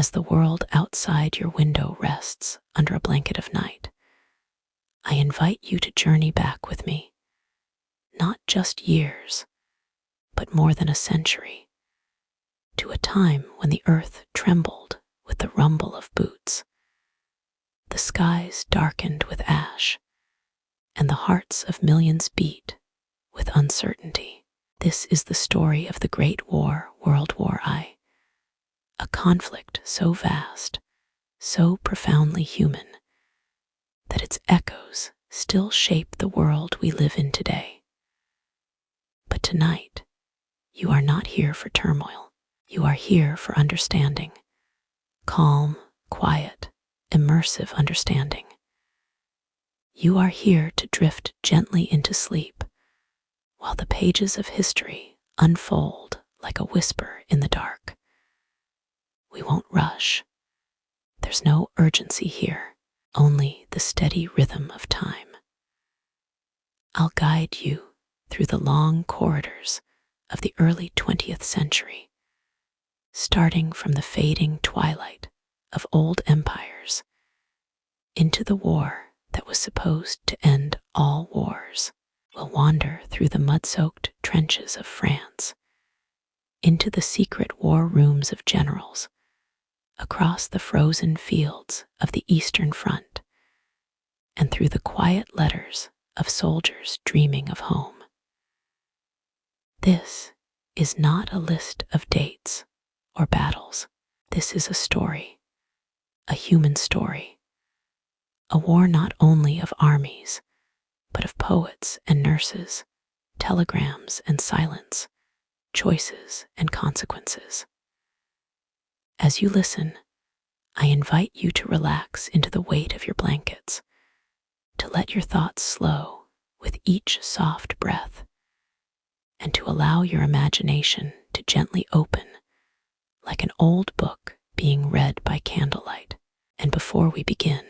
as the world outside your window rests under a blanket of night, I invite you to journey back with me, not just years, but more than a century, to a time when the earth trembled with the rumble of boots, the skies darkened with ash, and the hearts of millions beat with uncertainty. This is the story of the Great War, World War I, a conflict so vast, so profoundly human, that its echoes still shape the world we live in today. But tonight, you are not here for turmoil. You are here for understanding. Calm, quiet, immersive understanding. You are here to drift gently into sleep, while the pages of history unfold like a whisper in the dark. We won't rush. There's no urgency here, only the steady rhythm of time. I'll guide you through the long corridors of the early 20th century, starting from the fading twilight of old empires into the war that was supposed to end all wars. We'll wander through the mud-soaked trenches of France, into the secret war rooms of generals, across the frozen fields of the Eastern Front, and through the quiet letters of soldiers dreaming of home. This is not a list of dates or battles. This is a story, a human story, a war not only of armies, but of poets and nurses, telegrams and silence, choices and consequences. As you listen, I invite you to relax into the weight of your blankets, to let your thoughts slow with each soft breath, and to allow your imagination to gently open like an old book being read by candlelight. And before we begin,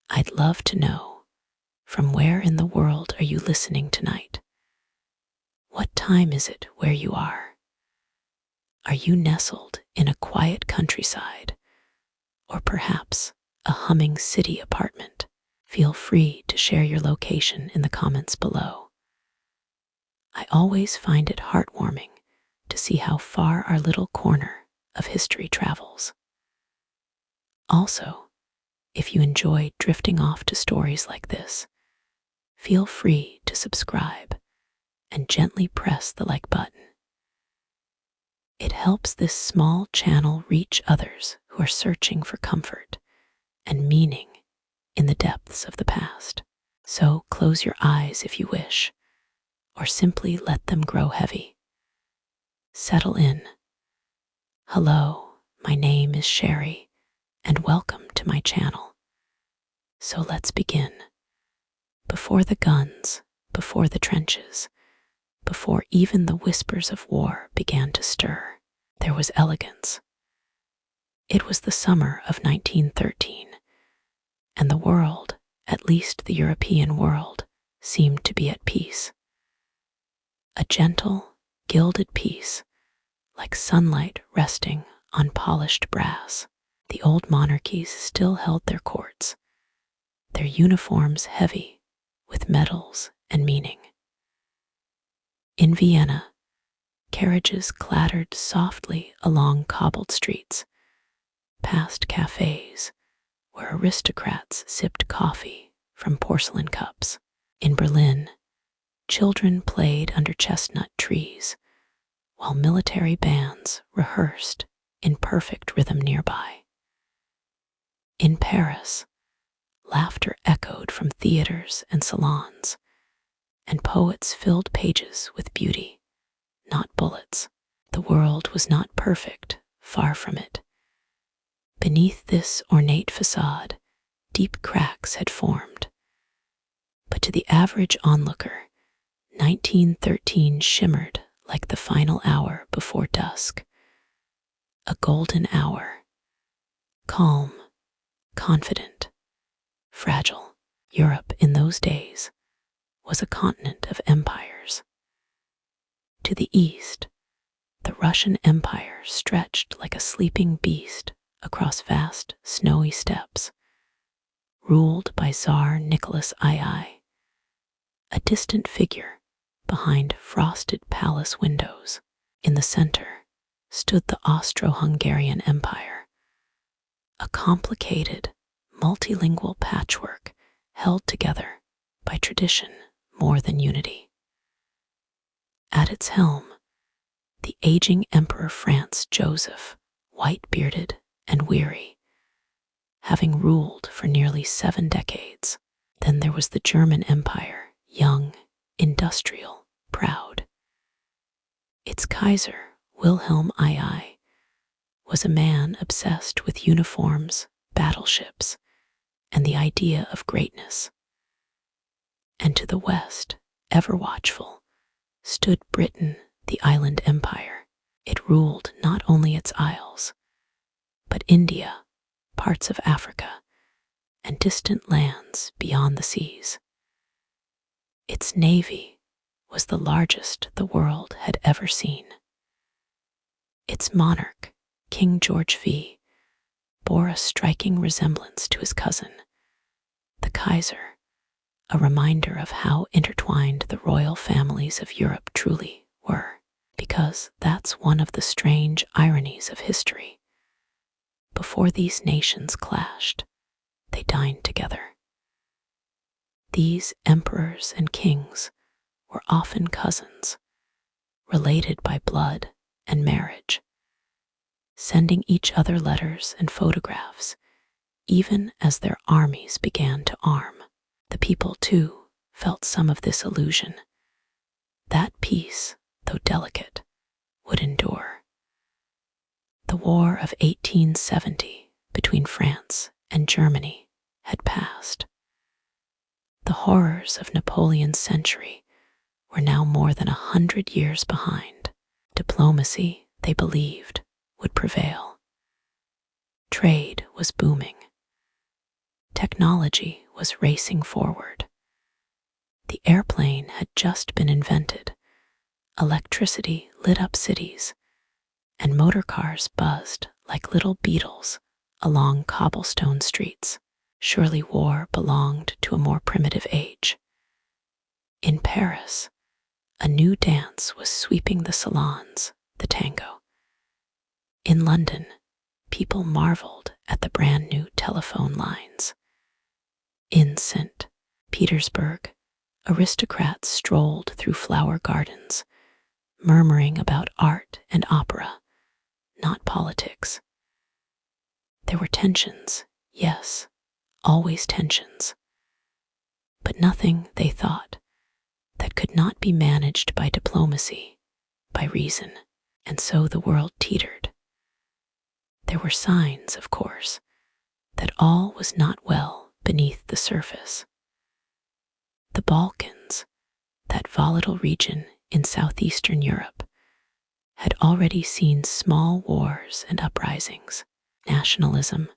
I'd love to know, from where in the world are you listening tonight? What time is it where you are? Are you nestled in a quiet countryside, or perhaps a humming city apartment? Feel free to share your location in the comments below. I always find it heartwarming to see how far our little corner of history travels. Also, if you enjoy drifting off to stories like this, feel free to subscribe and gently press the like button. It helps this small channel reach others who are searching for comfort and meaning in the depths of the past. So close your eyes if you wish, or simply let them grow heavy. Settle in. Hello, my name is Sherry, and welcome to my channel. So let's begin. Before the guns, before the trenches, before even the whispers of war began to stir, there was elegance. It was the summer of 1913, and the world, at least the European world, seemed to be at peace. A gentle, gilded peace, like sunlight resting on polished brass. The old monarchies still held their courts, their uniforms heavy with medals and meaning. In Vienna, carriages clattered softly along cobbled streets, past cafes where aristocrats sipped coffee from porcelain cups. In Berlin, children played under chestnut trees, while military bands rehearsed in perfect rhythm nearby. In Paris, laughter echoed from theaters and salons, and poets filled pages with beauty, not bullets. The world was not perfect, far from it. Beneath this ornate facade, deep cracks had formed. But to the average onlooker, 1913 shimmered like the final hour before dusk. A golden hour. Calm, confident, fragile. Europe in those days was a continent of empires. To the east, the Russian Empire stretched like a sleeping beast across vast, snowy steppes, ruled by Tsar Nicholas II, a distant figure behind frosted palace windows. In the center stood the Austro-Hungarian Empire, a complicated, multilingual patchwork held together by tradition more than unity. At its helm, the aging Emperor Franz Joseph, white-bearded and weary, having ruled for nearly 7 decades. Then there was the German Empire, young, industrial, proud. Its Kaiser, Wilhelm II, was a man obsessed with uniforms, battleships, and the idea of greatness. And to the west, ever watchful, stood Britain, the island empire. It ruled not only its isles, but India, parts of Africa, and distant lands beyond the seas. Its navy was the largest the world had ever seen. Its monarch, King George V, bore a striking resemblance to his cousin, the Kaiser, a reminder of how intertwined the royal families of Europe truly were, because that's one of the strange ironies of history. Before these nations clashed, they dined together. These emperors and kings were often cousins, related by blood and marriage, sending each other letters and photographs, even as their armies began to arm. The people, too, felt some of this illusion. That peace, though delicate, would endure. The War of 1870 between France and Germany had passed. The horrors of Napoleon's century were now more than 100 years behind. Diplomacy, they believed, would prevail. Trade was booming. Technology was racing forward. The airplane had just been invented. Electricity lit up cities, and motor cars buzzed like little beetles along cobblestone streets. Surely war belonged to a more primitive age. In Paris, a new dance was sweeping the salons, the tango. In London, people marveled at the brand new telephone lines. In St. Petersburg, aristocrats strolled through flower gardens, murmuring about art and opera, not politics. There were tensions, yes, always tensions, but nothing, they thought, that could not be managed by diplomacy, by reason, and so the world teetered. There were signs, of course, that all was not well beneath the surface. The Balkans, that volatile region in southeastern Europe, had already seen small wars and uprisings. Nationalism,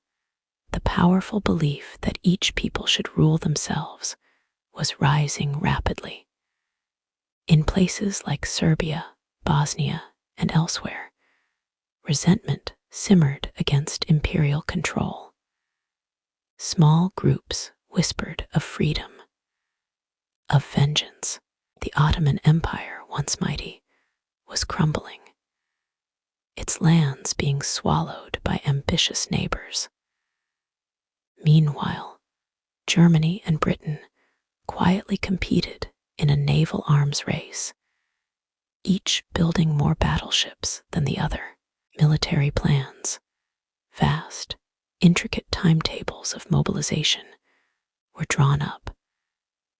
the powerful belief that each people should rule themselves, was rising rapidly. In places like Serbia, Bosnia, and elsewhere, resentment simmered against imperial control. Small groups whispered of freedom, of vengeance. The Ottoman Empire, once mighty, was crumbling, its lands being swallowed by ambitious neighbors. Meanwhile, Germany and Britain quietly competed in a naval arms race, each building more battleships than the other. Military plans, vast, intricate timetables of mobilization, were drawn up,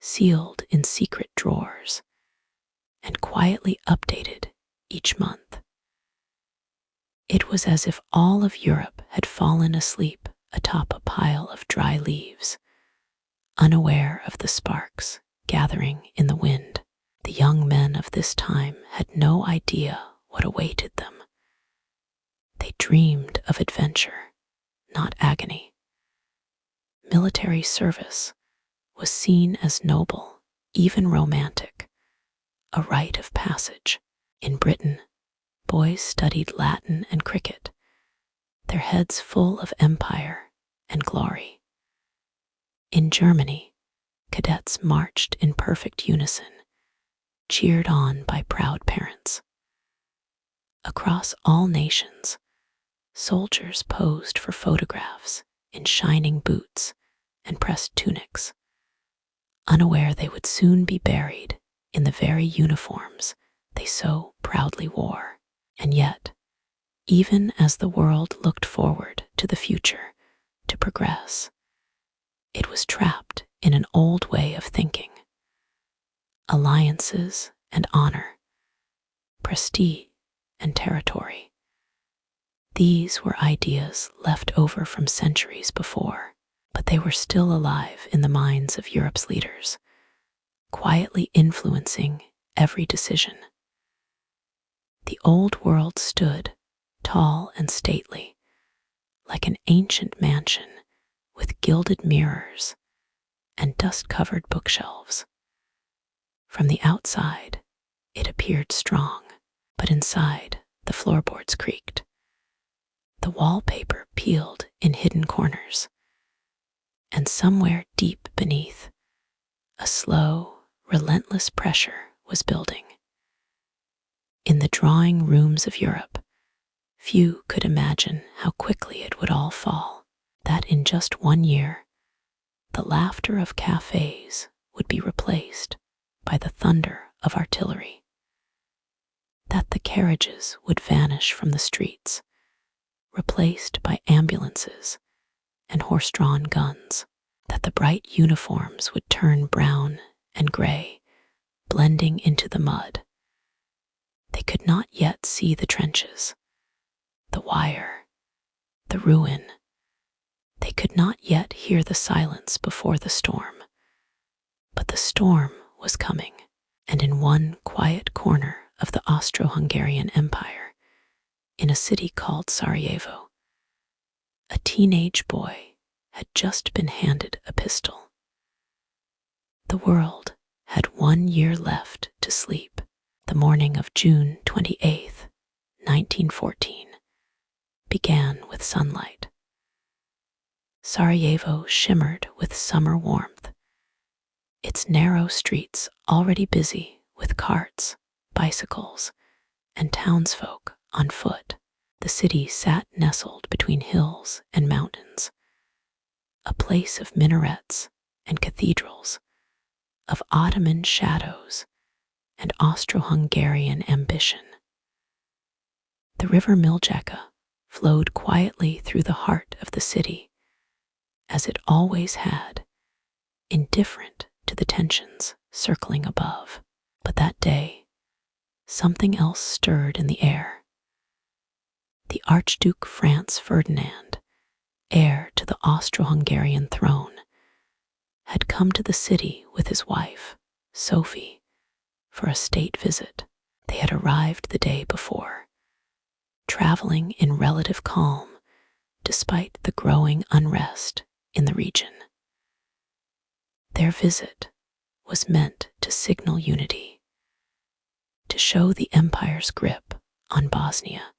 sealed in secret drawers, and quietly updated each month. It was as if all of Europe had fallen asleep atop a pile of dry leaves, unaware of the sparks gathering in the wind. The young men of this time had no idea what awaited them. They dreamed of adventure, not agony. Military service was seen as noble, even romantic, a rite of passage. In Britain, boys studied Latin and cricket, their heads full of empire and glory. In Germany, cadets marched in perfect unison, cheered on by proud parents. Across all nations, soldiers posed for photographs in shining boots and pressed tunics, unaware they would soon be buried in the very uniforms they so proudly wore. And yet, even as the world looked forward to the future, to progress, it was trapped in an old way of thinking. Alliances and honor, prestige and territory. These were ideas left over from centuries before, but they were still alive in the minds of Europe's leaders, quietly influencing every decision. The old world stood, tall and stately, like an ancient mansion with gilded mirrors and dust-covered bookshelves. From the outside, it appeared strong, but inside, the floorboards creaked. The wallpaper peeled in hidden corners, and somewhere deep beneath, a slow, relentless pressure was building. In the drawing rooms of Europe, few could imagine how quickly it would all fall, that in just 1 year, the laughter of cafes would be replaced by the thunder of artillery, that the carriages would vanish from the streets, replaced by ambulances and horse-drawn guns, that the bright uniforms would turn brown and gray, blending into the mud. They could not yet see the trenches, the wire, the ruin. They could not yet hear the silence before the storm. But the storm was coming, and in one quiet corner of the Austro-Hungarian Empire, in a city called Sarajevo, a teenage boy had just been handed a pistol. The world had 1 year left to sleep. The morning of June 28th, 1914, began with sunlight. Sarajevo shimmered with summer warmth, its narrow streets already busy with carts, bicycles, and townsfolk on foot. The city sat nestled between hills and mountains, a place of minarets and cathedrals, of Ottoman shadows and Austro-Hungarian ambition. The river Miljacka flowed quietly through the heart of the city, as it always had, indifferent to the tensions circling above. But that day, something else stirred in the air. The Archduke Franz Ferdinand, heir to the Austro-Hungarian throne, had come to the city with his wife, Sophie, for a state visit. They had arrived the day before, traveling in relative calm despite the growing unrest in the region. Their visit was meant to signal unity, to show the empire's grip on Bosnia,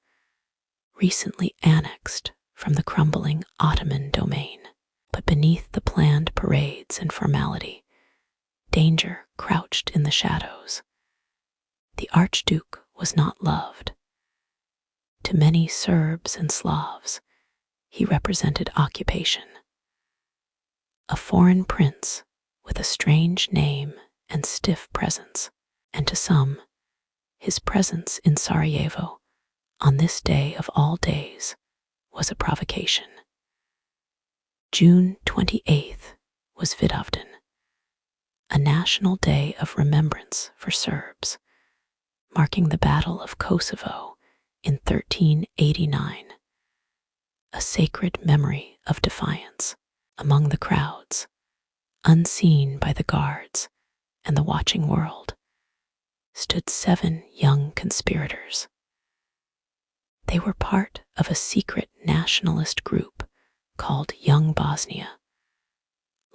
recently annexed from the crumbling Ottoman domain. But beneath the planned parades and formality, danger crouched in the shadows. The Archduke was not loved. To many Serbs and Slavs, he represented occupation. A foreign prince with a strange name and stiff presence, and to some, his presence in Sarajevo on this day of all days was a provocation. June 28th was Vidovdan, a national day of remembrance for Serbs, marking the Battle of Kosovo in 1389, a sacred memory of defiance. Among the crowds, unseen by the guards and the watching world, stood 7 young conspirators. They were part of a secret nationalist group called Young Bosnia,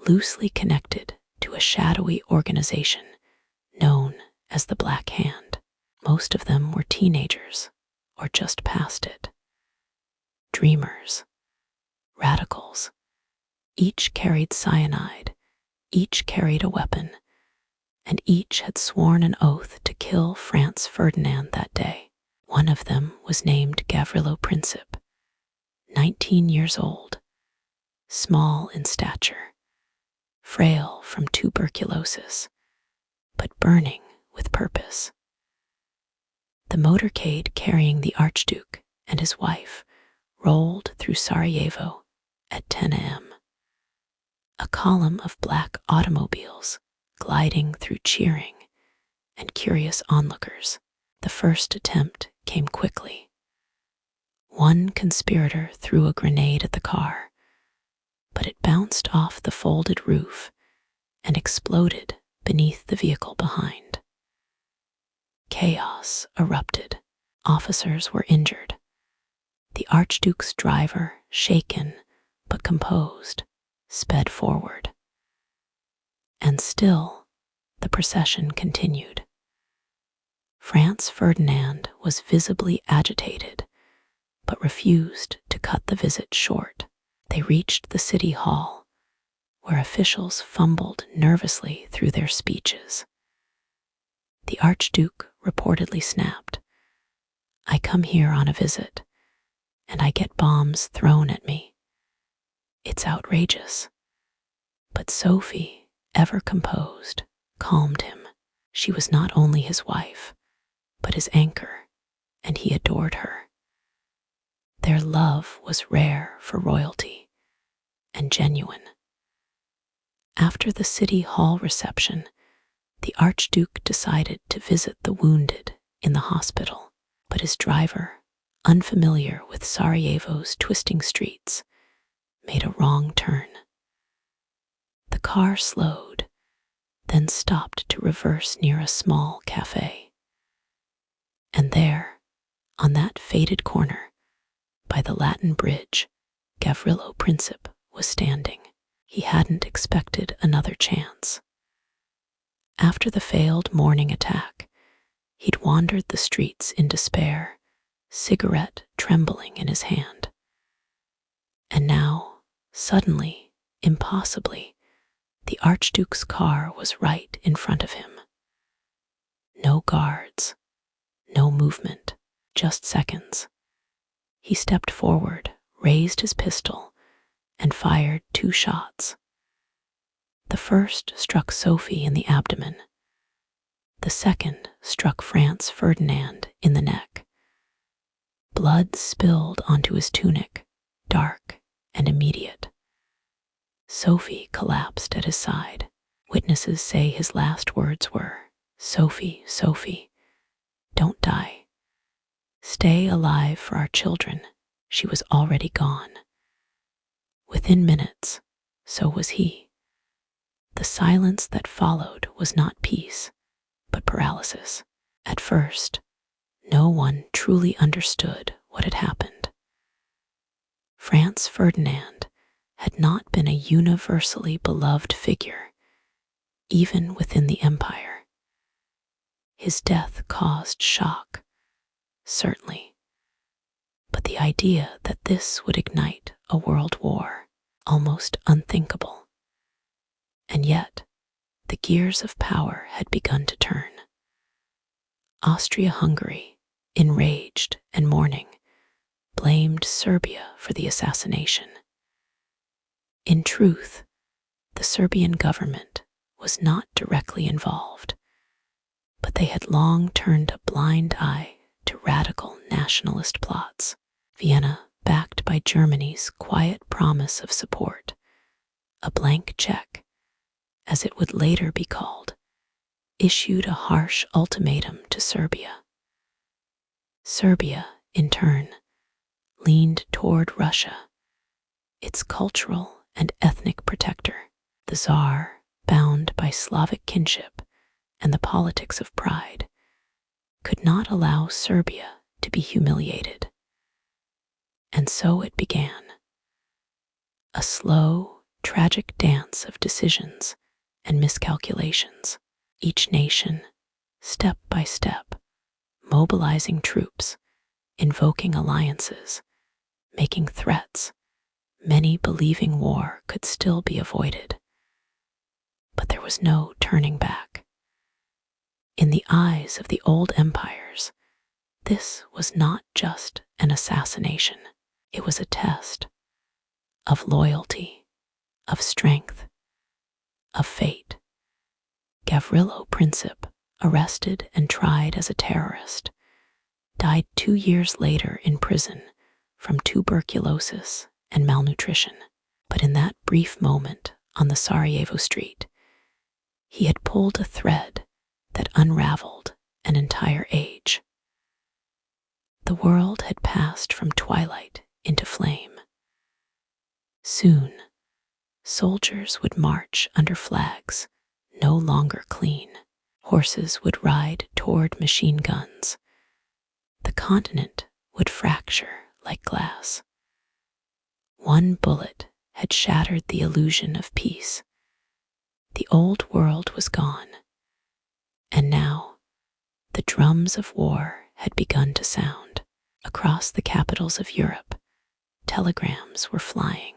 loosely connected to a shadowy organization known as the Black Hand. Most of them were teenagers or just past it. dreamers, radicals. Each carried cyanide, each carried a weapon, and each had sworn an oath to kill Franz Ferdinand that day. One of them was named Gavrilo Princip, 19 years old, small in stature, frail from tuberculosis, but burning with purpose. The motorcade carrying the Archduke and his wife rolled through Sarajevo at 10 a.m. A column of black automobiles gliding through cheering and curious onlookers. The first attempt came quickly. One conspirator threw a grenade at the car, but it bounced off the folded roof and exploded beneath the vehicle behind. Chaos erupted. Officers were injured. The Archduke's driver, shaken but composed, sped forward. And still, the procession continued. Franz Ferdinand was visibly agitated, but refused to cut the visit short. They reached the city hall, where officials fumbled nervously through their speeches. The Archduke reportedly snapped, "I come here on a visit, and I get bombs thrown at me. It's outrageous." But Sophie, ever composed, calmed him. She was not only his wife, but his anchor, and he adored her. Their love was rare for royalty, and genuine. After the city hall reception, the Archduke decided to visit the wounded in the hospital, but his driver, unfamiliar with Sarajevo's twisting streets, made a wrong turn. The car slowed, then stopped to reverse near a small cafe. And there, on that faded corner, by the Latin bridge, Gavrilo Princip was standing. He hadn't expected another chance. After the failed morning attack, he'd wandered the streets in despair, cigarette trembling in his hand. And now, suddenly, impossibly, the Archduke's car was right in front of him. No guards, no movement, just seconds. He stepped forward, raised his pistol, and fired 2 shots. The first struck Sophie in the abdomen. The second struck Franz Ferdinand in the neck. Blood spilled onto his tunic, dark and immediate. Sophie collapsed at his side. Witnesses say his last words were, "Sophie, Sophie, don't die. Stay alive for our children." She was already gone. Within minutes, so was he. The silence that followed was not peace, but paralysis. At first, no one truly understood what had happened. Franz Ferdinand had not been a universally beloved figure, even within the empire. His death caused shock, certainly, but the idea that this would ignite a world war, almost unthinkable. And yet, the gears of power had begun to turn. Austria-Hungary, enraged and mourning, blamed Serbia for the assassination. In truth, the Serbian government was not directly involved, but they had long turned a blind eye to radical nationalist plots. Vienna, backed by Germany's quiet promise of support, a blank check, as it would later be called, issued a harsh ultimatum to Serbia. Serbia, in turn, leaned toward Russia, its cultural and ethnic protector. The Tsar, bound by Slavic kinship and the politics of pride, could not allow Serbia to be humiliated. And so it began. A slow, tragic dance of decisions and miscalculations, each nation, step by step, mobilizing troops, invoking alliances, making threats, many believing war could still be avoided. But there was no turning back. In the eyes of the old empires, this was not just an assassination. It was a test of loyalty, of strength, of fate. Gavrilo Princip, arrested and tried as a terrorist, died 2 years later in prison from tuberculosis and malnutrition. But in that brief moment on the Sarajevo street, he had pulled a thread that unraveled an entire age. The world had passed from twilight into flame. Soon, soldiers would march under flags no longer clean. Horses would ride toward machine guns. The continent would fracture like glass. One bullet had shattered the illusion of peace. The old world was gone. And now, the drums of war had begun to sound. Across the capitals of Europe, telegrams were flying.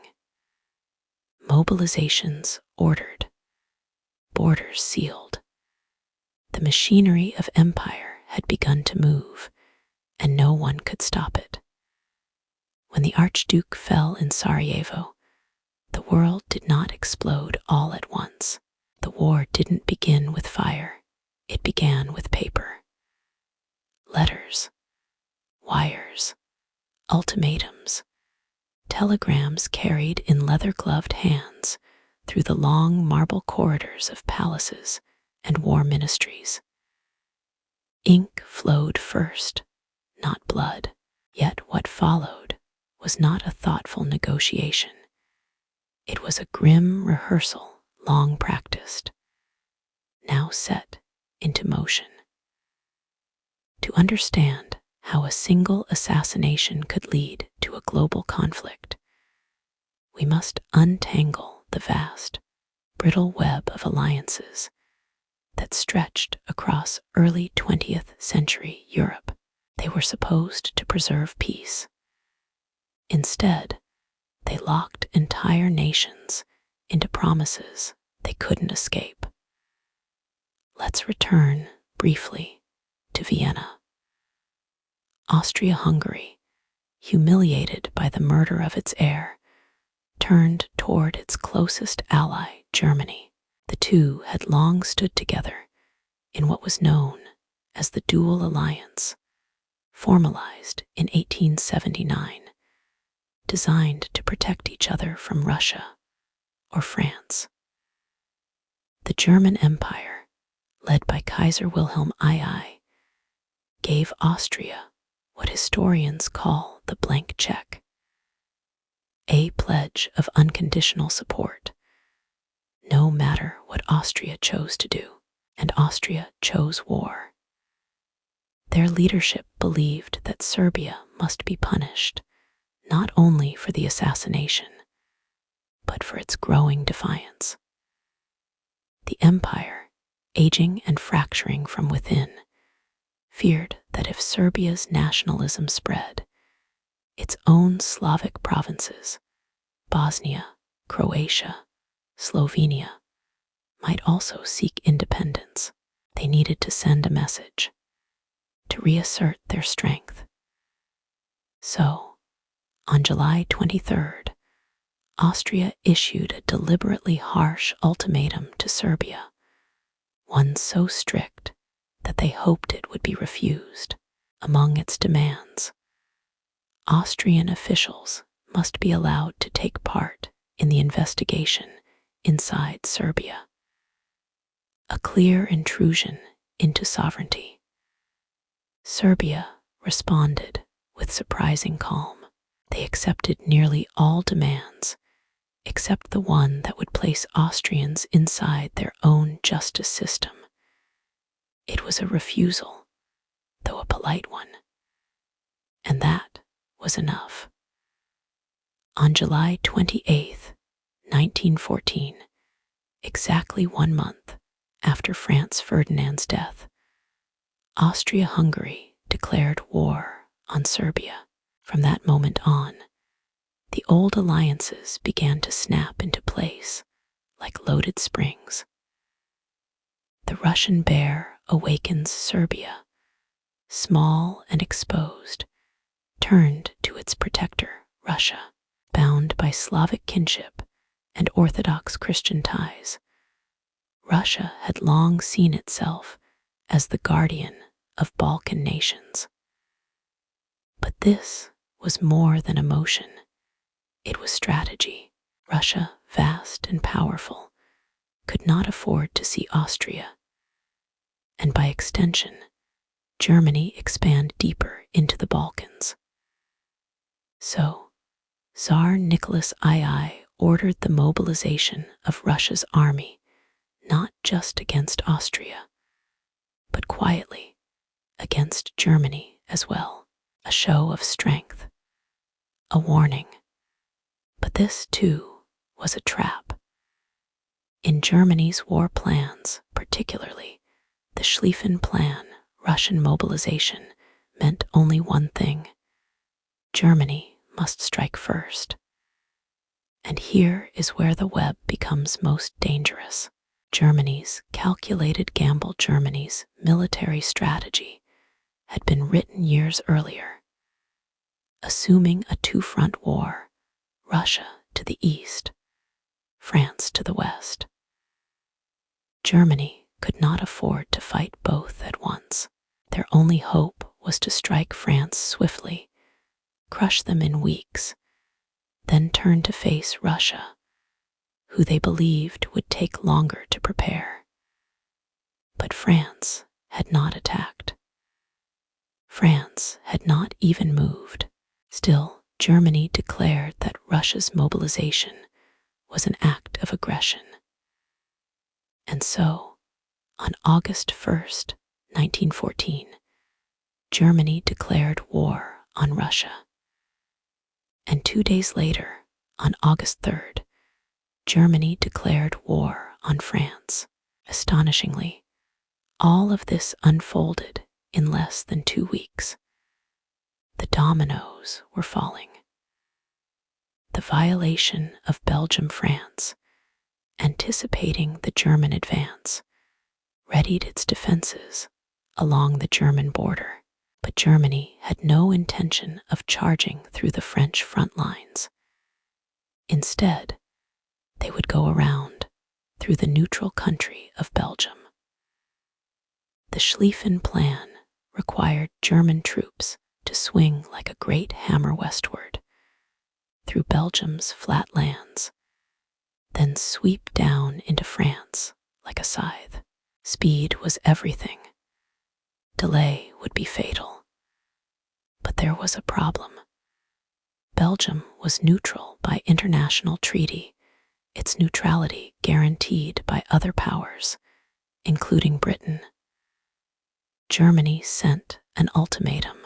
Mobilizations ordered. Borders sealed. The machinery of empire had begun to move, and no one could stop it. When the Archduke fell in Sarajevo, the world did not explode all at once. The war didn't begin with fire. It began with paper. Letters, wires, ultimatums, telegrams carried in leather-gloved hands through the long marble corridors of palaces and war ministries. Ink flowed first, not blood. Yet what followed was not a thoughtful negotiation. It was a grim rehearsal long practiced, now set into motion. To understand how a single assassination could lead to a global conflict, we must untangle the vast, brittle web of alliances that stretched across early 20th century Europe. They were supposed to preserve peace. Instead, they locked entire nations into promises they couldn't escape. Let's return briefly to Vienna. Austria-Hungary, humiliated by the murder of its heir, turned toward its closest ally, Germany. The two had long stood together in what was known as the Dual Alliance, formalized in 1879, designed to protect each other from Russia or France. The German Empire, led by Kaiser Wilhelm II, gave Austria what historians call the blank check, a pledge of unconditional support, no matter what Austria chose to do, and Austria chose war. Their leadership believed that Serbia must be punished, not only for the assassination, but for its growing defiance. The empire, aging and fracturing from within, feared that if Serbia's nationalism spread, its own Slavic provinces, Bosnia, Croatia, Slovenia, might also seek independence. They needed to send a message, to reassert their strength. So, on July 23rd, Austria issued a deliberately harsh ultimatum to Serbia, one so strict that they hoped it would be refused. Among its demands, Austrian officials must be allowed to take part in the investigation inside Serbia, a clear intrusion into sovereignty. Serbia responded with surprising calm. They accepted nearly all demands, except the one that would place Austrians inside their own justice system. It was a refusal, though a polite one, and that was enough. On July 28, 1914, exactly 1 month after Franz Ferdinand's death, Austria-Hungary declared war on Serbia. From that moment on, the old alliances began to snap into place like loaded springs. The Russian bear awakens Serbia, small and exposed, turned to its protector, Russia, bound by Slavic kinship and Orthodox Christian ties. Russia had long seen itself as the guardian of Balkan nations. But this was more than emotion. It was strategy. Russia, vast and powerful, could not afford to see Austria, and by extension, Germany expand deeper into the Balkans. So, Tsar Nicholas II ordered the mobilization of Russia's army, not just against Austria, but quietly against Germany as well. A show of strength, a warning. But this, too, was a trap. In Germany's war plans, particularly the Schlieffen Plan, Russian mobilization meant only one thing: Germany must strike first. And here is where the web becomes most dangerous. Germany's calculated gamble. Germany's military strategy had been written years earlier, assuming a two-front war, Russia to the east, France to the west. Germany could not afford to fight both at once. Their only hope was to strike France swiftly, crush them in weeks, then turn to face Russia, who they believed would take longer to prepare. But France had not attacked. France had not even moved. Still, Germany declared that Russia's mobilization was an act of aggression. And so, on August 1st, 1914, Germany declared war on Russia. And 2 days later, on August 3rd, Germany declared war on France. Astonishingly, all of this unfolded in less than 2 weeks. The dominoes were falling. The violation of Belgium-France, anticipating the German advance, readied its defenses along the German border. But Germany had no intention of charging through the French front lines. Instead, they would go around through the neutral country of Belgium. The Schlieffen Plan required German troops to swing like a great hammer westward through Belgium's flat lands, then sweep down into France like a scythe. Speed was everything. Delay would be fatal. But there was a problem. Belgium was neutral by international treaty, its neutrality guaranteed by other powers, including Britain. Germany sent an ultimatum: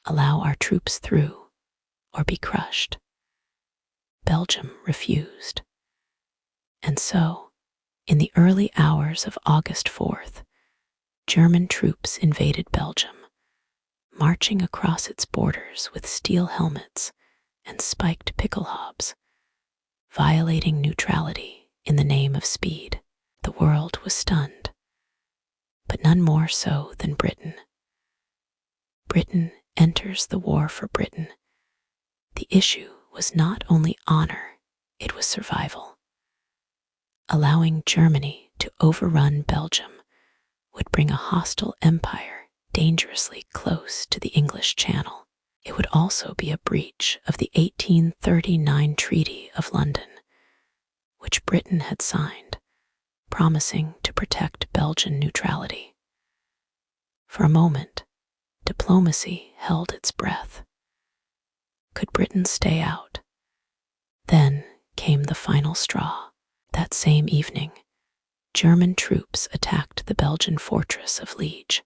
allow our troops through or be crushed. Belgium refused. And so, in the early hours of August 4th, German troops invaded Belgium, marching across its borders with steel helmets and spiked pickelhaubes, violating neutrality in the name of speed. The world was stunned, but none more so than Britain. Britain enters the war for Britain. The issue was not only honor, it was survival. Allowing Germany to overrun Belgium would bring a hostile empire dangerously close to the English Channel. It would also be a breach of the 1839 Treaty of London, which Britain had signed, promising to protect Belgian neutrality. For a moment, diplomacy held its breath. Could Britain stay out? Then came the final straw. That same evening, German troops attacked the Belgian fortress of Liege.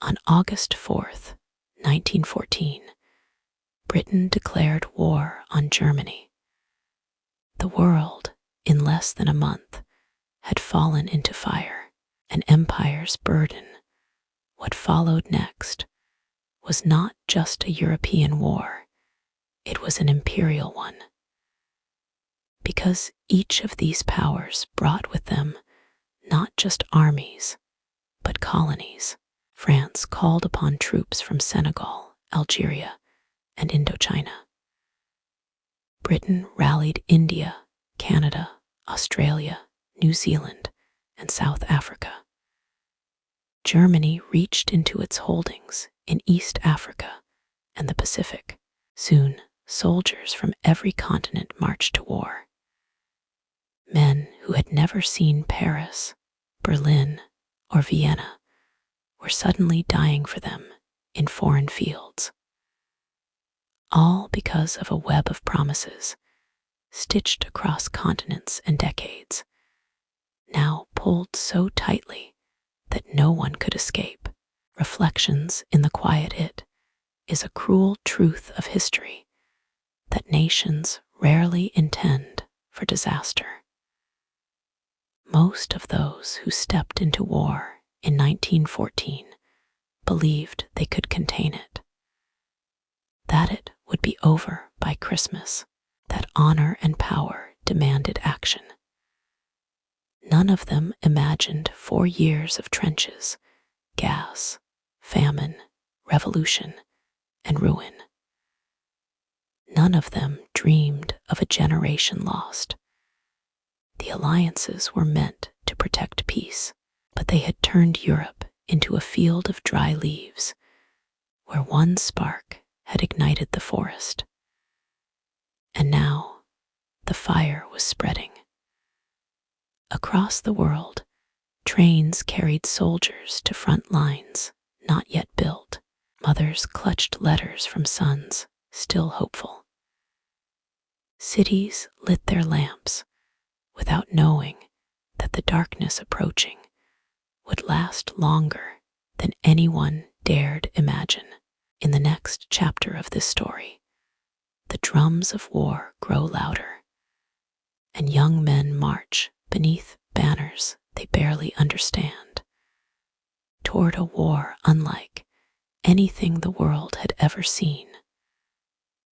On August 4th, 1914, Britain declared war on Germany. The world, in less than a month, had fallen into fire. An empire's burden. What followed next was not just a European war. it was an imperial one. Because each of these powers brought with them not just armies, but colonies. France called upon troops from Senegal, Algeria, and Indochina. Britain rallied India, Canada, Australia, New Zealand, and South Africa. Germany reached into its holdings in East Africa and the Pacific. Soon, soldiers from every continent marched to war. Men who had never seen Paris, Berlin, or Vienna were suddenly dying for them in foreign fields. All because of a web of promises stitched across continents and decades, now pulled so tightly that no one could escape. Reflections in the Quiet It is a cruel truth of history that nations rarely intend for disaster. Most of those who stepped into war in 1914 believed they could contain it, that it would be over by Christmas, that honor and power demanded action. None of them imagined 4 years of trenches, gas, famine, revolution, and ruin. None of them dreamed of a generation lost. The alliances were meant to protect peace, but they had turned Europe into a field of dry leaves, where one spark had ignited the forest. And now the fire was spreading. Across the world, trains carried soldiers to front lines not yet built. Mothers clutched letters from sons still hopeful. Cities lit their lamps without knowing that the darkness approaching would last longer than anyone dared imagine. In the next chapter of this story, the drums of war grow louder, and young men march beneath banners they barely understand, toward a war unlike anything the world had ever seen.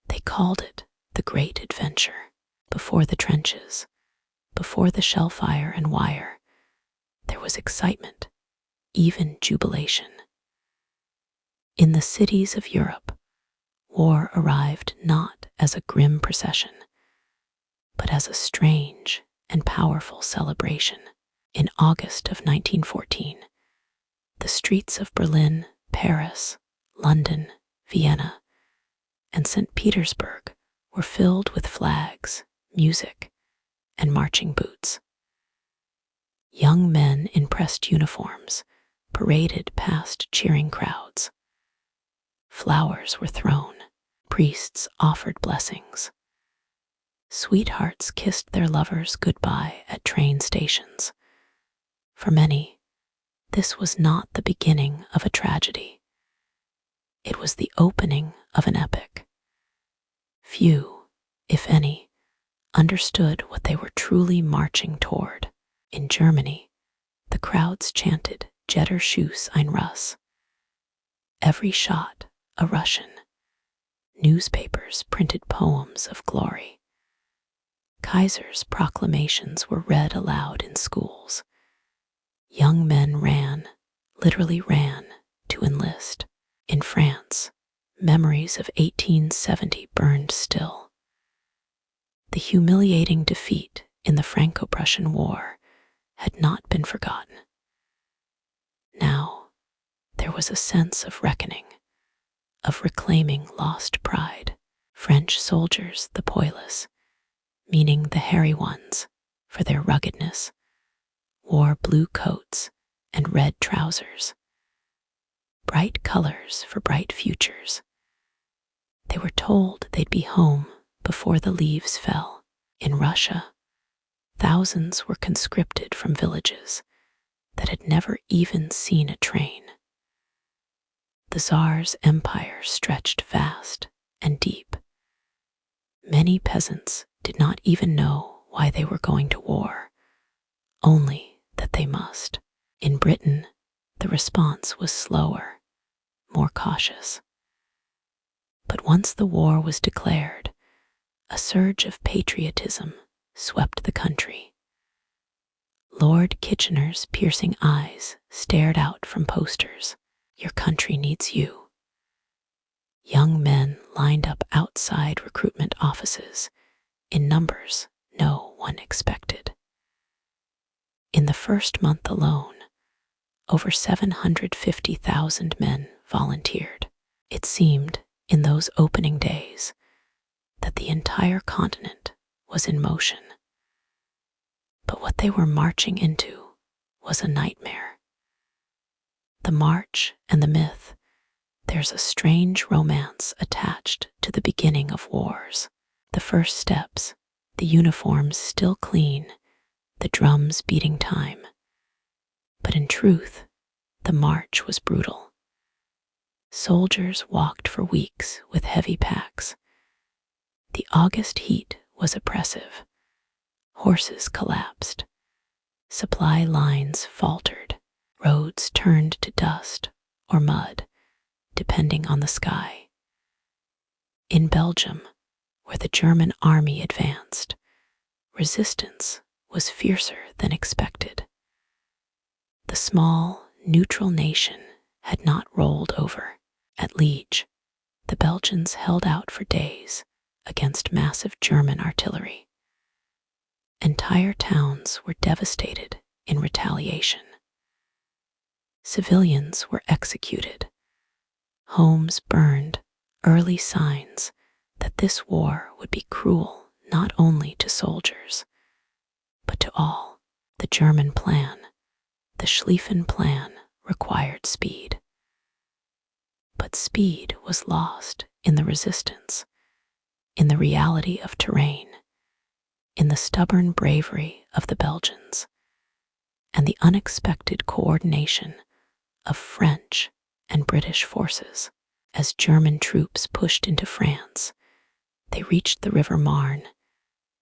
They called it the Great Adventure. Before the trenches, before the shellfire and wire, there was excitement, even jubilation. In the cities of Europe, war arrived not as a grim procession, but as a strange and powerful celebration. In August of 1914, the streets of Berlin, Paris, London, Vienna, and St. Petersburg were filled with flags, music, and marching boots. Young men in pressed uniforms paraded past cheering crowds. Flowers were thrown, priests offered blessings. Sweethearts kissed their lovers goodbye at train stations. For many, this was not the beginning of a tragedy. It was the opening of an epic. Few, if any, understood what they were truly marching toward. In Germany, the crowds chanted Jeder Schuss ein Russ. Every shot a Russian. Newspapers printed poems of glory. Kaiser's proclamations were read aloud in schools. Young men ran, literally ran, to enlist. In France, memories of 1870 burned still. The humiliating defeat in the Franco-Prussian War had not been forgotten. Now, there was a sense of reckoning, of reclaiming lost pride. French soldiers, the poilus, meaning the hairy ones for their ruggedness, wore blue coats and red trousers, bright colors for bright futures. They were told they'd be home before the leaves fell. In Russia, thousands were conscripted from villages that had never even seen a train. The Tsar's empire stretched vast and deep. Many peasants did not even know why they were going to war, only that they must. In Britain, the response was slower, more cautious. But once the war was declared, a surge of patriotism swept the country. Lord Kitchener's piercing eyes stared out from posters. "Your country needs you." Young men lined up outside recruitment offices in numbers no one expected. In the first month alone, over 750,000 men volunteered. It seemed, in those opening days, that the entire continent was in motion. But what they were marching into was a nightmare. The march and the myth, there's a strange romance attached to the beginning of wars. The first steps, the uniforms still clean, the drums beating time. But in truth, the march was brutal. Soldiers walked for weeks with heavy packs. The August heat was oppressive. Horses collapsed. Supply lines faltered. Roads turned to dust or mud, depending on the sky. In Belgium, where the German army advanced, resistance was fiercer than expected. The small, neutral nation had not rolled over. At Liege, the Belgians held out for days against massive German artillery. Entire towns were devastated in retaliation. Civilians were executed. Homes burned, early signs that this war would be cruel not only to soldiers, but to all. The German plan, the Schlieffen Plan, required speed. But speed was lost in the resistance, in the reality of terrain, in the stubborn bravery of the Belgians, and the unexpected coordination of French and British forces. As German troops pushed into France, they reached the River Marne,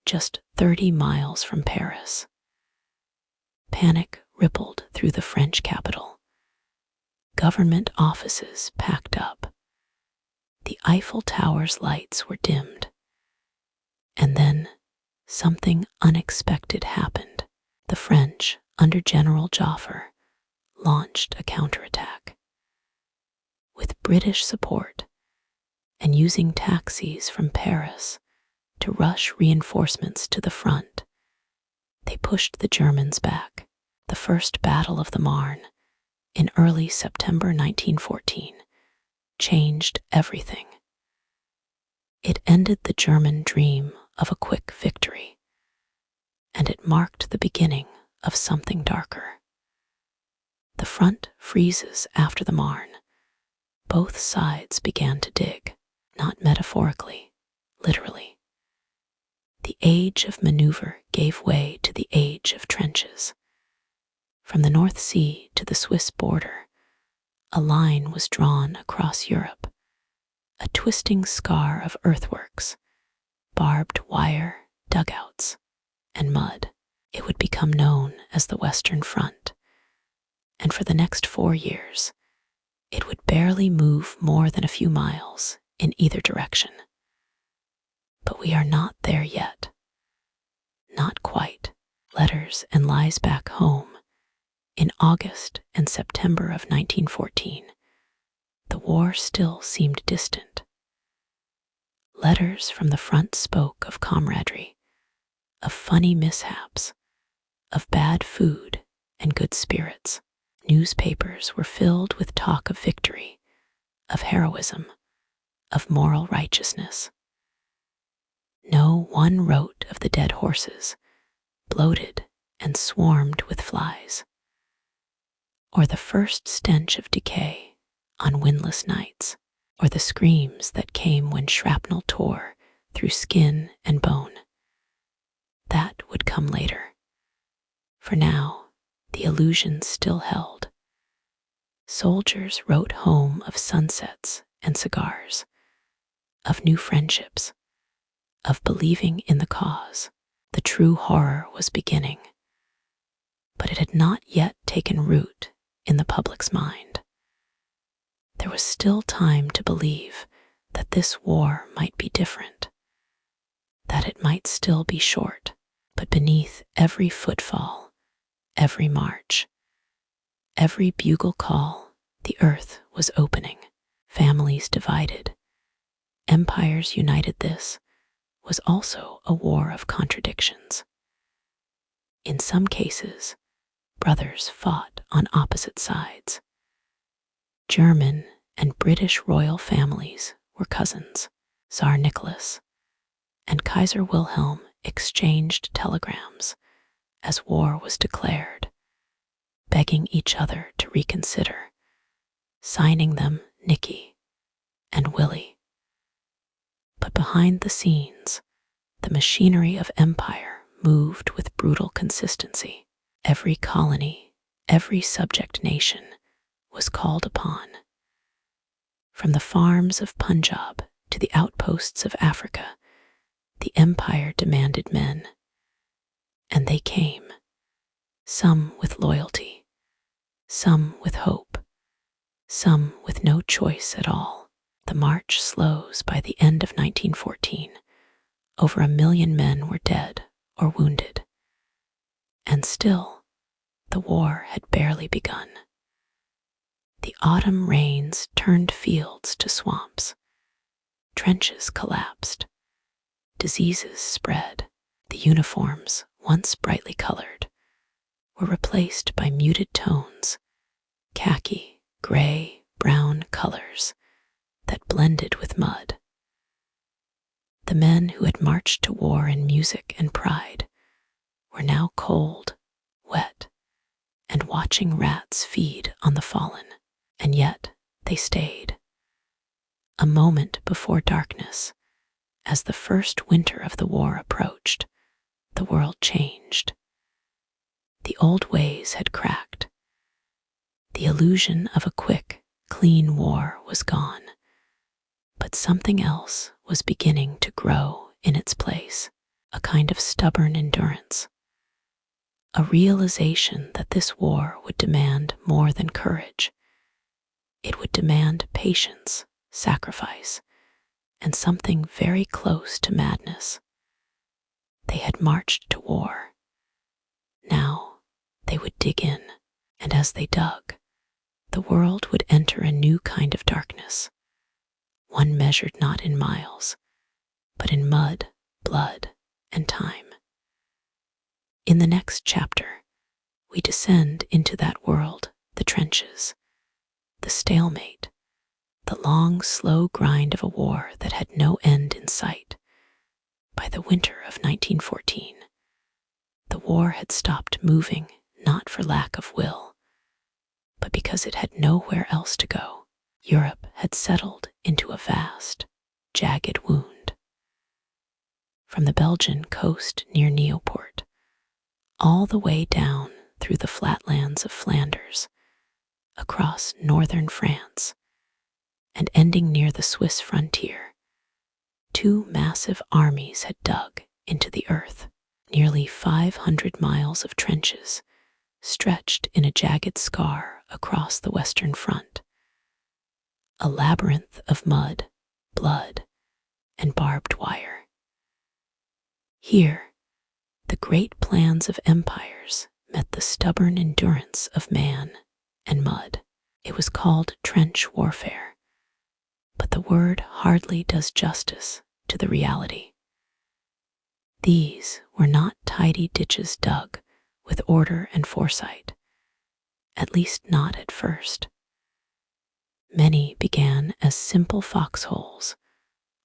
just 30 miles from Paris. Panic rippled through the French capital. Government offices packed up. The Eiffel Tower's lights were dimmed. And then something unexpected happened. The French, under General Joffre, launched a counterattack. With British support, and using taxis from Paris to rush reinforcements to the front, they pushed the Germans back. The First Battle of the Marne, in early September 1914, changed everything. It ended the German dream of a quick victory, and it marked the beginning of something darker. The front freezes after the Marne. Both sides began to dig, not metaphorically, literally. The age of maneuver gave way to the age of trenches. From the North Sea to the Swiss border, a line was drawn across Europe, a twisting scar of earthworks, barbed wire, dugouts, and mud. It would become known as the Western Front, and for the next 4 years, it would barely move more than a few miles in either direction. But we are not there yet. Not quite. Letters and lies back home. In August and September of 1914, the war still seemed distant. Letters from the front spoke of camaraderie, of funny mishaps, of bad food and good spirits. Newspapers were filled with talk of victory, of heroism, of moral righteousness. No one wrote of the dead horses, bloated and swarmed with flies, or the first stench of decay on windless nights, or the screams that came when shrapnel tore through skin and bone. That would come later. For now, the illusion still held. Soldiers wrote home of sunsets and cigars, of new friendships, of believing in the cause. The true horror was beginning, but it had not yet taken root in the public's mind. There was still time to believe that this war might be different, that it might still be short, but beneath every footfall, every march, every bugle call, the earth was opening, families divided, empires united. This was also a war of contradictions. In some cases, brothers fought on opposite sides. German and British royal families were cousins. Tsar Nicholas and Kaiser Wilhelm exchanged telegrams as war was declared, begging each other to reconsider, signing them Nicky and Willie. But behind the scenes, the machinery of empire moved with brutal consistency. Every colony, every subject nation was called upon. From the farms of Punjab to the outposts of Africa, the empire demanded men. And they came, some with loyalty, some with hope, some with no choice at all. The march slows. By the end of 1914, over 1 million men were dead or wounded. And still, the war had barely begun. The autumn rains turned fields to swamps. Trenches collapsed. Diseases spread. The uniforms, once brightly colored, were replaced by muted tones, khaki, gray, brown colors that blended with mud. The men who had marched to war in music and pride were now cold, wet, and watching rats feed on the fallen. And yet they stayed. A moment before darkness, as the first winter of the war approached, the world changed. The old ways had cracked. The illusion of a quick, clean war was gone. But something else was beginning to grow in its place, a kind of stubborn endurance, a realization that this war would demand more than courage. It would demand patience, sacrifice, and something very close to madness. They had marched to war. Now they would dig in, and as they dug, the world would enter a new kind of darkness, one measured not in miles, but in mud, blood, and time. In the next chapter, we descend into that world, the trenches, the stalemate, the long, slow grind of a war that had no end in sight. By the winter of 1914, the war had stopped moving, not for lack of will, but because it had nowhere else to go. Europe had settled into a vast, jagged wound. From the Belgian coast near Nieuport, all the way down through the flatlands of Flanders, across northern France, and ending near the Swiss frontier, 2 massive armies had dug into the earth. Nearly 500 miles of trenches stretched in a jagged scar across the Western Front, a labyrinth of mud, blood, and barbed wire. Here, the great plans of empires met the stubborn endurance of man and mud. It was called trench warfare, but the word hardly does justice to the reality. These were not tidy ditches dug with order and foresight, at least not at first. Many began as simple foxholes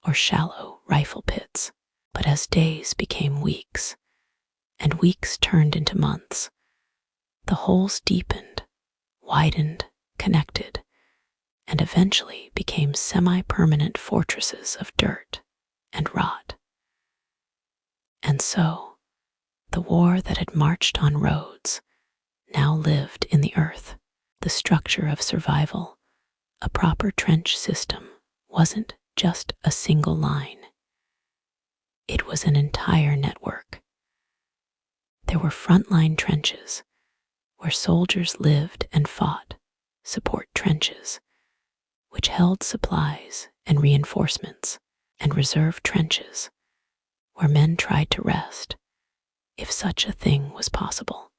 or shallow rifle pits, but as days became weeks, and weeks turned into months, the holes deepened, widened, connected, and eventually became semi-permanent fortresses of dirt and rot. And so, the war that had marched on roads now lived in the earth. The structure of survival, a proper trench system, wasn't just a single line. It was an entire network. There were frontline trenches, where soldiers lived and fought, support trenches, which held supplies and reinforcements, and reserve trenches where men tried to rest, if such a thing was possible.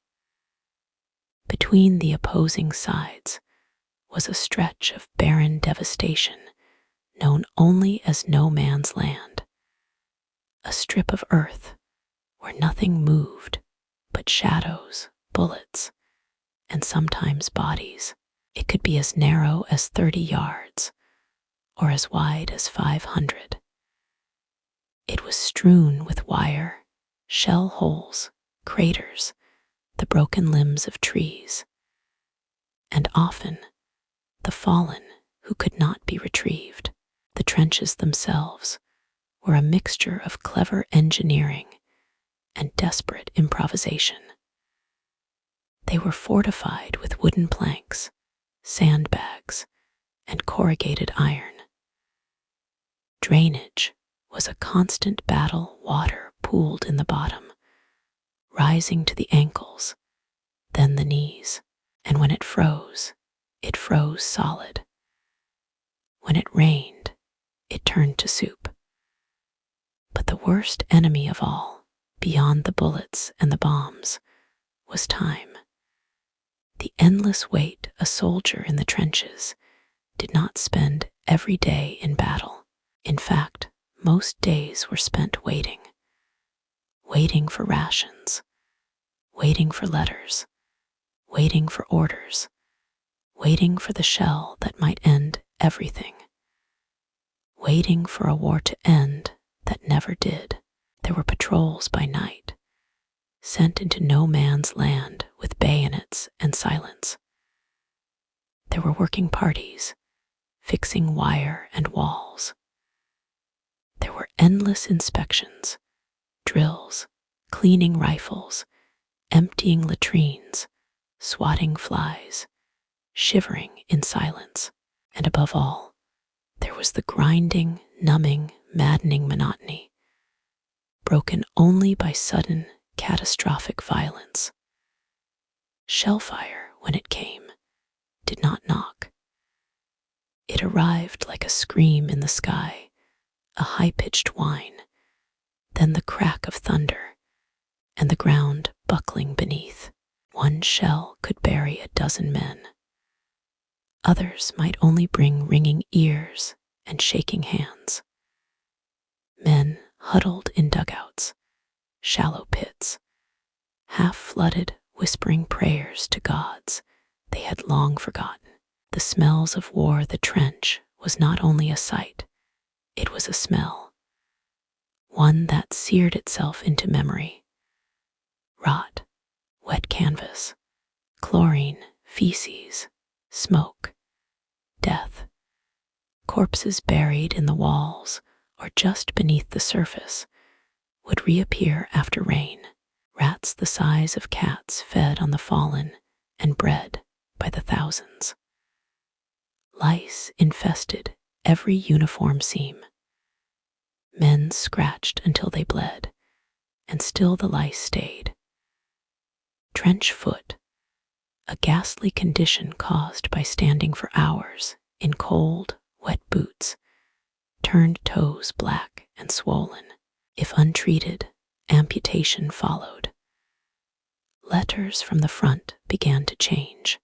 Between the opposing sides was a stretch of barren devastation known only as no man's land, a strip of earth where nothing moved but shadows, bullets, and sometimes bodies. It could be as narrow as 30 yards or as wide as 500. It was strewn with wire, shell holes, craters, the broken limbs of trees, and often the fallen who could not be retrieved. The trenches themselves were a mixture of clever engineering and desperate improvisation. They were fortified with wooden planks, sandbags, and corrugated iron. Drainage was a constant battle, water pooled in the bottom, rising to the ankles, then the knees, and when it froze solid. When it rained, it turned to soup. But the worst enemy of all, beyond the bullets and the bombs, was time. The endless wait a soldier in the trenches did not spend every day in battle. In fact, most days were spent waiting for rations, waiting for letters, waiting for orders, waiting for the shell that might end everything, waiting for a war to end that never did. There were patrols by night, sent into no man's land with bayonets and silence. There were working parties, fixing wire and walls. There were endless inspections, drills, cleaning rifles, emptying latrines, swatting flies, shivering in silence. And above all, there was the grinding, numbing, maddening monotony, broken only by sudden, catastrophic violence. Shellfire, when it came, did not knock. It arrived like a scream in the sky, a high-pitched whine, then the crack of thunder, and the ground buckling beneath. One shell could bury a dozen men. Others might only bring ringing ears and shaking hands. Men huddled in dugouts, shallow pits, half-flooded, whispering prayers to gods they had long forgotten. The smells of war. The trench was not only a sight, it was a smell, one that seared itself into memory. Rot, wet canvas, chlorine, feces, smoke, death, corpses buried in the walls or just beneath the surface would reappear after rain. Rats the size of cats fed on the fallen and bred by the thousands. Lice infested every uniform seam. Men scratched until they bled, and still the lice stayed. Trench foot, a ghastly condition caused by standing for hours in cold, wet boots, turned toes black and swollen. If untreated, amputation followed. Letters from the front began to change.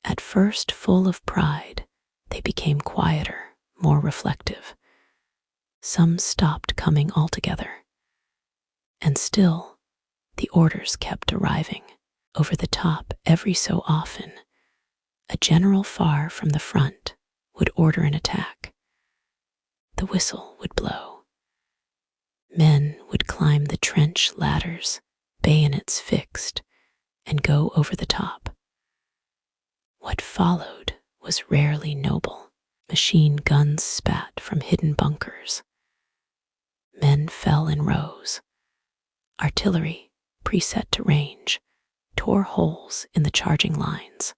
At first full of pride, they became quieter, more reflective. Some stopped coming altogether. And still, the orders kept arriving. Over the top every so often, a general far from the front would order an attack. The whistle would blow. Men would climb the trench ladders, bayonets fixed, and go over the top. What followed was rarely noble. Machine guns spat from hidden bunkers. Men fell in rows. Artillery, preset to range, tore holes in the charging lines.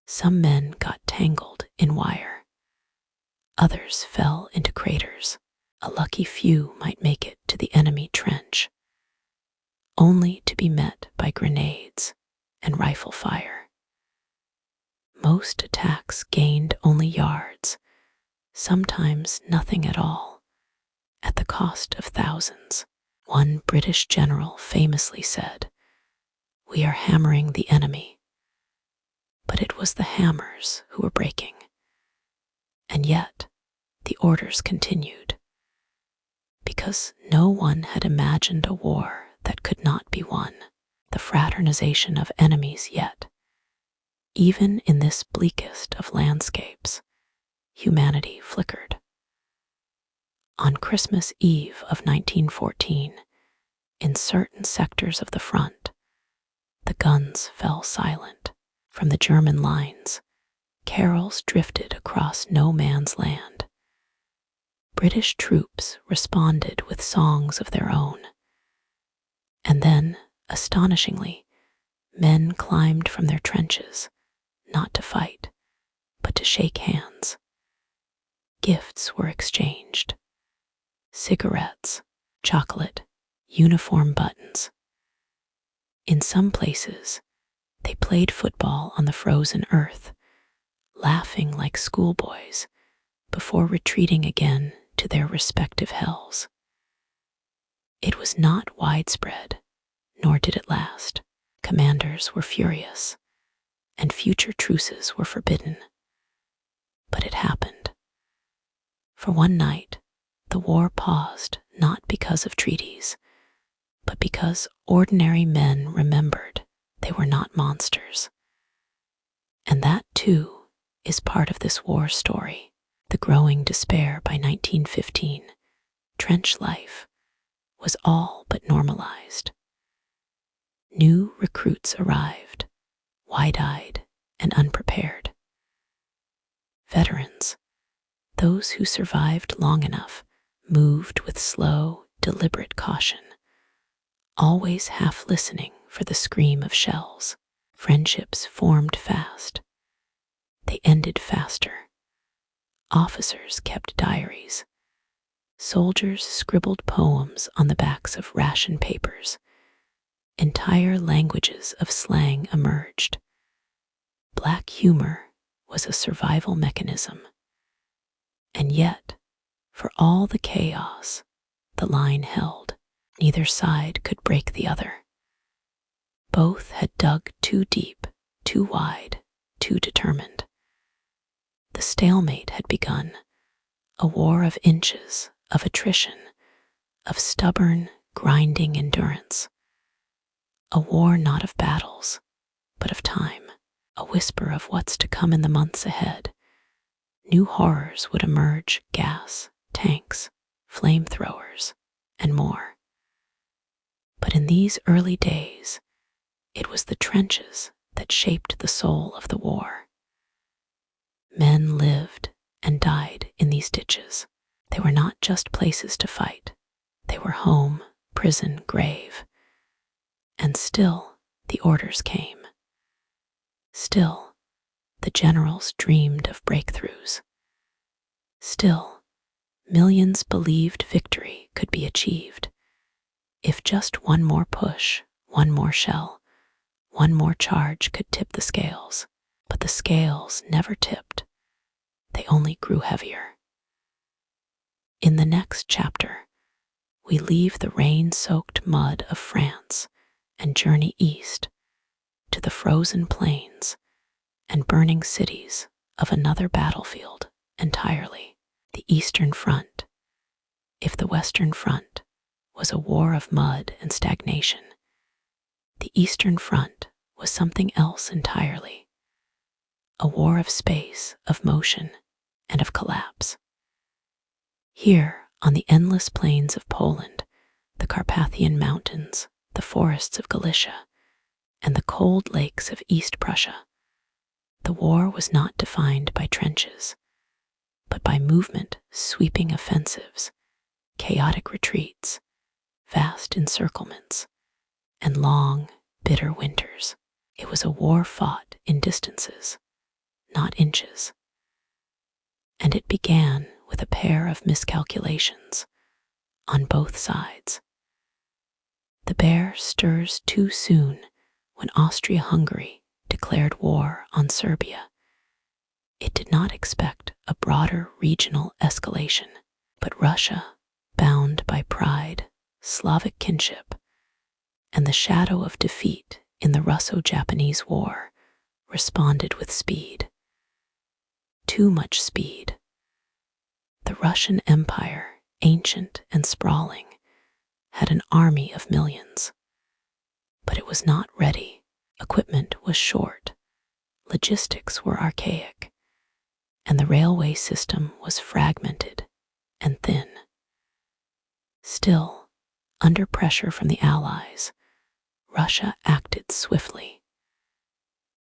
Some men got tangled in wire. Others fell into craters. A lucky few might make it to the enemy trench, only to be met by grenades and rifle fire. Most attacks gained only yards, sometimes nothing at all, at the cost of thousands. One British general famously said, "We are hammering the enemy," but it was the hammers who were breaking. And yet, the orders continued, because no one had imagined a war that could not be won, the fraternization of enemies yet. Even in this bleakest of landscapes, humanity flickered. On Christmas Eve of 1914, in certain sectors of the front, the guns fell silent. From the German lines, carols drifted across no man's land. British troops responded with songs of their own. And then, astonishingly, men climbed from their trenches, not to fight, but to shake hands. Gifts were exchanged. Cigarettes, chocolate, uniform buttons. In some places, they played football on the frozen earth, laughing like schoolboys, before retreating again to their respective hells. It was not widespread, nor did it last. Commanders were furious, and future truces were forbidden. But it happened. For one night, the war paused not because of treaties, but because ordinary men remembered they were not monsters. And that, too, is part of this war story. The growing despair by 1915, trench life, was all but normalized. New recruits arrived, wide-eyed and unprepared. Veterans, those who survived long enough, moved with slow, deliberate caution, always half listening for the scream of shells. Friendships formed fast. They ended faster. Officers kept diaries. Soldiers scribbled poems on the backs of ration papers. Entire languages of slang emerged. Black humor was a survival mechanism. And yet, for all the chaos, the line held. Neither side could break the other. Both had dug too deep, too wide, too determined. The stalemate had begun, a war of inches, of attrition, of stubborn, grinding endurance. A war not of battles, but of time, a whisper of what's to come in the months ahead. New horrors would emerge: gas, tanks, flamethrowers, and more. But in these early days, it was the trenches that shaped the soul of the war. Men lived and died in these ditches. They were not just places to fight. They were home, prison, grave. And still, the orders came. Still, the generals dreamed of breakthroughs. Still, millions believed victory could be achieved. If just one more push, one more shell, one more charge could tip the scales. But the scales never tipped. They only grew heavier. In the next chapter, we leave the rain-soaked mud of France and journey east to the frozen plains and burning cities of another battlefield entirely, the Eastern Front. If the Western Front was a war of mud and stagnation, the Eastern Front was something else entirely, a war of space, of motion, and of collapse. Here, on the endless plains of Poland, the Carpathian Mountains, the forests of Galicia, and the cold lakes of East Prussia, the war was not defined by trenches, but by movement, sweeping offensives, chaotic retreats, vast encirclements, and long, bitter winters. It was a war fought in distances, not inches. And it began with a pair of miscalculations on both sides. The bear stirs too soon when Austria-Hungary declared war on Serbia. It did not expect a broader regional escalation. But Russia, bound by pride, Slavic kinship, and the shadow of defeat in the Russo-Japanese War, responded with speed. Too much speed. The Russian Empire, ancient and sprawling, had an army of millions. But it was not ready. Equipment was short, logistics were archaic, and the railway system was fragmented and thin. Still, under pressure from the Allies, Russia acted swiftly.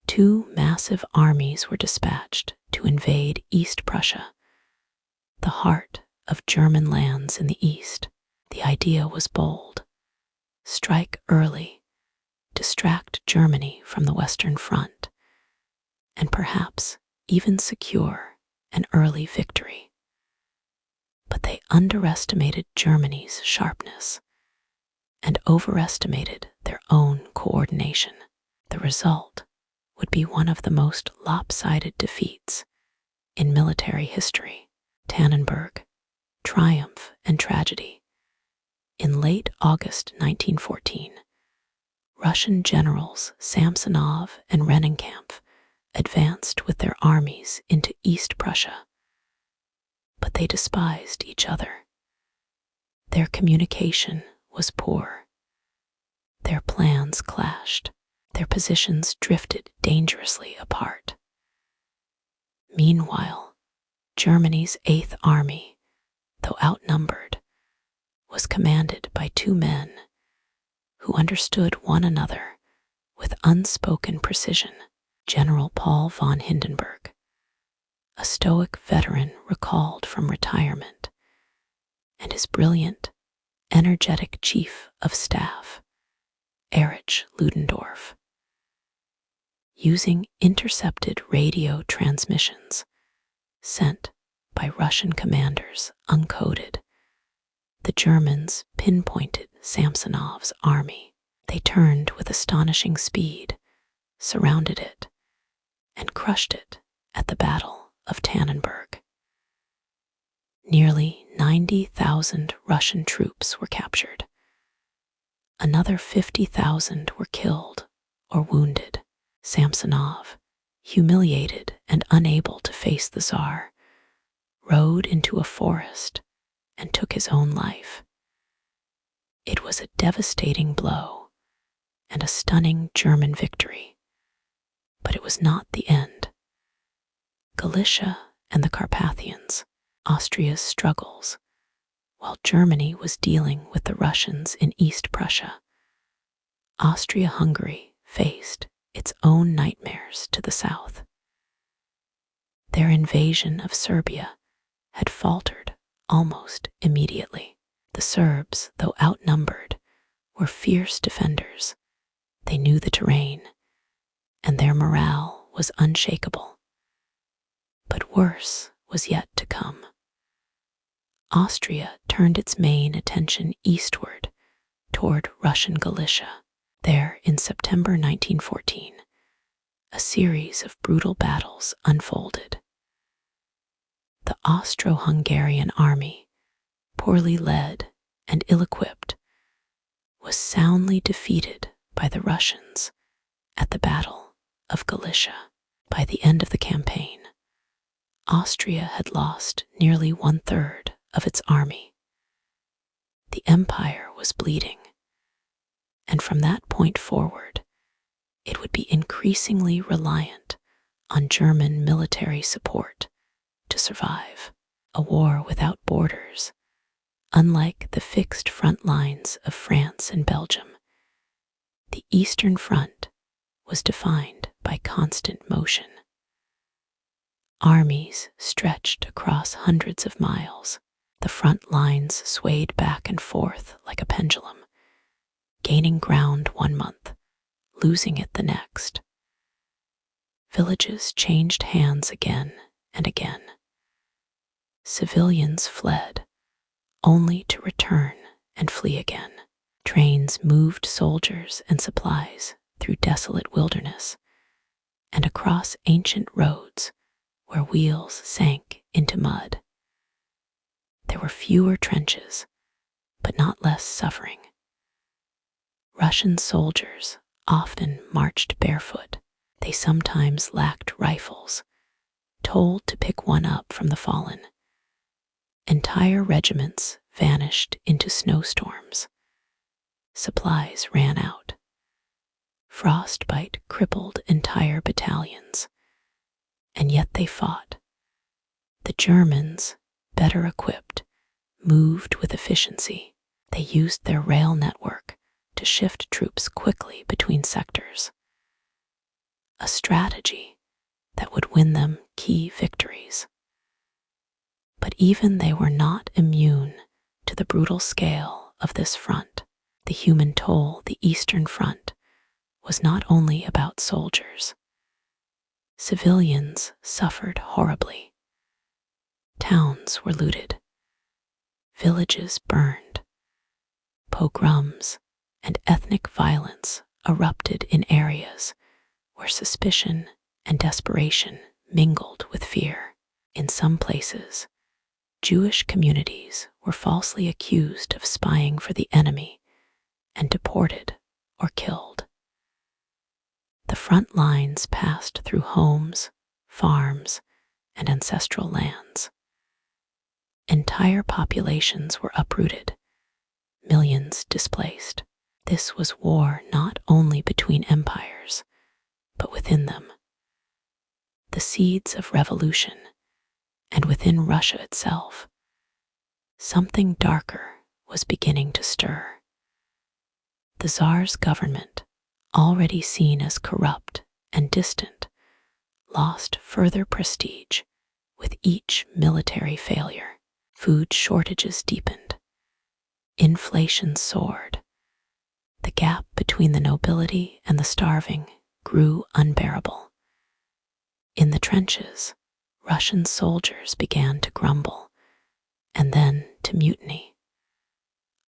2 massive armies were dispatched to invade East Prussia, the heart of German lands in the east. The idea was bold. Strike early, distract Germany from the Western Front, and perhaps even secure an early victory. But they underestimated Germany's sharpness and overestimated their own coordination. The result would be one of the most lopsided defeats in military history. Tannenberg, triumph and tragedy. In late August 1914, Russian generals Samsonov and Rennenkampf advanced with their armies into East Prussia. But they despised each other. Their communication was poor. Their plans clashed. Their positions drifted dangerously apart. Meanwhile, Germany's 8th Army, though outnumbered, was commanded by 2 men who understood one another with unspoken precision. General Paul von Hindenburg, a stoic veteran recalled from retirement, and his brilliant, energetic chief of staff, Erich Ludendorff. Using intercepted radio transmissions sent by Russian commanders uncoded, the Germans pinpointed Samsonov's army. They turned with astonishing speed, surrounded it, and crushed it at the Battle of Tannenberg. Nearly 90,000 Russian troops were captured. Another 50,000 were killed or wounded. Samsonov, humiliated and unable to face the Tsar, rode into a forest and took his own life. It was a devastating blow and a stunning German victory, but it was not the end. Galicia and the Carpathians, Austria's struggles, while Germany was dealing with the Russians in East Prussia. Austria-Hungary faced its own nightmares to the south. Their invasion of Serbia had faltered almost immediately. The Serbs, though outnumbered, were fierce defenders. They knew the terrain, and their morale was unshakable. But worse was yet to come. Austria turned its main attention eastward toward Russian Galicia. There, in September 1914, a series of brutal battles unfolded. The Austro-Hungarian army, poorly led and ill-equipped, was soundly defeated by the Russians at the Battle of Galicia. By the end of the campaign, Austria had lost nearly 1/3 of its army. The empire was bleeding, and from that point forward, it would be increasingly reliant on German military support to survive. A war without borders, unlike the fixed front lines of France and Belgium, the Eastern Front was defined by constant motion. Armies stretched across hundreds of miles. The front lines swayed back and forth like a pendulum, gaining ground one month, losing it the next. Villages changed hands again and again. Civilians fled, only to return and flee again. Trains moved soldiers and supplies through desolate wilderness and across ancient roads where wheels sank into mud. There were fewer trenches, but not less suffering. Russian soldiers often marched barefoot. They sometimes lacked rifles, told to pick one up from the fallen. Entire regiments vanished into snowstorms. Supplies ran out. Frostbite crippled entire battalions. And yet they fought. The Germans, better equipped, moved with efficiency. They used their rail network to shift troops quickly between sectors. A strategy that would win them key victories. But even they were not immune to the brutal scale of this front. The human toll, the Eastern Front, was not only about soldiers. Civilians suffered horribly. Towns were looted. Villages burned. Pogroms and ethnic violence erupted in areas where suspicion and desperation mingled with fear. In some places, Jewish communities were falsely accused of spying for the enemy and deported or killed. The front lines passed through homes, farms, and ancestral lands. Entire populations were uprooted, millions displaced. This was war not only between empires, but within them. The seeds of revolution, and within Russia itself, something darker was beginning to stir. The Tsar's government, already seen as corrupt and distant, lost further prestige with each military failure. Food shortages deepened. Inflation soared. The gap between the nobility and the starving grew unbearable. In the trenches, Russian soldiers began to grumble, and then to mutiny.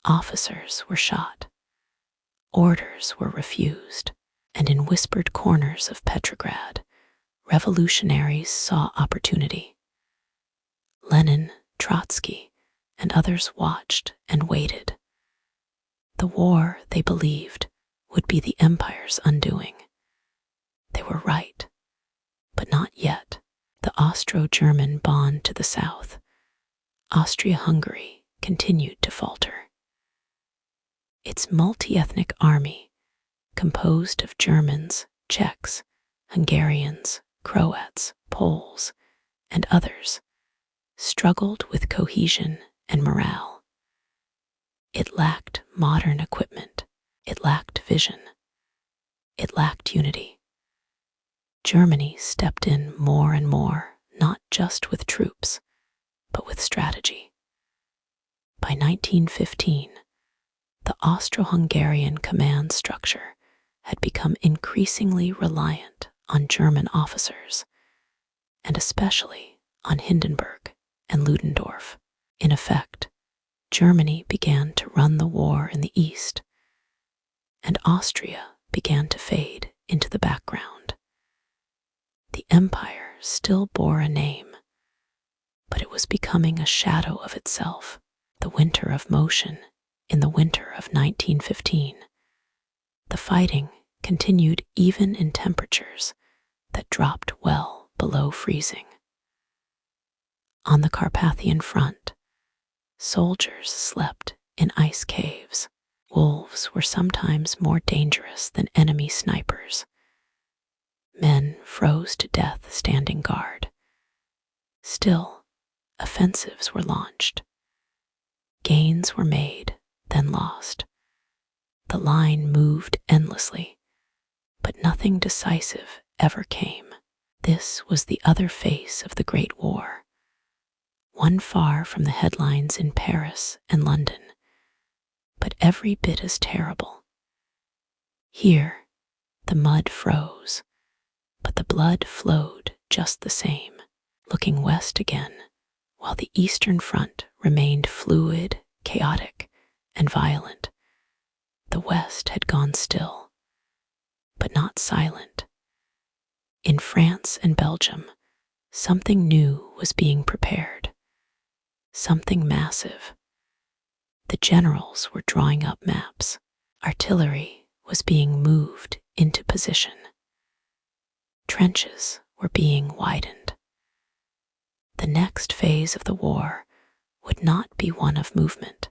Officers were shot. Orders were refused, and in whispered corners of Petrograd, revolutionaries saw opportunity. Lenin, Trotsky, and others watched and waited. The war, they believed, would be the empire's undoing. They were right, but not yet. The Austro-German bond to the south, Austria-Hungary, continued to falter. Its multi-ethnic army, composed of Germans, Czechs, Hungarians, Croats, Poles, and others, struggled with cohesion and morale. It lacked modern equipment. It lacked vision. It lacked unity. Germany stepped in more and more, not just with troops, but with strategy. By 1915, the Austro-Hungarian command structure had become increasingly reliant on German officers, and especially on Hindenburg and Ludendorff. In effect, Germany began to run the war in the east, and Austria began to fade into the background. The empire still bore a name, but it was becoming a shadow of itself. The winter of motion, in the winter of 1915, the fighting continued even in temperatures that dropped well below freezing. On the Carpathian front, soldiers slept in ice caves. Wolves were sometimes more dangerous than enemy snipers. Men froze to death standing guard. Still, offensives were launched. Gains were made, then lost. The line moved endlessly, but nothing decisive ever came. This was the other face of the Great War, one far from the headlines in Paris and London, but every bit as terrible. Here, the mud froze, but the blood flowed just the same. Looking west again, while the Eastern Front remained fluid, chaotic, and violent, the West had gone still, but not silent. In France and Belgium, Something new was being prepared, something massive. The generals were drawing up maps. Artillery was being moved into position. Trenches were being widened. The next phase of the war would not be one of movement,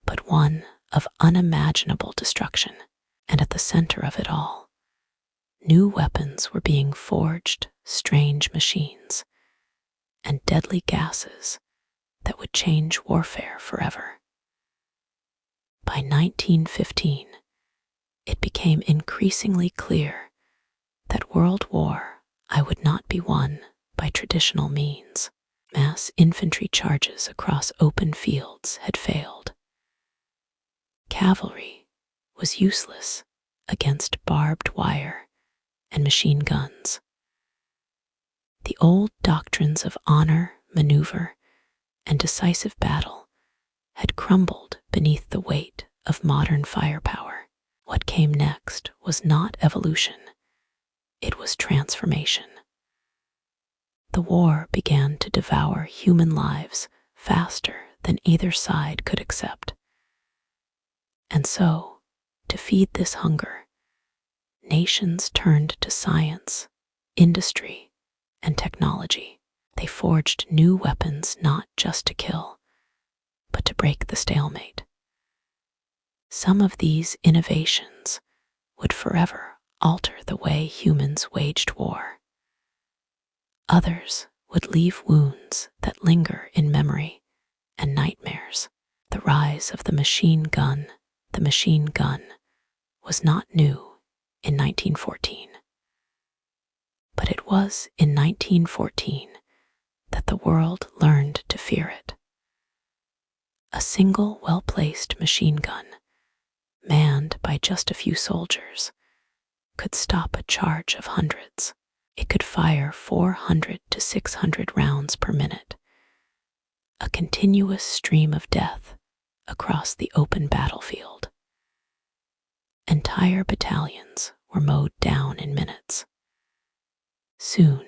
but one of unimaginable destruction. And at the center of it all, new weapons were being forged, strange machines, and deadly gases that would change warfare forever. By 1915, it became increasingly clear that World War I would not be won by traditional means. Mass infantry charges across open fields had failed. Cavalry was useless against barbed wire and machine guns. The old doctrines of honor, maneuver, and decisive battle had crumbled beneath the weight of modern firepower. What came next was not evolution, it was transformation. The war began to devour human lives faster than either side could accept. And so, to feed this hunger, nations turned to science, industry, and technology. They forged new weapons not just to kill, but to break the stalemate. Some of these innovations would forever alter the way humans waged war. Others would leave wounds that linger in memory and nightmares. The rise of the machine gun was not new in 1914. But it was in 1914 that the world learned to fear it. A single well-placed machine gun, manned by just a few soldiers, could stop a charge of hundreds. It could fire 400 to 600 rounds per minute, a continuous stream of death across the open battlefield. Entire battalions were mowed down in minutes. Soon,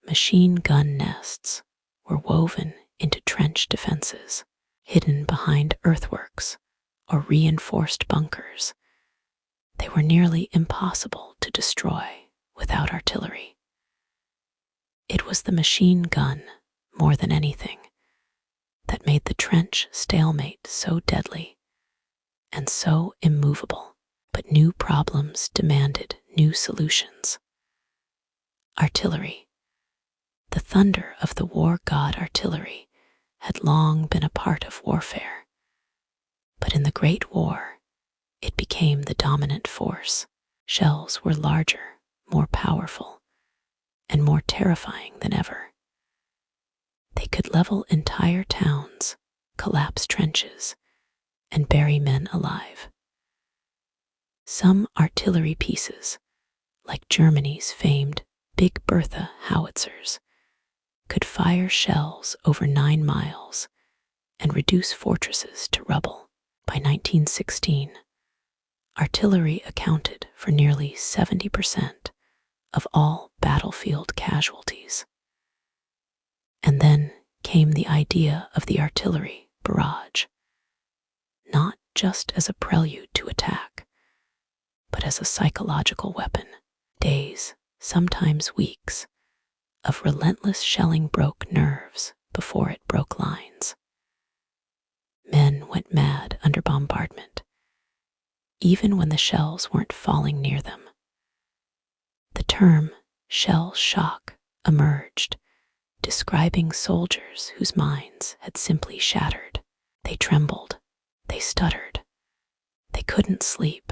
machine gun nests were woven into trench defenses, hidden behind earthworks or reinforced bunkers. They were nearly impossible to destroy without artillery. It was the machine gun, more than anything, that made the trench stalemate so deadly and so immovable. But new problems demanded new solutions. Artillery. The thunder of the war god artillery had long been a part of warfare. But in the Great War, it became the dominant force. Shells were larger, more powerful, and more terrifying than ever. They could level entire towns, collapse trenches, and bury men alive. Some artillery pieces, like Germany's famed Big Bertha howitzers, could fire shells over 9 miles and reduce fortresses to rubble. By 1916, artillery accounted for nearly 70% of all battlefield casualties. And then came the idea of the artillery barrage, not just as a prelude to attack, but as a psychological weapon. Days, sometimes weeks, of relentless shelling broke nerves before it broke lines. Men went mad under bombardment, even when the shells weren't falling near them. The term shell shock emerged, describing soldiers whose minds had simply shattered. They trembled, they stuttered, they couldn't sleep.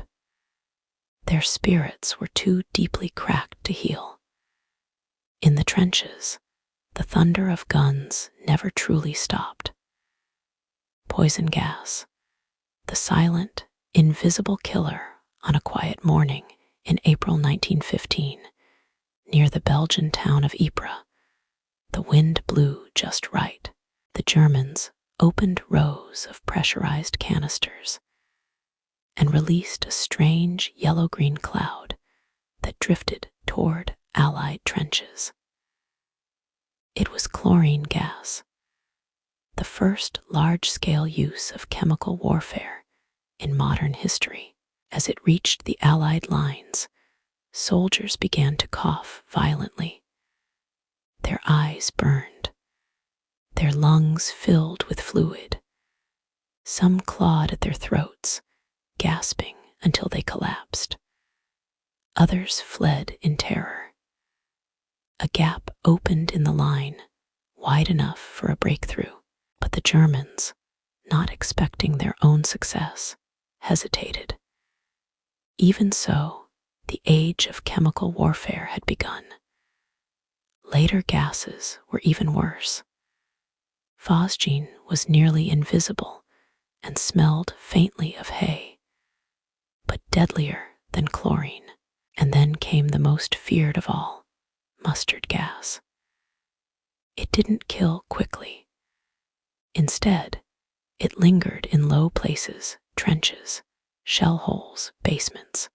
Their spirits were too deeply cracked to heal. In the trenches, the thunder of guns never truly stopped. Poison gas, the silent, invisible killer on a quiet morning in April 1915, near the Belgian town of Ypres. The wind blew just right. The Germans opened rows of pressurized canisters and released a strange yellow-green cloud that drifted toward Allied trenches. It was chlorine gas, the first large-scale use of chemical warfare in modern history. As it reached the Allied lines, soldiers began to cough violently. Their eyes burned, their lungs filled with fluid. Some clawed at their throats, gasping until they collapsed. Others fled in terror. A gap opened in the line, wide enough for a breakthrough, but the Germans, not expecting their own success, hesitated. Even so, the age of chemical warfare had begun. Later gases were even worse. Phosgene was nearly invisible and smelled faintly of hay, but deadlier than chlorine. And then came the most feared of all, mustard gas. It didn't kill quickly. Instead, it lingered in low places, trenches, shell holes, basements.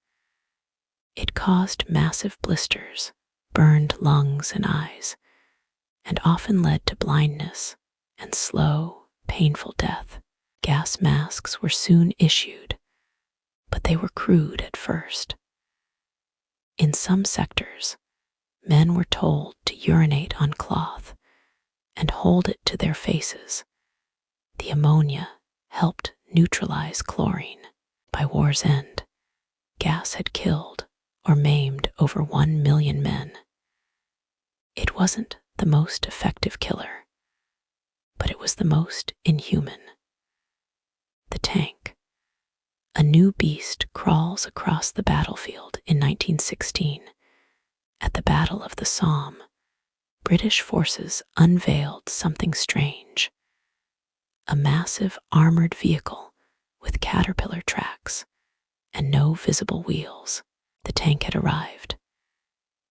It caused massive blisters, burned lungs and eyes, and often led to blindness and slow, painful death. Gas masks were soon issued, but they were crude at first. In some sectors, men were told to urinate on cloth and hold it to their faces. The ammonia helped neutralize chlorine. By war's end, gas had killed or maimed over 1 million men. It wasn't the most effective killer, but it was the most inhuman. The tank. A new beast crawls across the battlefield in 1916. At the Battle of the Somme, British forces unveiled something strange. A massive armored vehicle with caterpillar tracks and no visible wheels. The tank had arrived.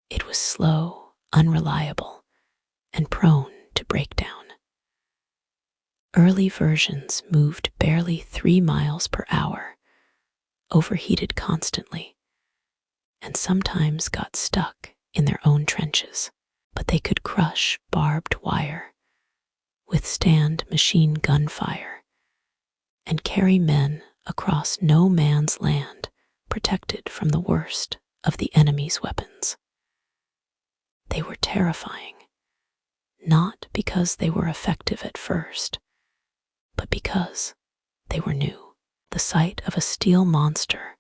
It was slow, unreliable, and prone to breakdown. Early versions moved barely 3 miles per hour, overheated constantly, and sometimes got stuck in their own trenches. But they could crush barbed wire, withstand machine gun fire, and carry men across no man's land protected from the worst of the enemy's weapons. They were terrifying, not because they were effective at first, but because they were new. The sight of a steel monster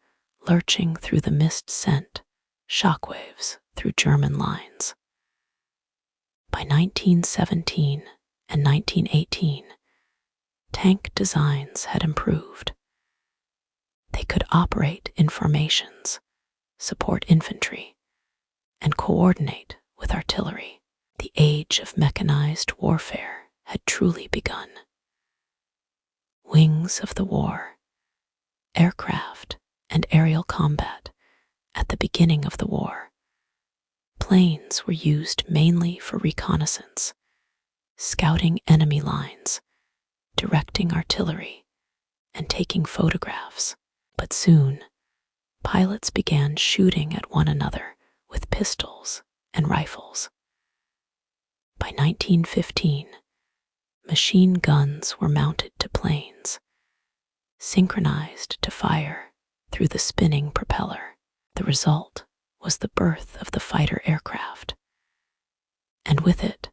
lurching through the mist sent shockwaves through German lines. By 1917 and 1918, tank designs had improved. They could operate in formations, support infantry, and coordinate with artillery. The age of mechanized warfare had truly begun. Wings of the war, aircraft and aerial combat at the beginning of the war. Planes were used mainly for reconnaissance, scouting enemy lines, directing artillery, and taking photographs. But soon, pilots began shooting at one another with pistols and rifles. By 1915, machine guns were mounted to planes, synchronized to fire through the spinning propeller. The result was the birth of the fighter aircraft, and with it,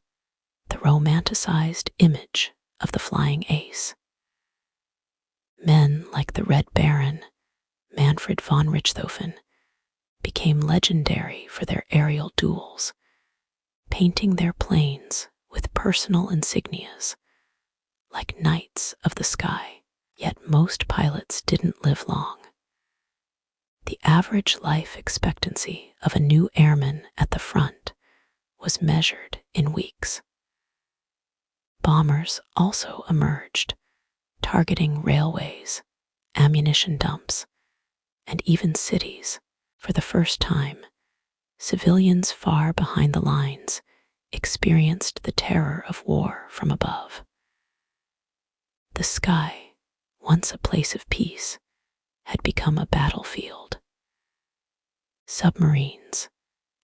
the romanticized image of the flying ace. Men like the Red Baron, Manfred von Richthofen, became legendary for their aerial duels, painting their planes with personal insignias, like knights of the sky. Yet most pilots didn't live long. The average life expectancy of a new airman at the front was measured in weeks. Bombers also emerged, targeting railways, ammunition dumps, and even cities. For the first time, civilians far behind the lines experienced the terror of war from above. The sky, once a place of peace, had become a battlefield. Submarines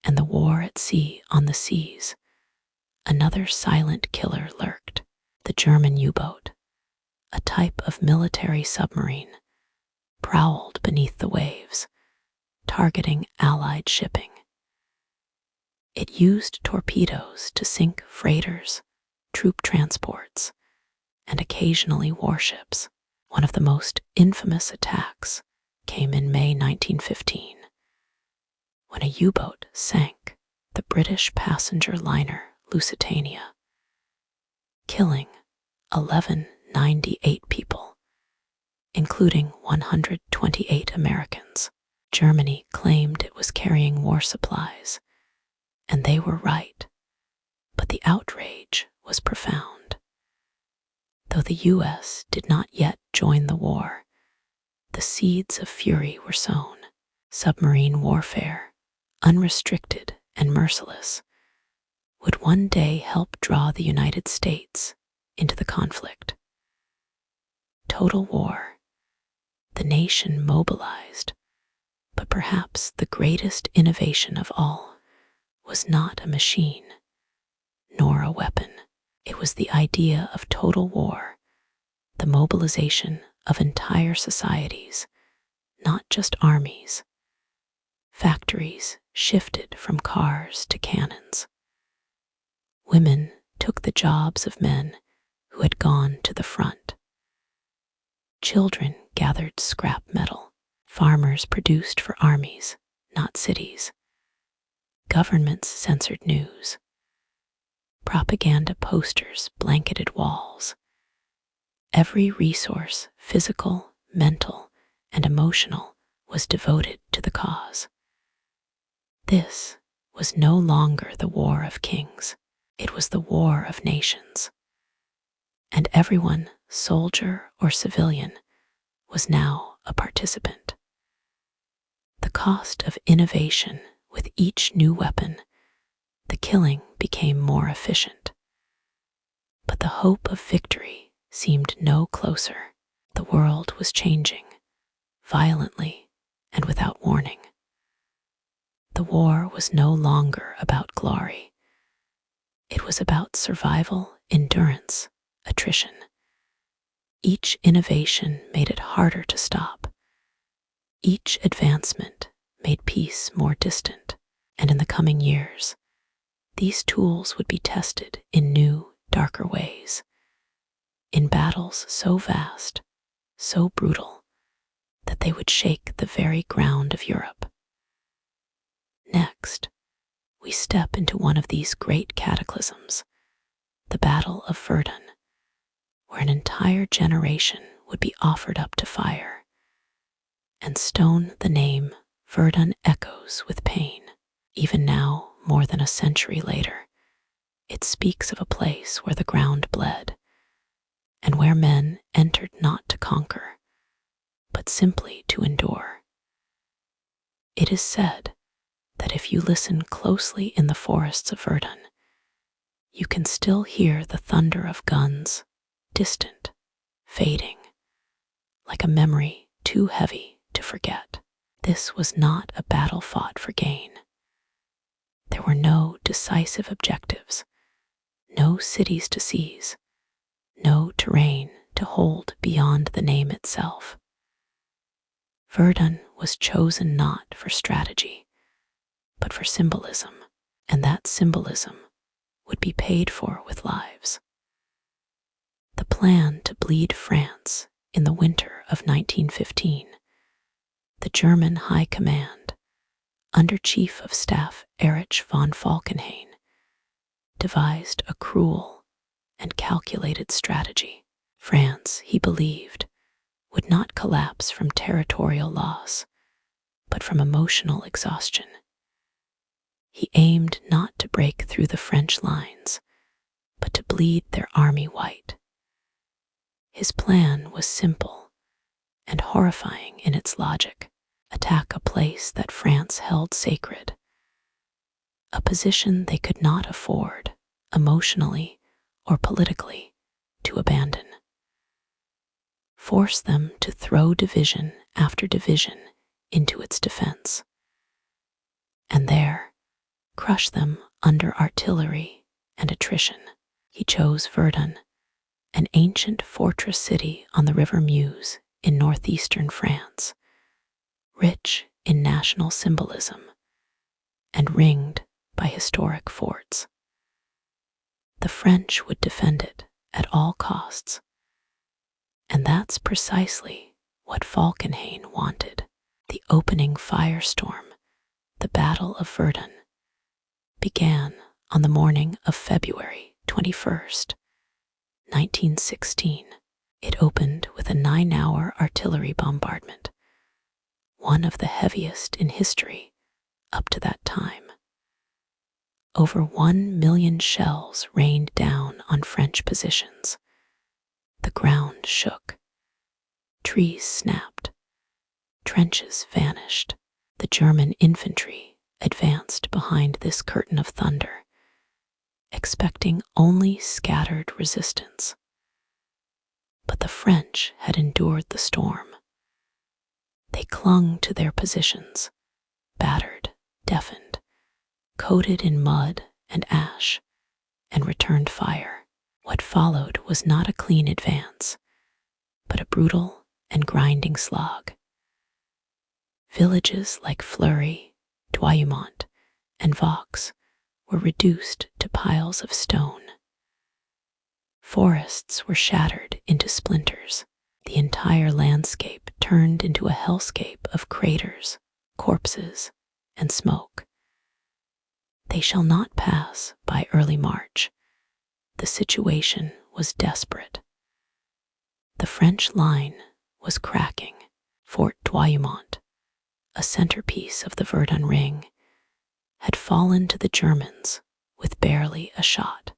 and the war at sea on the seas another silent killer lurked: the German U-boat, a type of military submarine, prowled beneath the waves, targeting Allied shipping. It used torpedoes to sink freighters, troop transports, and occasionally warships. One of the most infamous attacks came in May 1915, when a U-boat sank the British passenger liner Lusitania, killing 1,198 people, including 128 Americans. Germany claimed it was carrying war supplies, and they were right, but the outrage was profound. Though the U.S. did not yet join the war, the seeds of fury were sown. Submarine warfare, unrestricted and merciless, would one day help draw the United States into the conflict. Total war, the nation mobilized, but perhaps the greatest innovation of all was not a machine, nor a weapon. It was the idea of total war, the mobilization of entire societies, not just armies. Factories shifted from cars to cannons. Women took the jobs of men who had gone to the front. Children gathered scrap metal. Farmers produced for armies, not cities. Governments censored news. Propaganda posters blanketed walls. Every resource, physical, mental, and emotional, was devoted to the cause. This was no longer the war of kings. It was the war of nations. And everyone, soldier or civilian, was now a participant. The cost of innovation with each new weapon, the killing became more efficient. But the hope of victory seemed no closer. The world was changing, violently and without warning. The war was no longer about glory. It was about survival, endurance, attrition. Each innovation made it harder to stop. Each advancement made peace more distant, and in the coming years, these tools would be tested in new, darker ways, in battles so vast, so brutal, that they would shake the very ground of Europe. Next, we step into one of these great cataclysms, the Battle of Verdun, where an entire generation would be offered up to fire, and stone the name Verdun echoes with pain. Even now, more than a century later, it speaks of a place where the ground bled, and where men entered not to conquer, but simply to endure. It is said that if you listen closely in the forests of Verdun, you can still hear the thunder of guns, distant, fading, like a memory too heavy to forget. This was not a battle fought for gain. There were no decisive objectives, no cities to seize, no terrain to hold beyond the name itself. Verdun was chosen not for strategy, but for symbolism, and that symbolism would be paid for with lives. The plan to bleed France in the winter of 1915, the German High Command, under Chief of Staff Erich von Falkenhayn, devised a cruel and calculated strategy. France, he believed, would not collapse from territorial loss, but from emotional exhaustion. He aimed not to break through the French lines, but to bleed their army white. His plan was simple and horrifying in its logic. Attack a place that France held sacred, a position they could not afford, emotionally or politically, to abandon. Force them to throw division after division into its defense, and there crush them under artillery and attrition. He chose Verdun, an ancient fortress city on the River Meuse in northeastern France, rich in national symbolism and ringed by historic forts. The French would defend it at all costs, and that's precisely what Falkenhayn wanted. The opening firestorm, the Battle of Verdun, began on the morning of February 21st, 1916. It opened with a 9-hour artillery bombardment, one of the heaviest in history up to that time. Over 1 million shells rained down on French positions. The ground shook. Trees snapped. Trenches vanished. The German infantry advanced behind this curtain of thunder, expecting only scattered resistance. But the French had endured the storm. They clung to their positions, battered, deafened, coated in mud and ash, and returned fire. What followed was not a clean advance, but a brutal and grinding slog. Villages like Fleury, Douaumont, and Vaux were reduced to piles of stone. Forests were shattered into splinters. The entire landscape turned into a hellscape of craters, corpses, and smoke. They shall not pass by early March. The situation was desperate. The French line was cracking. Fort Douaumont, a centerpiece of the Verdun Ring, had fallen to the Germans with barely a shot.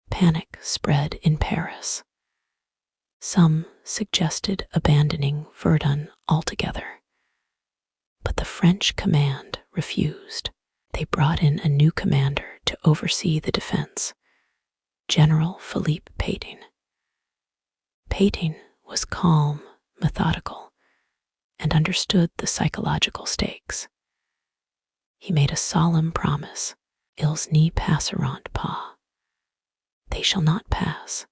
Panic spread in Paris. Some suggested abandoning Verdun altogether, but the French command refused. They brought in a new commander to oversee the defense, General Philippe Pétain. Pétain was calm, methodical, and understood the psychological stakes. He made a solemn promise: ils n'y passeront pas. They shall not pass.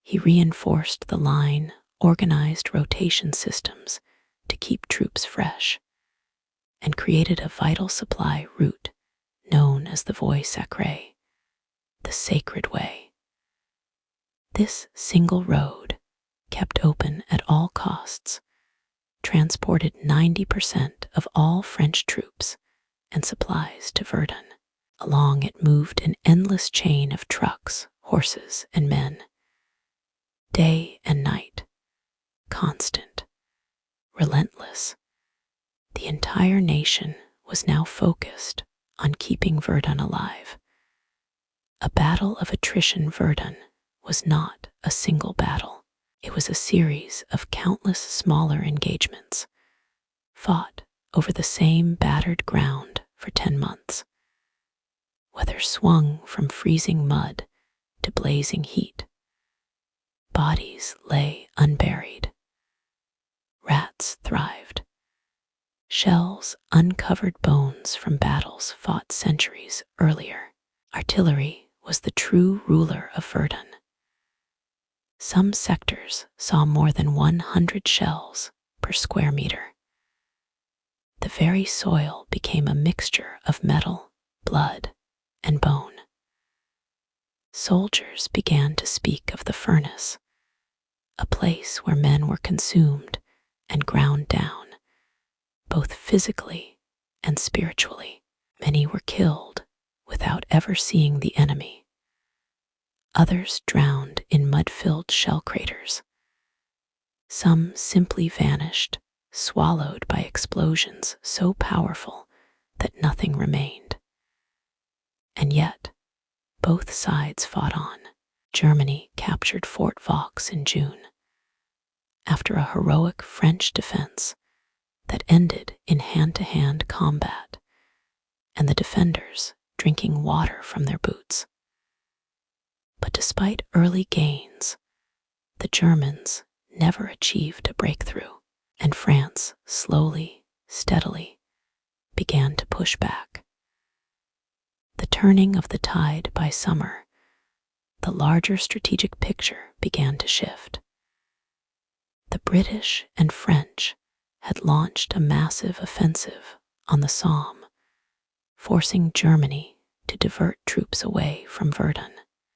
He reinforced the line, organized rotation systems to keep troops fresh, and created a vital supply route known as the Voie Sacrée, the sacred way. This single road, kept open at all costs, transported 90% of all French troops and supplies to Verdun. Along it moved an endless chain of trucks, horses, and men. Day and night, constant, relentless, the entire nation was now focused on keeping Verdun alive. A battle of attrition. Verdun was not a single battle. It was a series of countless smaller engagements, fought over the same battered ground for 10 months. Weather swung from freezing mud to blazing heat. Bodies lay unburied. Rats thrived. Shells uncovered bones from battles fought centuries earlier. Artillery was the true ruler of Verdun. Some sectors saw more than 100 shells per square meter. The very soil became a mixture of metal, blood, and bone. Soldiers began to speak of the furnace, a place where men were consumed and ground down, both physically and spiritually. Many were killed without ever seeing the enemy. Others drowned in mud-filled shell craters. Some simply vanished, swallowed by explosions so powerful that nothing remained. And yet, both sides fought on. Germany captured Fort Vaux in June, after a heroic French defense that ended in hand-to-hand combat, and the defenders drinking water from their boots. But despite early gains, the Germans never achieved a breakthrough, and France slowly, steadily began to push back. The turning of the tide by summer, the larger strategic picture began to shift. The British and French had launched a massive offensive on the Somme, forcing Germany to divert troops away from Verdun.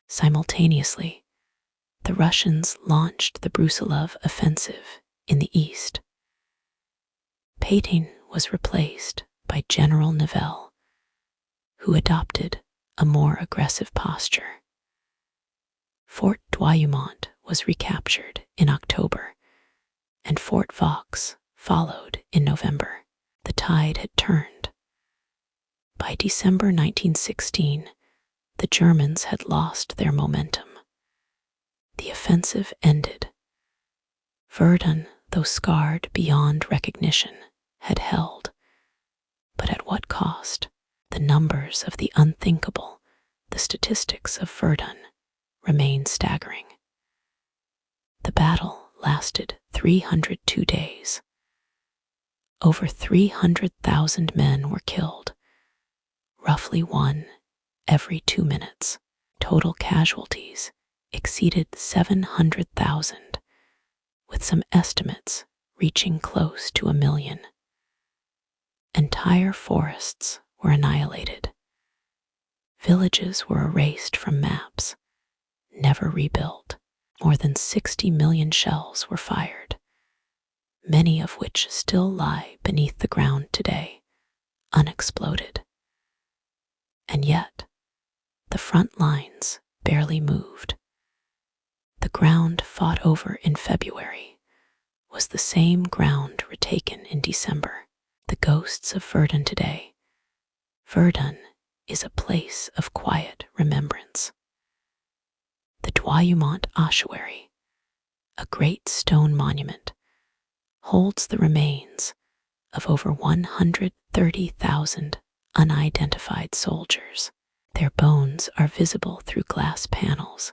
Simultaneously, the Russians launched the Brusilov offensive in the east. Pétain was replaced by General Nivelle, who adopted a more aggressive posture. Fort Douaumont was recaptured in October, and Fort Vaux followed in November. The tide had turned. By December 1916, the Germans had lost their momentum. The offensive ended. Verdun, though scarred beyond recognition, had held. But at what cost? The numbers of the unthinkable, the statistics of Verdun, remain staggering. The battle lasted 302 days. Over 300,000 men were killed, roughly one every 2 minutes. Total casualties exceeded 700,000, with some estimates reaching close to 1 million. Entire forests were annihilated. Villages were erased from maps, never rebuilt. More than 60 million shells were fired, many of which still lie beneath the ground today, unexploded. And yet, the front lines barely moved. The ground fought over in February was the same ground retaken in December. The ghosts of Verdun today. Verdun is a place of quiet remembrance. The Douaumont ossuary, a great stone monument, holds the remains of over 130,000 unidentified soldiers. Their bones are visible through glass panels,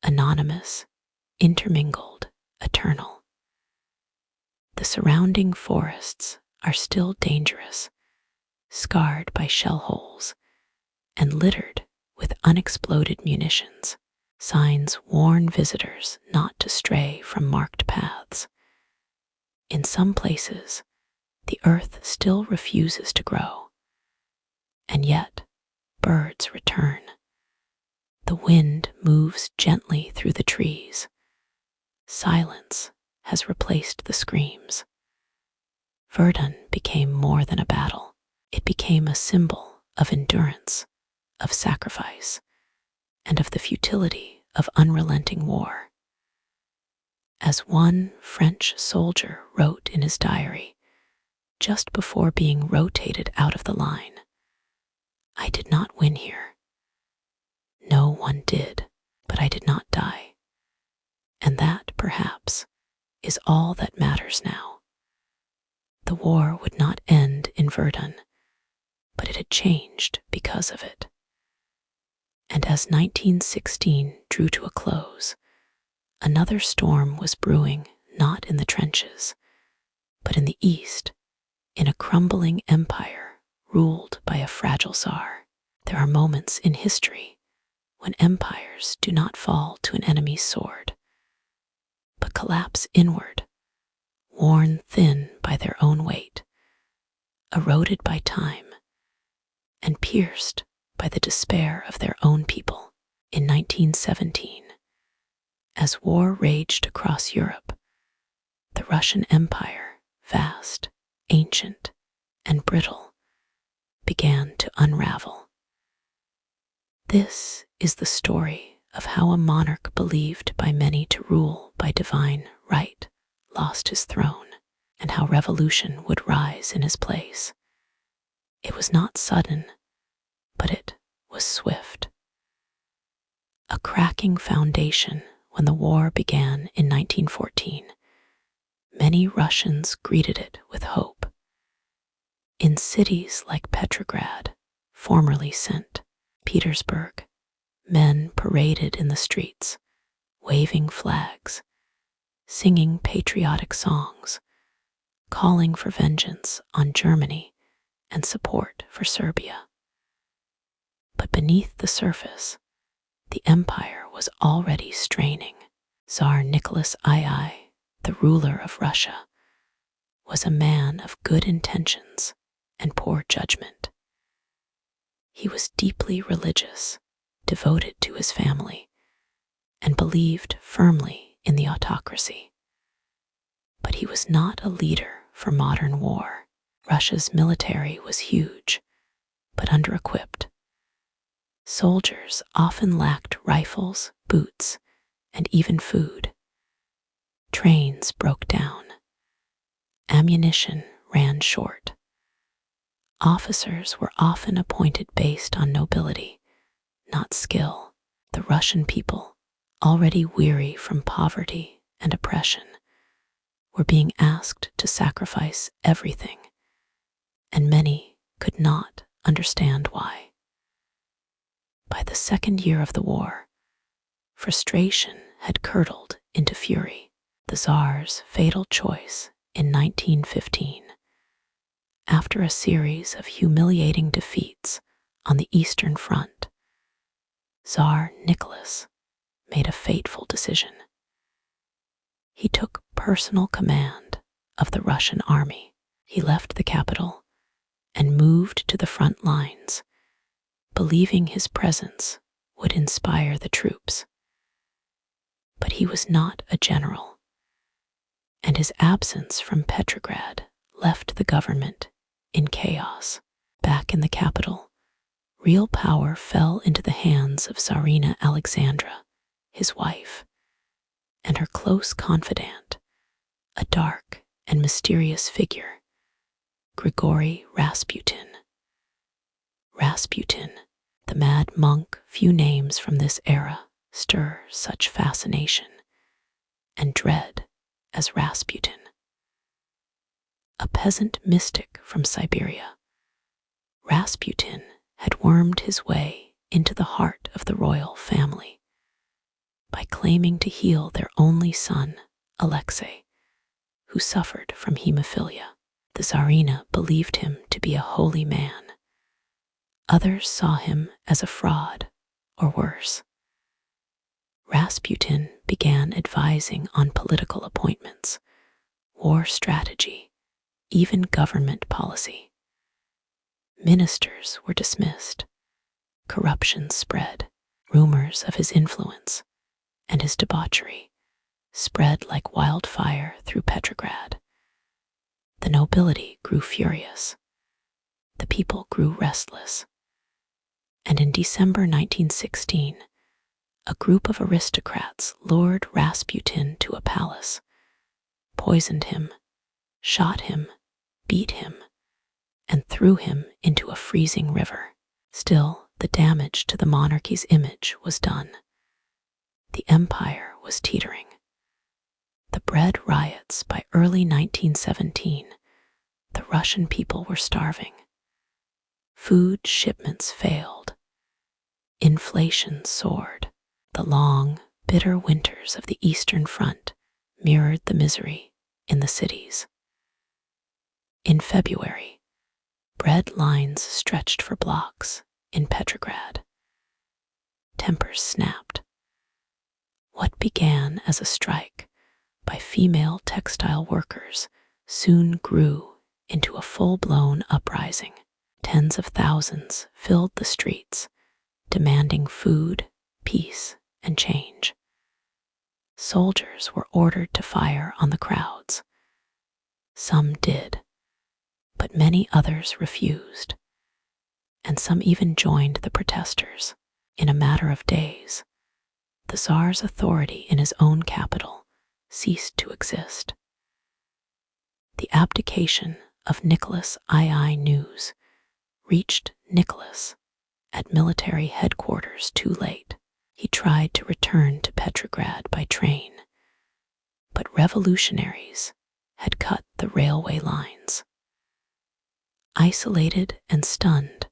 anonymous, intermingled, eternal. The surrounding forests are still dangerous, scarred by shell holes, and littered with unexploded munitions. Signs warn visitors not to stray from marked paths. In some places, the earth still refuses to grow. And yet, birds return. The wind moves gently through the trees. Silence has replaced the screams. Verdun became more than a battle. It became a symbol of endurance, of sacrifice, and of the futility of unrelenting war. As one French soldier wrote in his diary, just before being rotated out of the line, "I did not win here. No one did, but I did not die. And that, perhaps, is all that matters now." The war would not end in Verdun, but it had changed because of it. And as 1916 drew to a close, another storm was brewing, not in the trenches, but in the east, in a crumbling empire ruled by a fragile Tsar. There are moments in history when empires do not fall to an enemy's sword, but collapse inward, worn thin by their own weight, eroded by time, and pierced by the despair of their own people. In 1917, as war raged across Europe, the Russian Empire, vast, ancient, and brittle, began to unravel. This is the story of how a monarch believed by many to rule by divine right lost his throne, and how revolution would rise in his place. It was not sudden, but it was swift. A cracking foundation when the war began in 1914. Many Russians greeted it with hope. In cities like Petrograd, formerly St. Petersburg, men paraded in the streets, waving flags, singing patriotic songs, calling for vengeance on Germany and support for Serbia. But beneath the surface, the empire was already straining. Tsar Nicholas II, the ruler of Russia, was a man of good intentions and poor judgment. He was deeply religious, devoted to his family, and believed firmly in the autocracy. But he was not a leader for modern war. Russia's military was huge, but under-equipped. Soldiers often lacked rifles, boots, and even food. Trains broke down. Ammunition ran short. Officers were often appointed based on nobility, not skill. The Russian people, already weary from poverty and oppression, were being asked to sacrifice everything, and many could not understand why. By the second year of the war, frustration had curdled into fury. The Tsar's fatal choice in 1915, after a series of humiliating defeats on the Eastern Front, Tsar Nicholas made a fateful decision. He took personal command of the Russian army. He left the capital and moved to the front lines, believing his presence would inspire the troops. But he was not a general, and his absence from Petrograd left the government in chaos. Back in the capital, real power fell into the hands of Tsarina Alexandra, his wife, and her close confidant, a dark and mysterious figure, Grigory Rasputin. Rasputin, the mad monk. Few names from this era stir such fascination and dread as Rasputin. A peasant mystic from Siberia, Rasputin had wormed his way into the heart of the royal family by claiming to heal their only son, Alexei, who suffered from hemophilia. The Tsarina believed him to be a holy man. Others saw him as a fraud, or worse. Rasputin began advising on political appointments, war strategy, even government policy. Ministers were dismissed. Corruption spread. Rumors of his influence and his debauchery spread like wildfire through Petrograd. The nobility grew furious. The people grew restless. And in December 1916, a group of aristocrats lured Rasputin to a palace, poisoned him, shot him, beat him, and threw him into a freezing river. Still, the damage to the monarchy's image was done. The empire was teetering. The bread riots by early 1917, the Russian people were starving. Food shipments failed. Inflation soared. The long, bitter winters of the Eastern Front mirrored the misery in the cities. In February, bread lines stretched for blocks in Petrograd. Tempers snapped. What began as a strike by female textile workers soon grew into a full-blown uprising. Tens of thousands filled the streets, demanding food, peace, and change. Soldiers were ordered to fire on the crowds. Some did, but many others refused, and some even joined the protesters. In a matter of days, the Tsar's authority in his own capital ceased to exist. The abdication of Nicholas II news reached Nicholas at military headquarters too late. He tried to return to Petrograd by train, but revolutionaries had cut the railway lines. Isolated and stunned,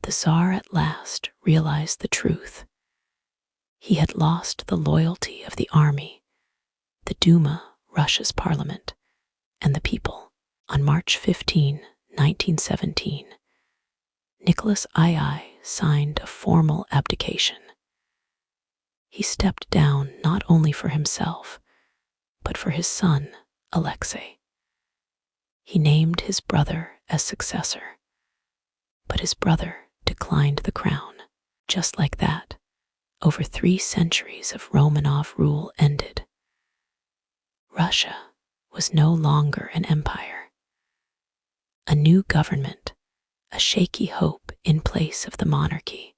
the Tsar at last realized the truth. He had lost the loyalty of the army, the Duma, Russia's parliament, and the people. On March 15, 1917, Nicholas II signed a formal abdication. He stepped down not only for himself, but for his son, Alexei. He named his brother as successor, but his brother declined the crown. Just like that, over 3 centuries of Romanov rule ended. Russia was no longer an empire. A new government, a shaky hope in place of the monarchy.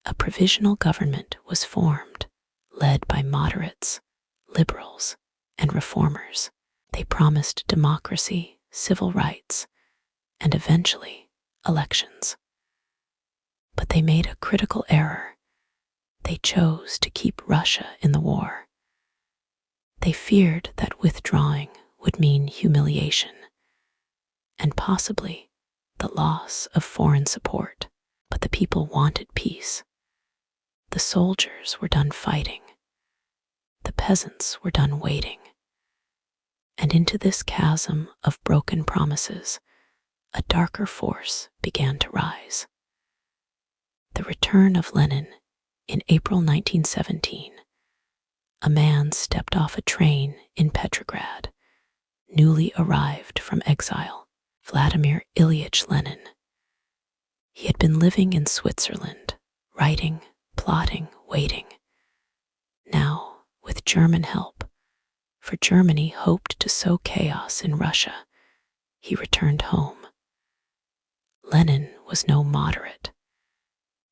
A provisional government was formed, led by moderates, liberals, and reformers. They promised democracy, civil rights, and eventually elections. But they made a critical error. They chose to keep Russia in the war. They feared that withdrawing would mean humiliation and possibly the loss of foreign support. But the people wanted peace. The soldiers were done fighting. The peasants were done waiting. And into this chasm of broken promises, a darker force began to rise. The return of Lenin in April 1917. A man stepped off a train in Petrograd, newly arrived from exile, Vladimir Ilyich Lenin. He had been living in Switzerland, writing, plotting, waiting. Now, with German help, for Germany hoped to sow chaos in Russia, he returned home. Lenin was no moderate.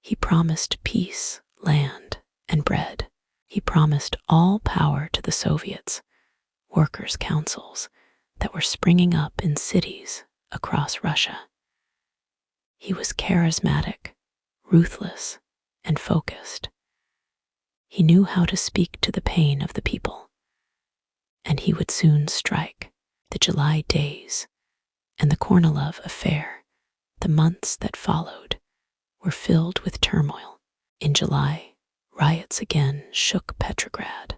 He promised peace, land, and bread. He promised all power to the Soviets, workers' councils that were springing up in cities across Russia. He was charismatic, ruthless, and focused. He knew how to speak to the pain of the people, and he would soon strike. The July days and the Kornilov affair, the months that followed, were filled with turmoil. In July, riots again shook Petrograd.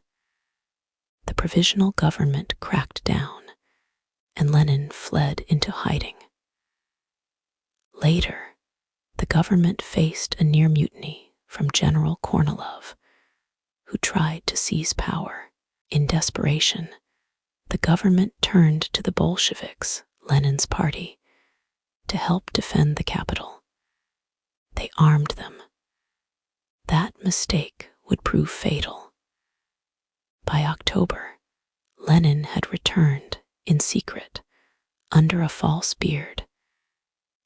The provisional government cracked down, and Lenin fled into hiding. Later, the government faced a near mutiny from General Kornilov, who tried to seize power. In desperation, the government turned to the Bolsheviks, Lenin's party, to help defend the capital. They armed them. That mistake would prove fatal. By October, Lenin had returned in secret, under a false beard,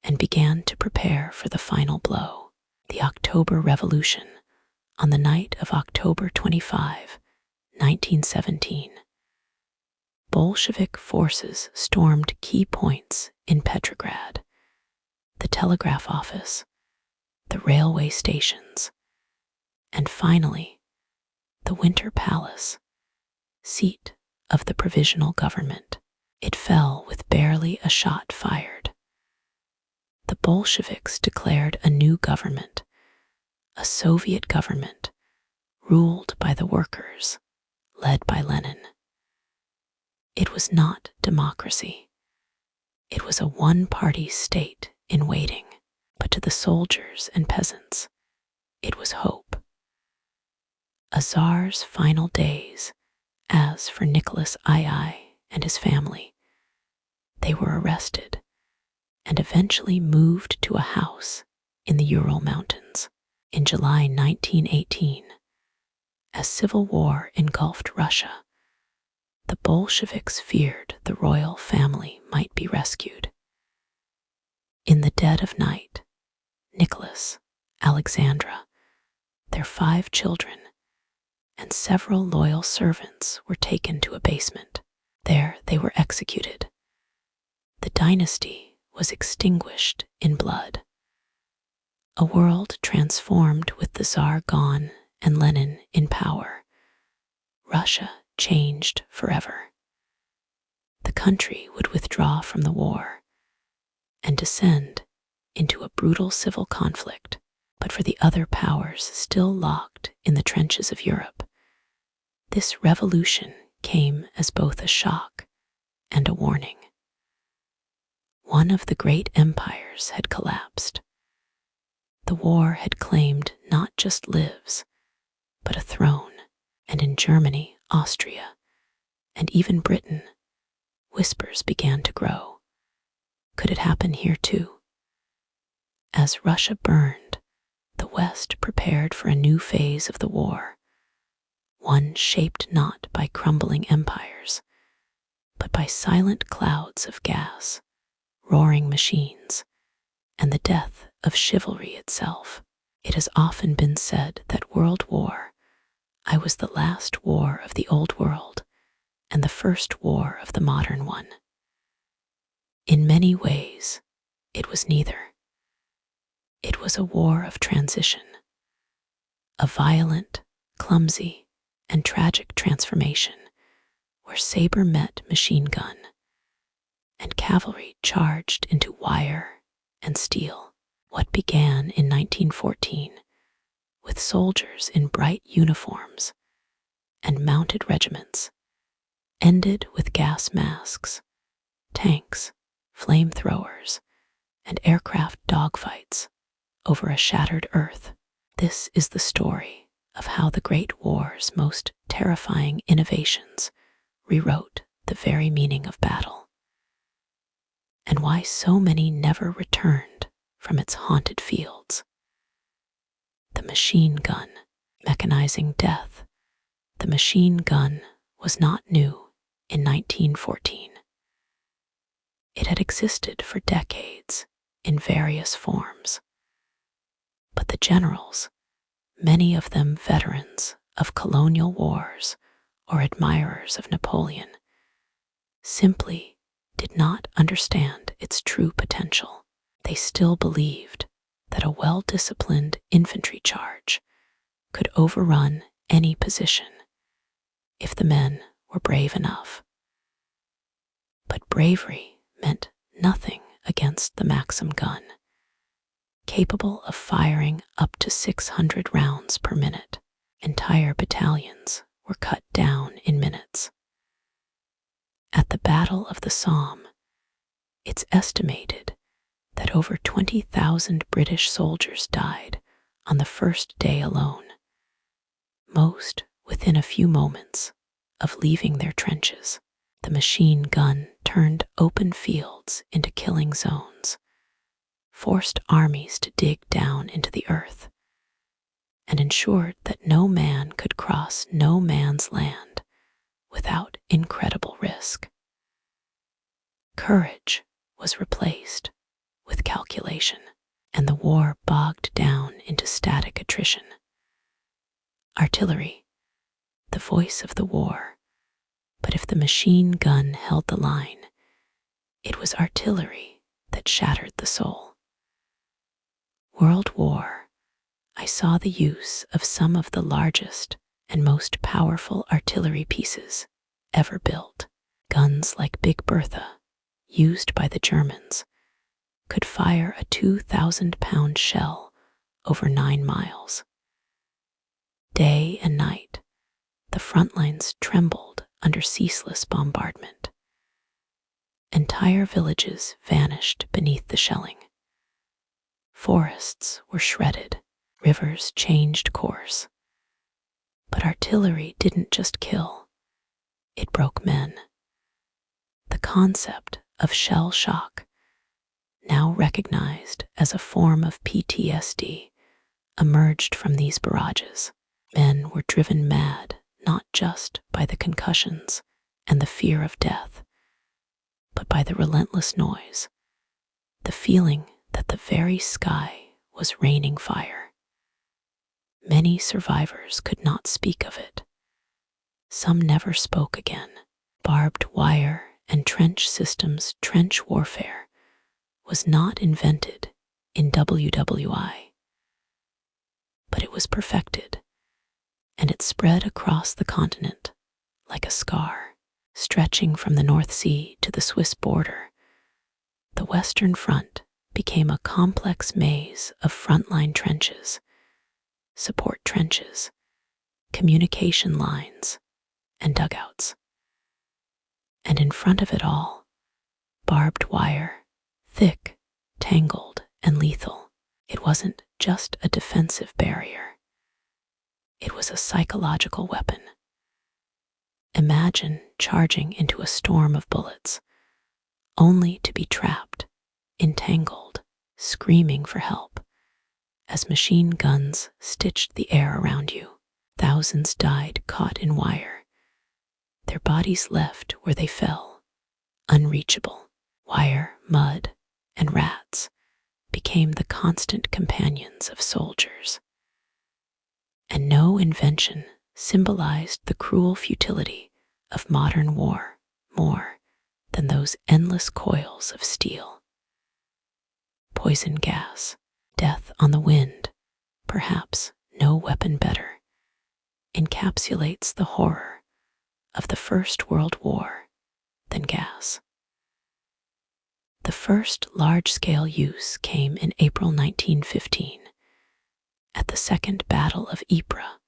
and began to prepare for the final blow, the October Revolution, on the night of October 25, 1917. Bolshevik forces stormed key points in Petrograd, the telegraph office, the railway stations, and finally, the Winter Palace, seat of the provisional government. It fell with barely a shot fired. The Bolsheviks declared a new government, a Soviet government, ruled by the workers, led by Lenin. It was not democracy. It was a one-party state in waiting, but to the soldiers and peasants, it was hope. A czar's final days, as for Nicholas II and his family. They were arrested and eventually moved to a house in the Ural Mountains. In July 1918, as civil war engulfed Russia, the Bolsheviks feared the royal family might be rescued. In the dead of night, Nicholas, Alexandra, their 5 children, and several loyal servants were taken to a basement. There they were executed. The dynasty was extinguished in blood. A world transformed with the Tsar gone and Lenin in power. Russia changed forever. The country would withdraw from the war and descend into a brutal civil conflict. But for the other powers still locked in the trenches of Europe, this revolution came as both a shock and a warning. One of the great empires had collapsed. The war had claimed not just lives, but a throne, and in Germany, Austria, and even Britain, whispers began to grow. Could it happen here too? As Russia burned, the West prepared for a new phase of the war, one shaped not by crumbling empires, but by silent clouds of gas, roaring machines, and the death of chivalry itself. It has often been said that World War I was the last war of the old world and the first war of the modern one. In many ways, it was neither. It was a war of transition, a violent, clumsy, and tragic transformation where saber met machine gun and cavalry charged into wire and steel. What began in 1914 with soldiers in bright uniforms and mounted regiments ended with gas masks, tanks, flamethrowers, and aircraft dogfights over a shattered earth. This is the story of how the Great War's most terrifying innovations rewrote the very meaning of battle, and why so many never returned from its haunted fields. The machine gun, mechanizing death. The machine gun was not new in 1914. It had existed for decades in various forms. But the generals, many of them veterans of colonial wars or admirers of Napoleon, simply did not understand its true potential. They still believed that a well-disciplined infantry charge could overrun any position if the men were brave enough. But bravery meant nothing against the Maxim gun, capable of firing up to 600 rounds per minute. Entire battalions were cut down in minutes. At the Battle of the Somme, it's estimated that over 20,000 British soldiers died on the first day alone, most within a few moments of leaving their trenches. The machine gun turned open fields into killing zones, forced armies to dig down into the earth, and ensured that no man could cross no man's land without incredible risk. Courage was replaced with calculation, and the war bogged down into static attrition. Artillery, the voice of the war, but if the machine gun held the line, it was artillery that shattered the soul. World War, I saw the use of some of the largest and most powerful artillery pieces ever built. Guns like Big Bertha, used by the Germans, could fire a 2,000-pound shell over 9 miles. Day and night, the front lines trembled under ceaseless bombardment. Entire villages vanished beneath the shelling. Forests were shredded, rivers changed course. But artillery didn't just kill, it broke men. The concept of shell shock, now recognized as a form of PTSD, emerged from these barrages. Men were driven mad not just by the concussions and the fear of death, but by the relentless noise, the feeling that the very sky was raining fire. Many survivors could not speak of it. Some never spoke again. Barbed wire and trench systems, trench warfare, was not invented in WWI, but it was perfected, and it spread across the continent like a scar, stretching from the North Sea to the Swiss border. The Western Front became a complex maze of frontline trenches, support trenches, communication lines, and dugouts. And in front of it all, barbed wire, thick, tangled, and lethal. It wasn't just a defensive barrier, it was a psychological weapon. Imagine charging into a storm of bullets, only to be trapped, entangled, screaming for help. As machine guns stitched the air around you, thousands died caught in wire. Their bodies left where they fell, unreachable. Wire, mud, and rats became the constant companions of soldiers. And no invention symbolized the cruel futility of modern war more than those endless coils of steel. Poison gas, death on the wind, perhaps no weapon better, encapsulates the horror of the First World War than gas. The first large-scale use came in April 1915, at the Second Battle of Ypres,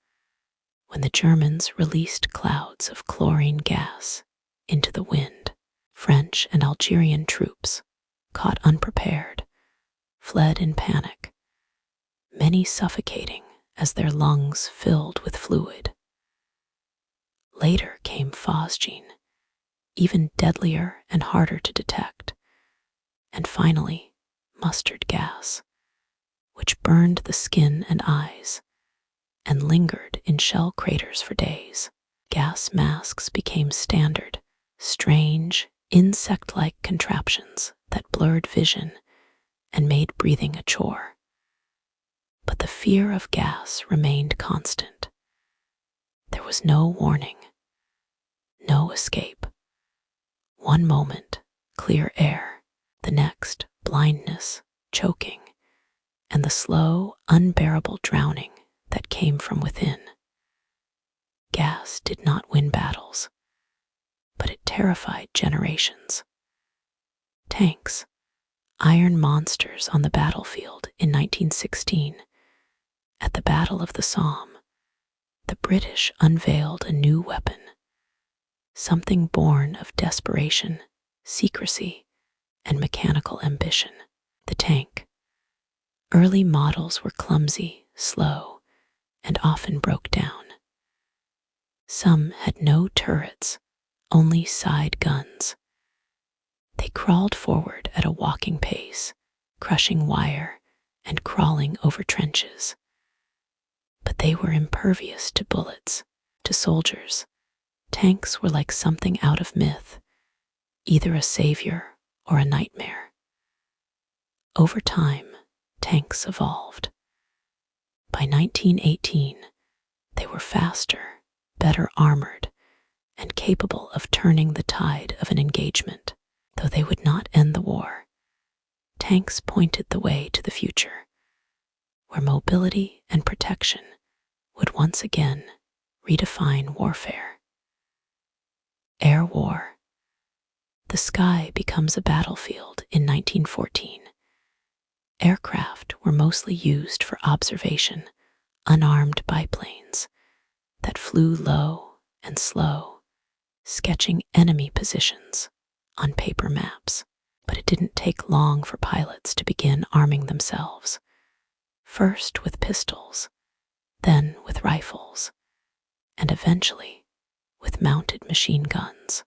when the Germans released clouds of chlorine gas into the wind. French and Algerian troops, caught unprepared, fled in panic, many suffocating as their lungs filled with fluid. Later came phosgene, even deadlier and harder to detect, and finally mustard gas, which burned the skin and eyes and lingered in shell craters for days. Gas masks became standard, strange, insect-like contraptions that blurred vision and made breathing a chore. But the fear of gas remained constant. There was no warning, no escape. One moment, clear air; the next, blindness, choking, and the slow, unbearable drowning that came from within. Gas did not win battles, but it terrified generations. Tanks, iron monsters on the battlefield in 1916, at the Battle of the Somme, the British unveiled a new weapon, something born of desperation, secrecy, and mechanical ambition: the tank. Early models were clumsy, slow, and often broke down. Some had no turrets, only side guns. They crawled forward at a walking pace, crushing wire and crawling over trenches. But they were impervious to bullets. To soldiers, tanks were like something out of myth, either a savior or a nightmare. Over time, tanks evolved. By 1918, they were faster, better armored, and capable of turning the tide of an engagement. Though they would not end the war, tanks pointed the way to the future, where mobility and protection would once again redefine warfare. Air war. The sky becomes a battlefield in 1914. Aircraft were mostly used for observation, unarmed biplanes that flew low and slow, sketching enemy positions on paper maps. But it didn't take long for pilots to begin arming themselves, first with pistols, then with rifles, and eventually with mounted machine guns.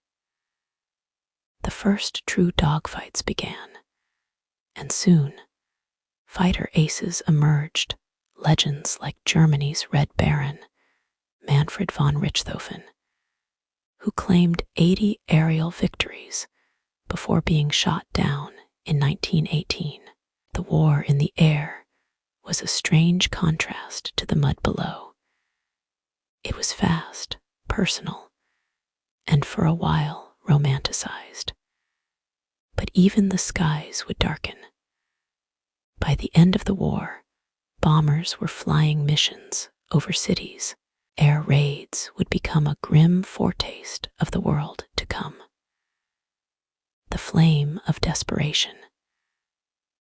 The first true dogfights began, and soon fighter aces emerged, legends like Germany's Red Baron, Manfred von Richthofen, who claimed 80 aerial victories before being shot down in 1918. The war in the air was a strange contrast to the mud below. It was fast, personal, and for a while romanticized. But even the skies would darken. By the end of the war, bombers were flying missions over cities. Air raids would become a grim foretaste of the world to come. The flame of desperation,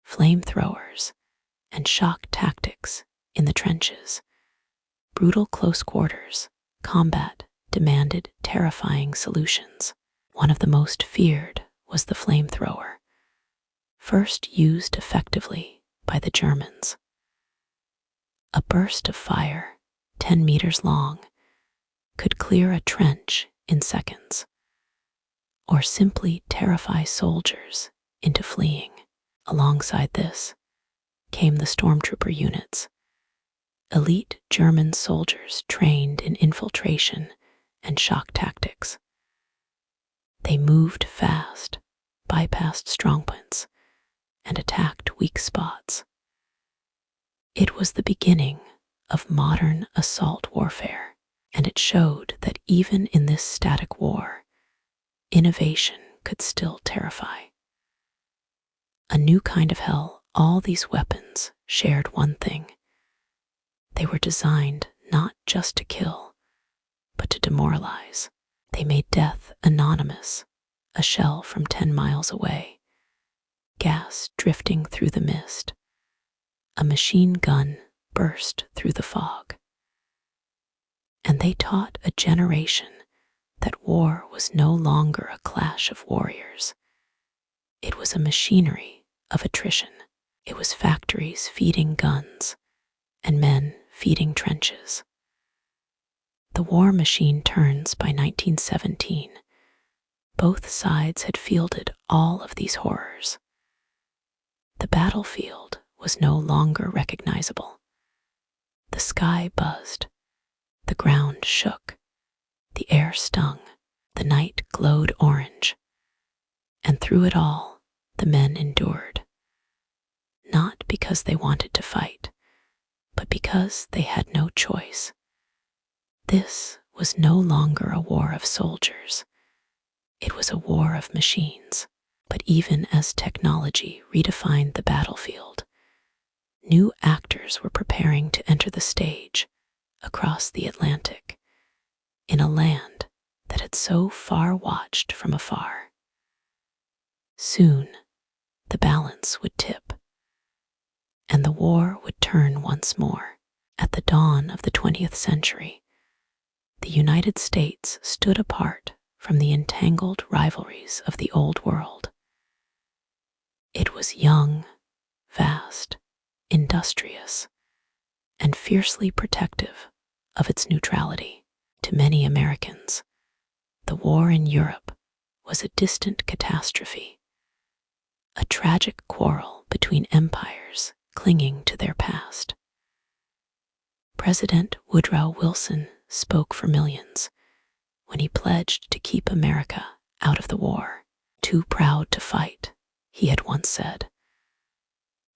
flamethrowers, and shock tactics in the trenches. Brutal close quarters combat demanded terrifying solutions. One of the most feared was the flamethrower. First used effectively by the Germans. A burst of fire, 10 meters long, could clear a trench in seconds, or simply terrify soldiers into fleeing. Alongside this came the stormtrooper units, elite German soldiers trained in infiltration and shock tactics. They moved fast, bypassed strongpoints, and attacked weak spots. It was the beginning of modern assault warfare, and it showed that even in this static war, innovation could still terrify. A new kind of hell. All these weapons shared one thing. They were designed not just to kill, but to demoralize. They made death anonymous, a shell from 10 miles away, gas drifting through the mist, a machine gun burst through the fog. And they taught a generation that war was no longer a clash of warriors. It was a machinery of attrition. It was factories feeding guns and men feeding trenches. The war machine turns by 1917. Both sides had fielded all of these horrors. The battlefield was no longer recognizable. The sky buzzed, the ground shook, the air stung, the night glowed orange, and through it all, the men endured. Not because they wanted to fight, but because they had no choice. This was no longer a war of soldiers. It was a war of machines. But even as technology redefined the battlefield, new actors were preparing to enter the stage across the Atlantic, in a land that had so far watched from afar. Soon, the balance would tip, and the war would turn once more. At the dawn of the 20th century, the United States stood apart from the entangled rivalries of the Old World. It was young, vast, industrious, and fiercely protective of its neutrality. To many Americans, the war in Europe was a distant catastrophe, a tragic quarrel between empires clinging to their past. President Woodrow Wilson spoke for millions when he pledged to keep America out of the war. Too proud to fight, he had once said.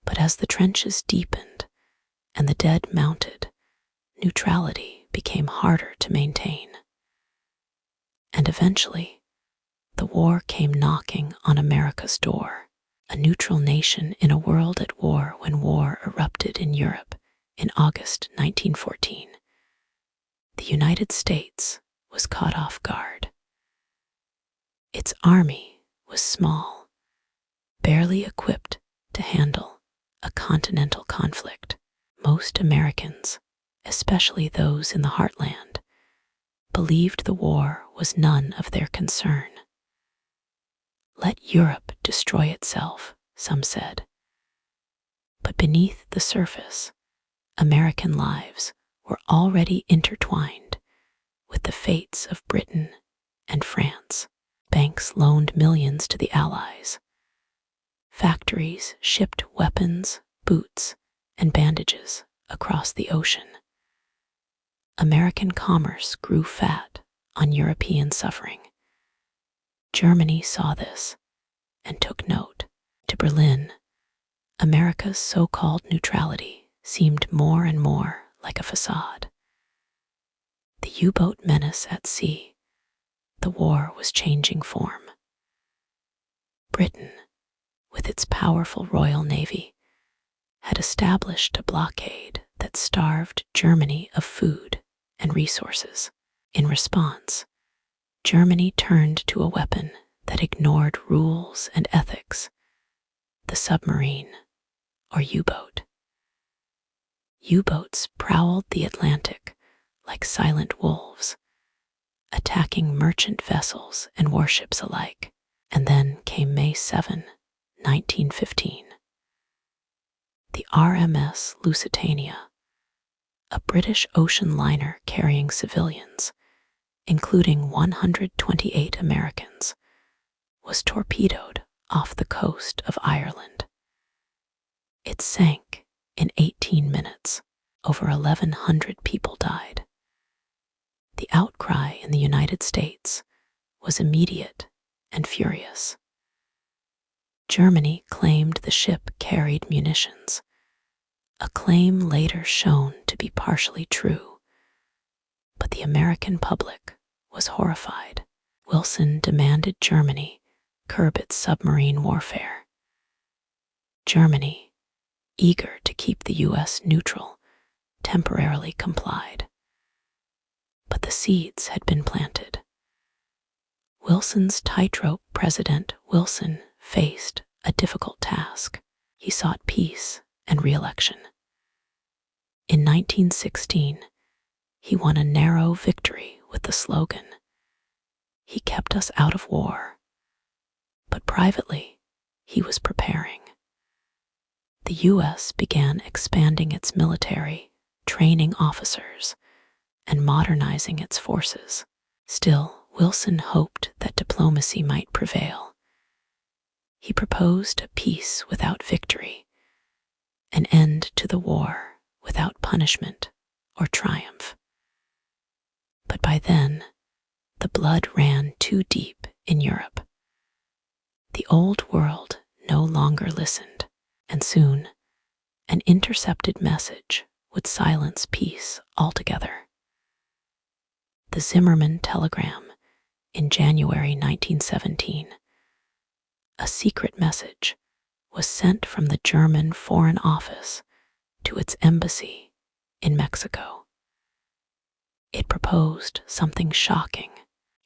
But as the trenches deepened and the dead mounted, neutrality became harder to maintain. And eventually, the war came knocking on America's door, a neutral nation in a world at war when war erupted in Europe in August 1914. The United States was caught off guard. Its army was small, barely equipped to handle a continental conflict. Most Americans, especially those in the heartland, believed the war was none of their concern. Let Europe destroy itself, some said. But beneath the surface, American lives were already intertwined with the fates of Britain and France. Banks loaned millions to the Allies. Factories shipped weapons, boots, and bandages across the ocean. American commerce grew fat on European suffering. Germany saw this and took note. To Berlin, America's so-called neutrality seemed more and more like a facade. The U-boat menace at sea, the war was changing form. Britain, with its powerful Royal Navy, had established a blockade that starved Germany of food and resources. In response, Germany turned to a weapon that ignored rules and ethics, the submarine, or U-boat. U-boats prowled the Atlantic like silent wolves, attacking merchant vessels and warships alike. And then came May 7, 1915. The RMS Lusitania, a British ocean liner carrying civilians, including 128 Americans, was torpedoed off the coast of Ireland. It sank in 18 minutes. Over 1,100 people died. The outcry in the United States was immediate and furious. Germany claimed the ship carried munitions, a claim later shown to be partially true. But the American public was horrified. Wilson demanded Germany curb its submarine warfare. Germany, eager to keep the U.S. neutral, temporarily complied. But the seeds had been planted. Wilson's tightrope President Wilson faced a difficult task. He sought peace and re-election. In 1916, he won a narrow victory with the slogan, "He kept us out of war." But privately, he was preparing. The U.S. began expanding its military, training officers, and modernizing its forces. Still, Wilson hoped that diplomacy might prevail. He proposed a peace without victory, an end to the war without punishment or triumph. But by then, the blood ran too deep in Europe. The old world no longer listened, and soon, an intercepted message would silence peace altogether. The Zimmermann telegram in January 1917, a secret message, was sent from the German Foreign Office to its embassy in Mexico. It proposed something shocking.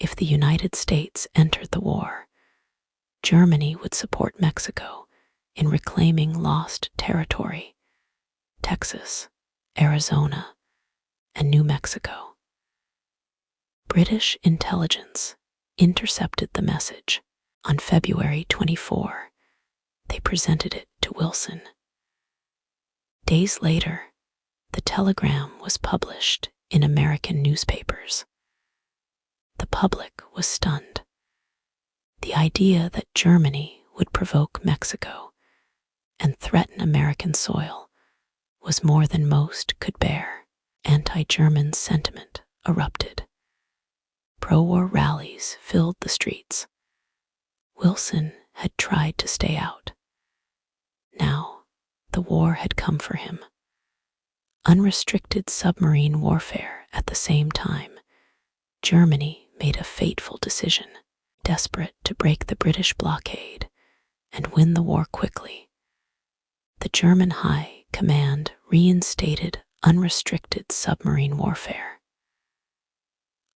If the United States entered the war, Germany would support Mexico in reclaiming lost territory, Texas, Arizona, and New Mexico. British intelligence intercepted the message. On February 24, they presented it to Wilson. Days later, the telegram was published in American newspapers. The public was stunned. The idea that Germany would provoke Mexico and threaten American soil was more than most could bear. Anti-German sentiment erupted. Pro-war rallies filled the streets. Wilson had tried to stay out. Now, the war had come for him. Unrestricted submarine warfare at the same time, Germany made a fateful decision. Desperate to break the British blockade and win the war quickly, the German High Command reinstated unrestricted submarine warfare.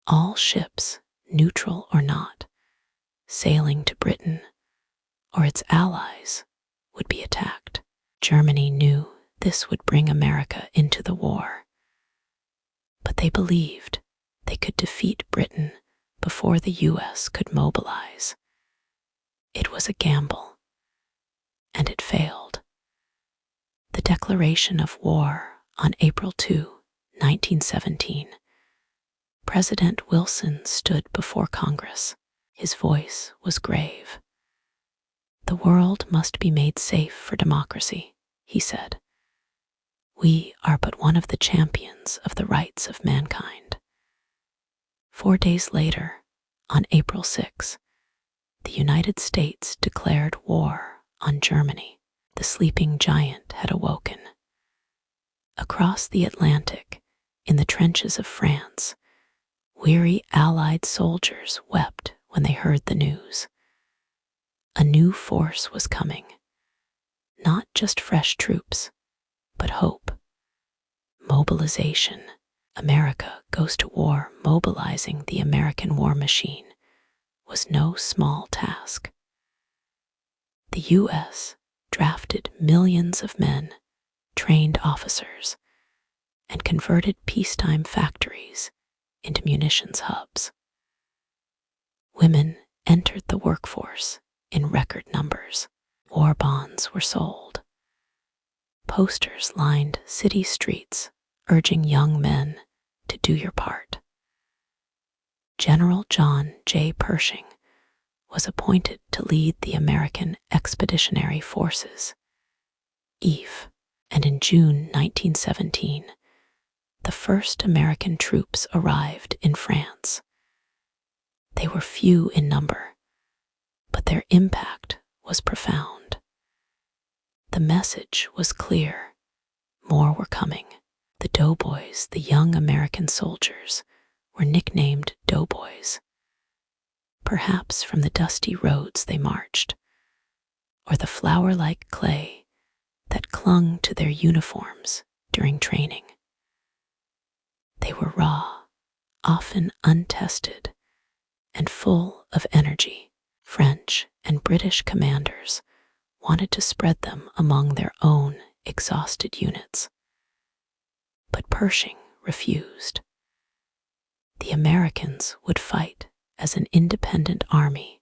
All ships, neutral or not, sailing to Britain or its allies would be attacked. Germany knew this would bring America into the war, but they believed they could defeat Britain before the U.S. could mobilize. It was a gamble, and it failed. The declaration of war on April 2, 1917, President Wilson stood before Congress. His voice was grave. "The world must be made safe for democracy," he said. "We are but one of the champions of the rights of mankind." 4 days later, on April 6, the United States declared war on Germany. The sleeping giant had awoken. Across the Atlantic, in the trenches of France, weary Allied soldiers wept when they heard the news. A new force was coming. Not just fresh troops, but hope. Mobilization. America goes to war. Mobilizing the American war machine was no small task. The U.S. drafted millions of men, trained officers, and converted peacetime factories into munitions hubs. Women entered the workforce in record numbers. War bonds were sold. Posters lined city streets urging young men to do your part. General John J. Pershing was appointed to lead the American Expeditionary Forces, EAF, and in June 1917, the first American troops arrived in France. They were few in number, but their impact was profound. The message was clear. More were coming. The doughboys, the young American soldiers, were nicknamed doughboys, perhaps from the dusty roads they marched, or the flour-like clay that clung to their uniforms during training. They were raw, often untested, and full of energy. French and British commanders wanted to spread them among their own exhausted units. But Pershing refused. The Americans would fight as an independent army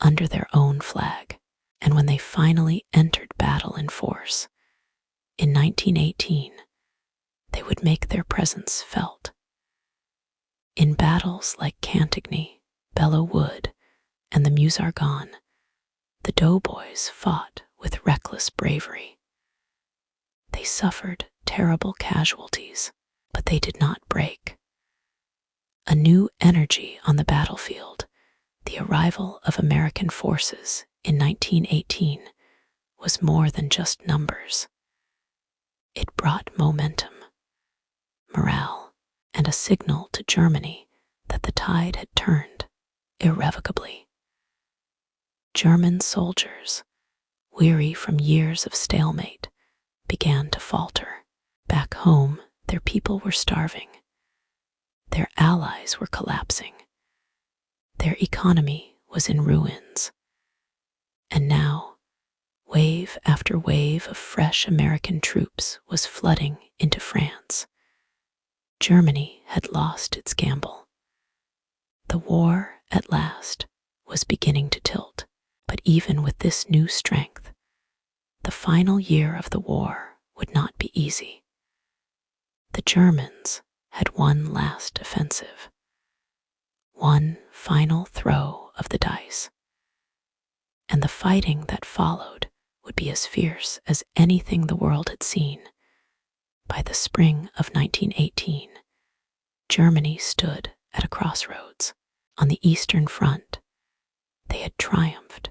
under their own flag, and when they finally entered battle in force, in 1918, they would make their presence felt. In battles like Cantigny, Belleau Wood, and the Meuse-Argonne, the doughboys fought with reckless bravery. They suffered terrible casualties, but they did not break. A new energy on the battlefield, the arrival of American forces in 1918, was more than just numbers. It brought momentum, morale, and a signal to Germany that the tide had turned irrevocably. German soldiers, weary from years of stalemate, began to falter. Back home, their people were starving. Their allies were collapsing. Their economy was in ruins. And now, wave after wave of fresh American troops was flooding into France. Germany had lost its gamble. The war, at last, was beginning to tilt. But even with this new strength, the final year of the war would not be easy. The Germans had one last offensive, one final throw of the dice, and the fighting that followed would be as fierce as anything the world had seen. By the spring of 1918, Germany stood at a crossroads. On the Eastern Front, they had triumphed.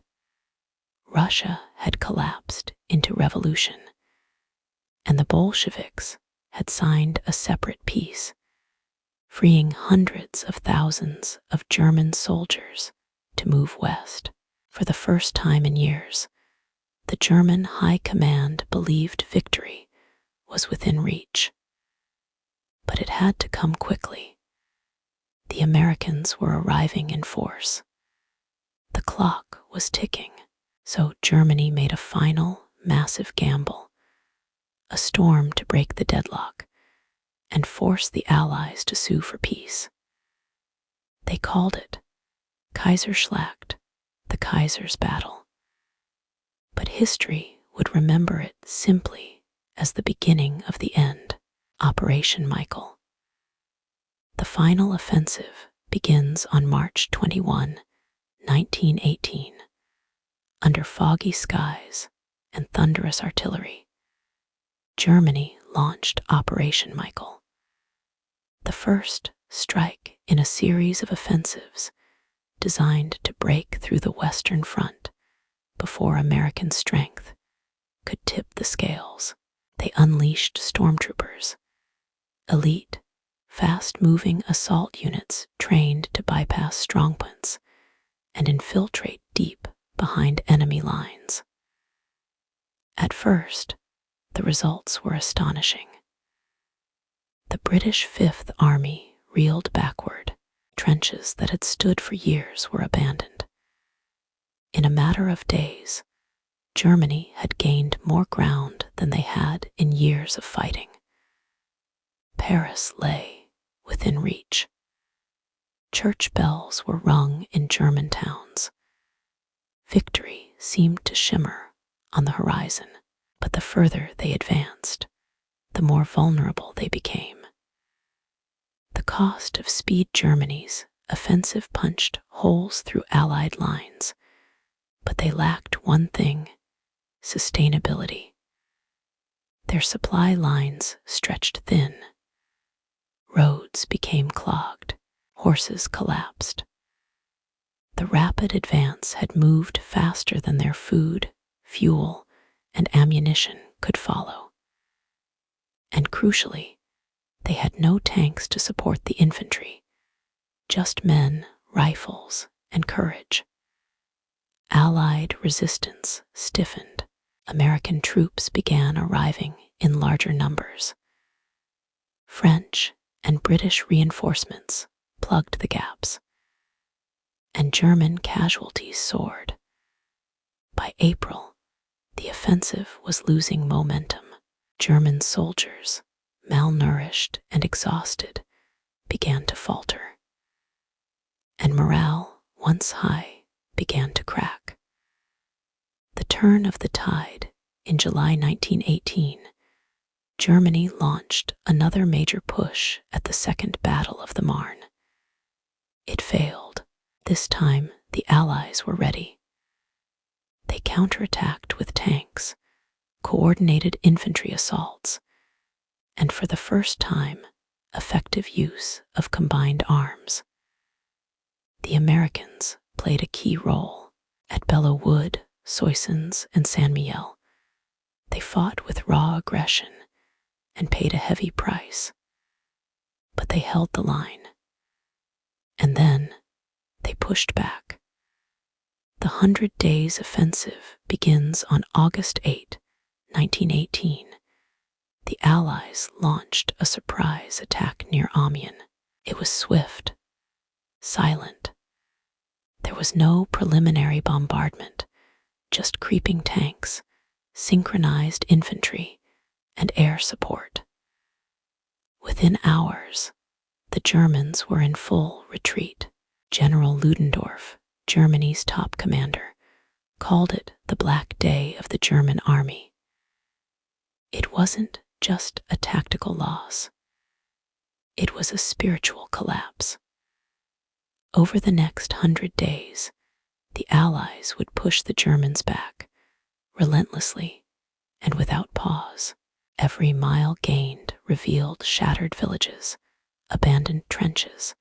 Russia had collapsed into revolution, and the Bolsheviks had signed a separate peace, freeing hundreds of thousands of German soldiers to move west. For the first time in years, the German High Command believed victory was within reach. But it had to come quickly. The Americans were arriving in force. The clock was ticking. So Germany made a final, massive gamble, a storm to break the deadlock and force the Allies to sue for peace. They called it Kaiserschlacht, the Kaiser's battle. But history would remember it simply as the beginning of the end, Operation Michael. The final offensive begins on March 21, 1918. Under foggy skies and thunderous artillery, Germany launched Operation Michael, the first strike in a series of offensives designed to break through the Western Front before American strength could tip the scales. They unleashed stormtroopers, elite, fast-moving assault units trained to bypass strongpoints and infiltrate deep behind enemy lines. At first, the results were astonishing. The British Fifth Army reeled backward. Trenches that had stood for years were abandoned. In a matter of days, Germany had gained more ground than they had in years of fighting. Paris lay within reach. Church bells were rung in German towns. Victory seemed to shimmer on the horizon, But the further they advanced, the more vulnerable they became. The cost of Speed Germany's offensive punched holes through Allied lines, but they lacked one thing: sustainability. Their supply lines stretched thin. Roads became clogged, horses collapsed. The rapid advance had moved faster than their food, fuel, and ammunition could follow. And crucially, they had no tanks to support the infantry, just men, rifles, and courage. Allied resistance stiffened. American troops began arriving in larger numbers. French and British reinforcements plugged the gaps, and German casualties soared. By April, the offensive was losing momentum. German soldiers, malnourished and exhausted, began to falter, and morale, once high, began to crack. The turn of the tide in July 1918, Germany launched another major push at the Second Battle of the Marne. It failed. This time, the Allies were ready. They counterattacked with tanks, coordinated infantry assaults, and for the first time, effective use of combined arms. The Americans played a key role. At Belleau Wood, Soissons, and Saint-Mihiel, they fought with raw aggression and paid a heavy price. But they held the line. And then they pushed back. The 100 Days Offensive begins on August 8, 1918. The Allies launched a surprise attack near Amiens. It was swift, silent. There was no preliminary bombardment, just creeping tanks, synchronized infantry, and air support. Within hours, the Germans were in full retreat. General Ludendorff, Germany's top commander, called it the Black Day of the German army. It wasn't just a tactical loss. It was a spiritual collapse. Over the next 100 days, the Allies would push the Germans back, relentlessly and without pause. Every mile gained revealed shattered villages, abandoned trenches,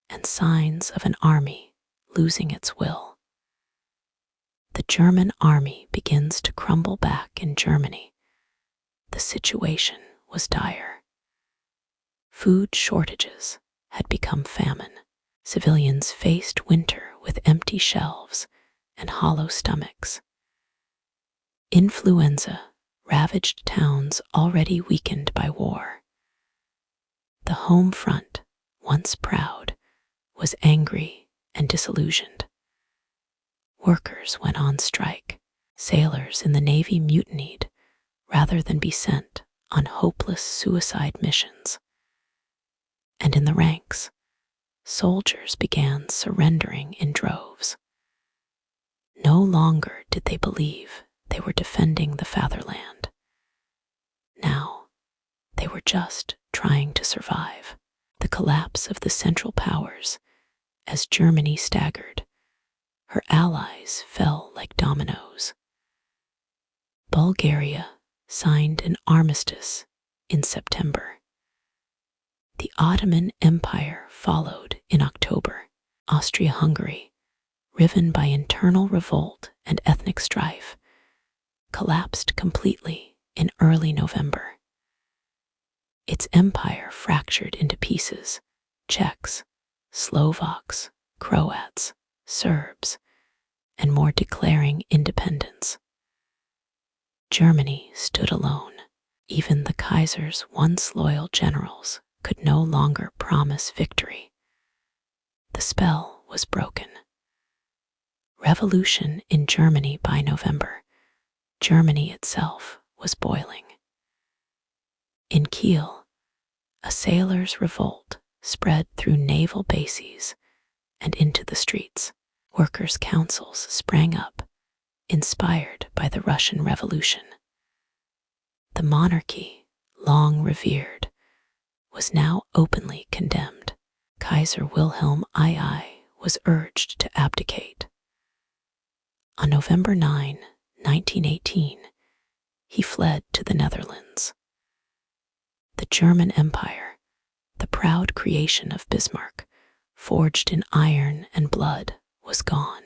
and signs of an army losing its will. The German army begins to crumble back in Germany. The situation was dire. Food shortages had become famine. Civilians faced winter with empty shelves and hollow stomachs. Influenza ravaged towns already weakened by war. The home front, once proud, was angry and disillusioned. Workers went on strike. Sailors in the Navy mutinied rather than be sent on hopeless suicide missions. And in the ranks, soldiers began surrendering in droves. No longer did they believe they were defending the fatherland. Now, they were just trying to survive. The collapse of the Central Powers, as Germany staggered, her allies fell like dominoes. Bulgaria signed an armistice in September. The Ottoman Empire followed in October. Austria-Hungary, riven by internal revolt and ethnic strife, collapsed completely in early November. Its empire fractured into pieces: Czechs, Slovaks, Croats, Serbs, and more declaring independence. Germany stood alone. Even the Kaiser's once loyal generals could no longer promise victory. The spell was broken. Revolution in Germany by November. Germany itself was boiling. In Kiel, a sailors' revolt spread through naval bases and into the streets. Workers' councils sprang up, inspired by the Russian Revolution. The monarchy, long revered, was now openly condemned. Kaiser Wilhelm II was urged to abdicate. On November 9, 1918, he fled to the Netherlands. The German Empire, the proud creation of Bismarck, forged in iron and blood, was gone.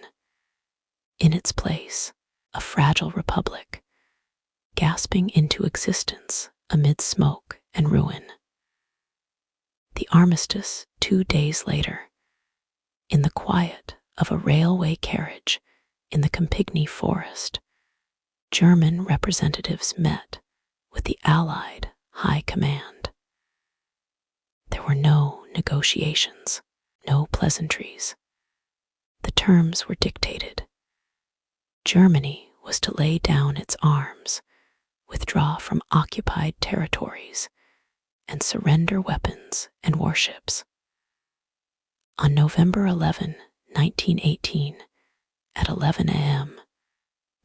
In its place, a fragile republic, gasping into existence amid smoke and ruin. The armistice 2 days later, in the quiet of a railway carriage in the Campigny forest, German representatives met with the Allied High Command. There were no negotiations, no pleasantries. The terms were dictated. Germany was to lay down its arms, withdraw from occupied territories, and surrender weapons and warships. On November 11, 1918, at 11 a.m.,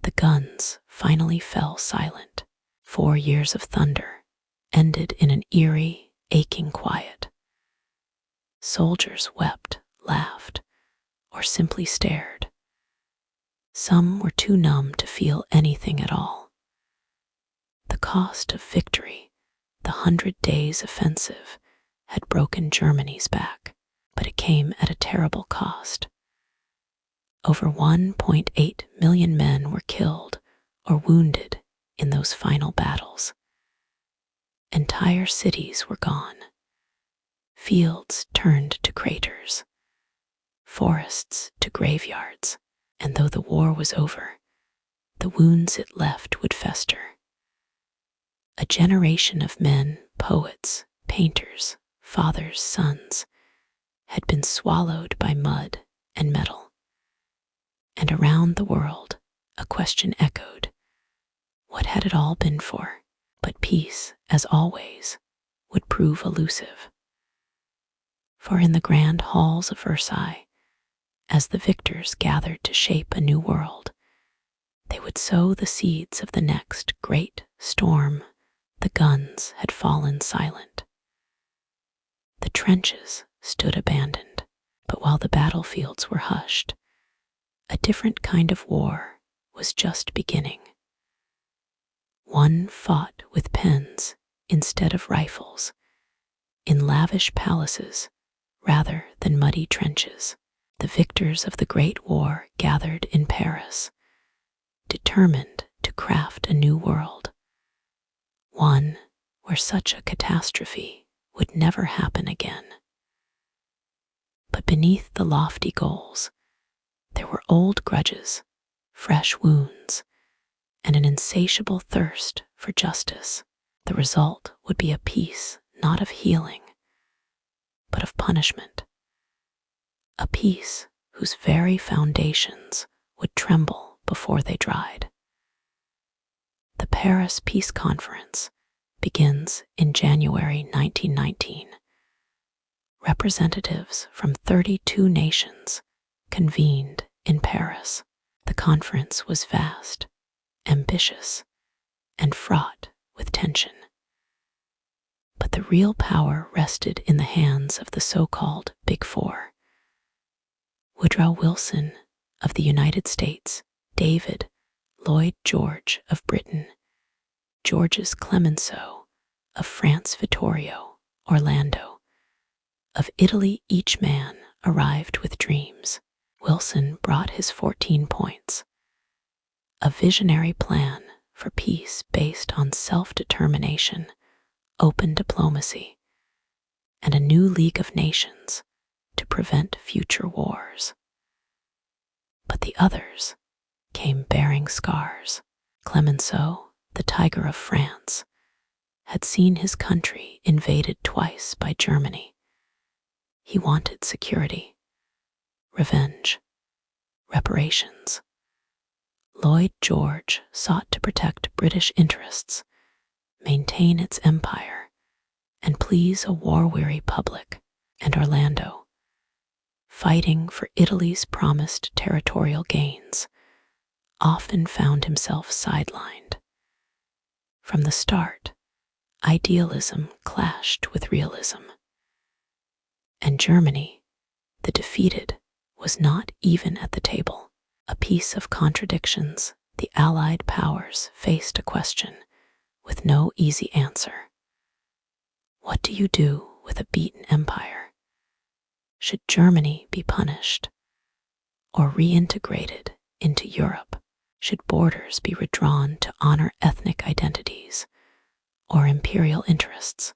the guns finally fell silent. 4 years of thunder ended in an eerie, aching quiet. Soldiers wept, laughed, or simply stared. Some were too numb to feel anything at all. The cost of victory, the 100 Days offensive, had broken Germany's back, but it came at a terrible cost. Over 1.8 million men were killed or wounded in those final battles. Entire cities were gone. Fields turned to craters, forests to graveyards, and though the war was over, the wounds it left would fester. A generation of men, poets, painters, fathers, sons, had been swallowed by mud and metal. And around the world, a question echoed. What had it all been for? But peace, as always, would prove elusive. For in the grand halls of Versailles, as the victors gathered to shape a new world, they would sow the seeds of the next great storm. The guns had fallen silent. The trenches stood abandoned, but while the battlefields were hushed, a different kind of war was just beginning. One fought with pens instead of rifles, in lavish palaces rather than muddy trenches. The victors of the Great War gathered in Paris, determined to craft a new world, one where such a catastrophe would never happen again. But beneath the lofty goals, there were old grudges, fresh wounds, and an insatiable thirst for justice. The result would be a peace not of healing, but of punishment. A peace whose very foundations would tremble before they dried. The Paris Peace Conference begins in January 1919. Representatives from 32 nations convened in Paris. The conference was vast, ambitious, and fraught with tension. But the real power rested in the hands of the so-called Big Four. Woodrow Wilson of the United States, David Lloyd George of Britain, Georges Clemenceau of France, Vittorio Orlando of Italy. Each man arrived with dreams. Wilson brought his 14 points, a visionary plan for peace based on self-determination, open diplomacy, and a new League of Nations to prevent future wars. But the others came bearing scars. Clemenceau, the Tiger of France, had seen his country invaded twice by Germany. He wanted security, revenge, reparations. Lloyd George sought to protect British interests, maintain its empire, and please a war-weary public. And Orlando, fighting for Italy's promised territorial gains, often found himself sidelined. From the start, idealism clashed with realism. And Germany, the defeated, was not even at the table. A piece of contradictions, the Allied powers faced a question with no easy answer. What do you do with a beaten empire? Should Germany be punished or reintegrated into Europe? Should borders be redrawn to honor ethnic identities or imperial interests?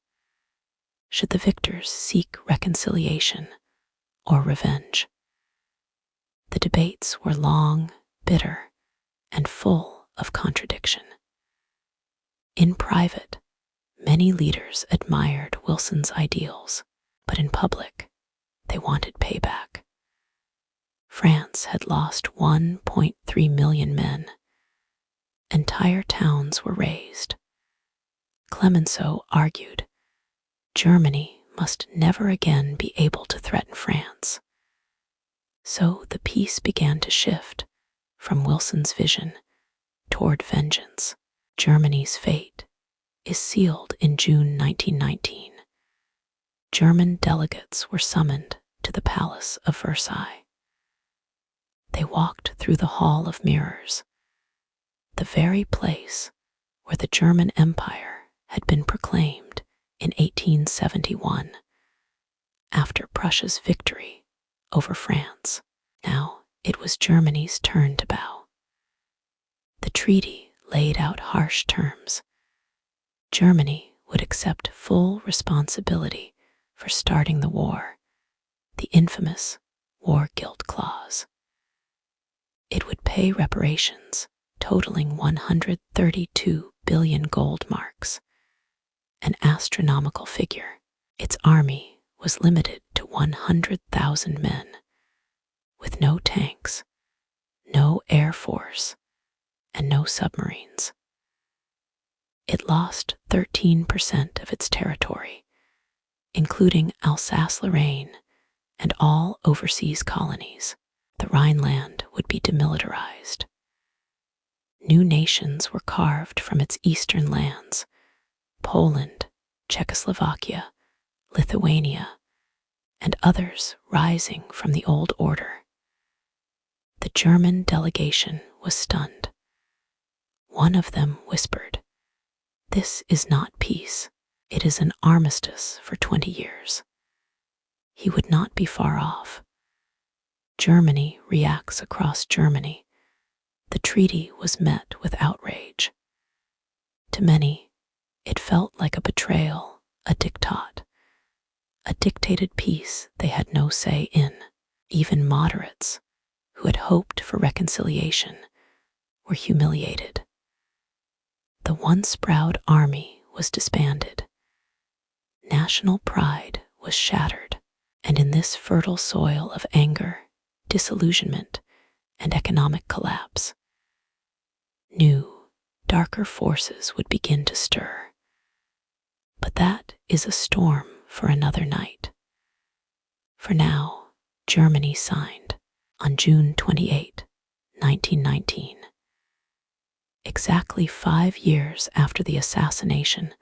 Should the victors seek reconciliation or revenge? The debates were long, bitter, and full of contradiction. In private, many leaders admired Wilson's ideals, but in public, they wanted payback. France had lost 1.3 million men. Entire towns were razed. Clemenceau argued, Germany must never again be able to threaten France. So the peace began to shift from Wilson's vision toward vengeance. Germany's fate is sealed in June 1919. German delegates were summoned to the Palace of Versailles. They walked through the Hall of Mirrors, the very place where the German Empire had been proclaimed in 1871 after Prussia's victory over France. Now it was Germany's turn to bow. The treaty laid out harsh terms. Germany would accept full responsibility for starting the war, the infamous War Guilt Clause. It would pay reparations totaling 132 billion gold marks, an astronomical figure. Its army was limited to 100,000 men, with no tanks, no air force, and no submarines. It lost 13% of its territory, including Alsace-Lorraine and all overseas colonies. The Rhineland would be demilitarized. New nations were carved from its eastern lands: Poland, Czechoslovakia, Lithuania, and others rising from the old order. The German delegation was stunned. One of them whispered, "This is not peace, it is an armistice for 20 years." He would not be far off. Germany reacts across Germany. The treaty was met with outrage. To many, it felt like a betrayal, a diktat, a dictated peace they had no say in. Even moderates, who had hoped for reconciliation, were humiliated. The once proud army was disbanded. National pride was shattered, and in this fertile soil of anger, disillusionment, and economic collapse, new, darker forces would begin to stir. But that is a storm for another night. For now, Germany signed on June 28, 1919. Exactly 5 years after the assassination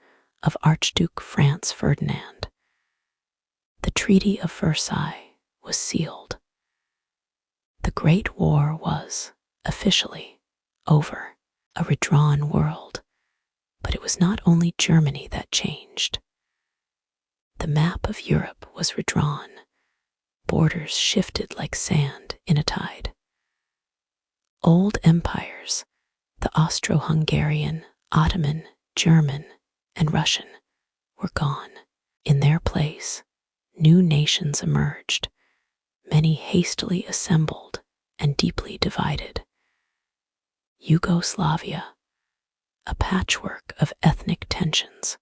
of Archduke Franz Ferdinand, the Treaty of Versailles was sealed. The Great War was, officially, over, a redrawn world, but it was not only Germany that changed. The map of Europe was redrawn. Borders shifted like sand in a tide. Old empires, the Austro-Hungarian, Ottoman, German, and Russian, were gone. In their place, new nations emerged, many hastily assembled and deeply divided. Yugoslavia, a patchwork of ethnic tensions.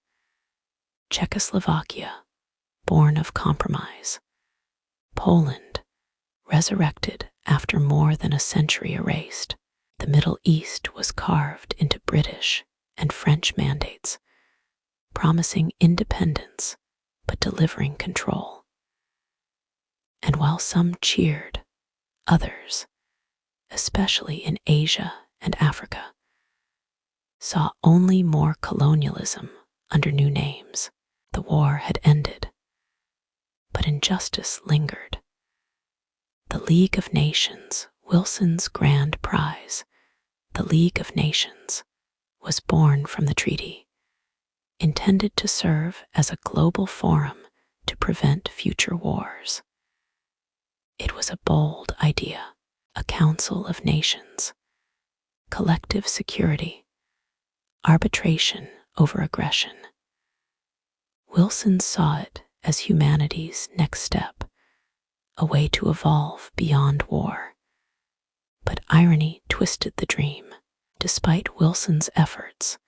Czechoslovakia, born of compromise. Poland, resurrected after more than a century erased. The Middle East was carved into British and French mandates, promising independence but delivering control. And while some cheered, others, especially in Asia and Africa, saw only more colonialism under new names. The war had ended, but injustice lingered. The League of Nations, Wilson's grand prize, the League of Nations, was born from the treaty, intended to serve as a global forum to prevent future wars. It was a bold idea, a council of nations, collective security, arbitration over aggression. Wilson saw it as humanity's next step, a way to evolve beyond war. But irony twisted the dream. Despite Wilson's efforts,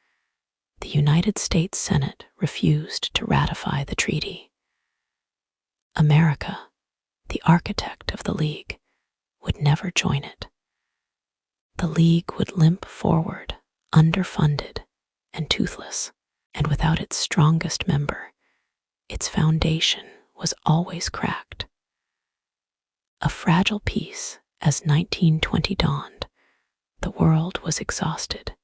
the United States Senate refused to ratify the treaty. America, the architect of the League, would never join it. The League would limp forward, underfunded and toothless, and without its strongest member, its foundation was always cracked. A fragile peace as 1920 dawned. The world was exhausted.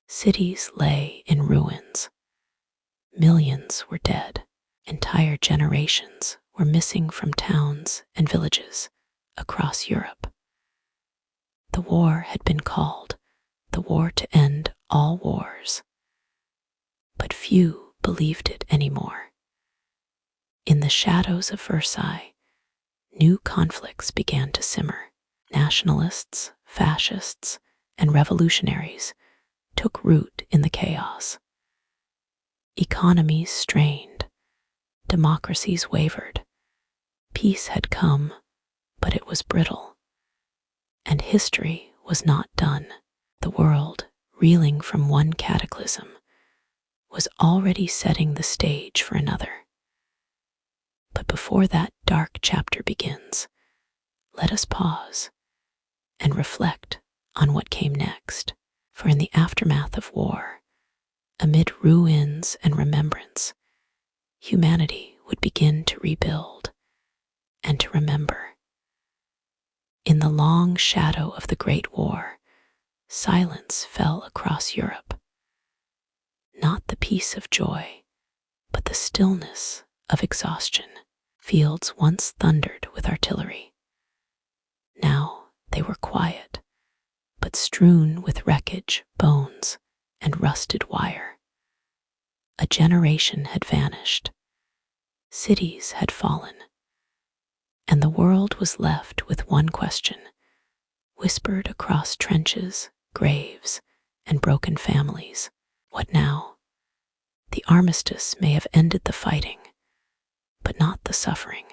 Cities lay in ruins. Millions were dead. Entire generations were missing from towns and villages across Europe. The war had been called the war to end all wars. But few believed it anymore. In the shadows of Versailles, new conflicts began to simmer. Nationalists, fascists, and revolutionaries took root in the chaos. Economies strained, democracies wavered. Peace had come, but it was brittle. And history was not done. The world, reeling from one cataclysm, was already setting the stage for another. But before that dark chapter begins, let us pause and reflect on what came next. For in the aftermath of war, amid ruins and remembrance, humanity would begin to rebuild and to remember. In the long shadow of the Great War, silence fell across Europe. Not the peace of joy, but the stillness of exhaustion. Fields once thundered with artillery. Now they were quiet, but strewn with wreckage, bones, and rusted wire. A generation had vanished. Cities had fallen. And the world was left with one question, whispered across trenches, graves, and broken families. What now? The armistice may have ended the fighting, but not the suffering.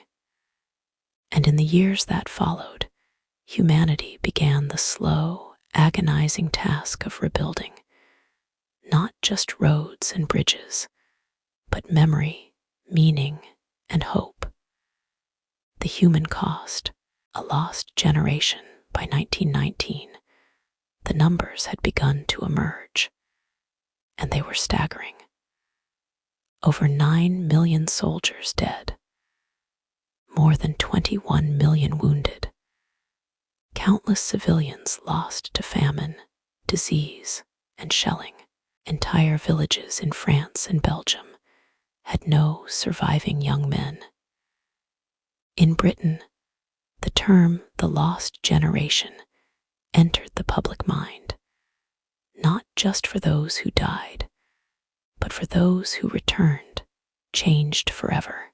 And in the years that followed, humanity began the slow, agonizing task of rebuilding, not just roads and bridges, but memory, meaning, and hope. The human cost, a lost generation. By 1919, the numbers had begun to emerge, and they were staggering. Over 9 million soldiers dead, more than 21 million wounded, countless civilians lost to famine, disease, and shelling. Entire villages in France and Belgium had no surviving young men. In Britain, the term "the lost generation" entered the public mind, not just for those who died, but for those who returned, changed forever.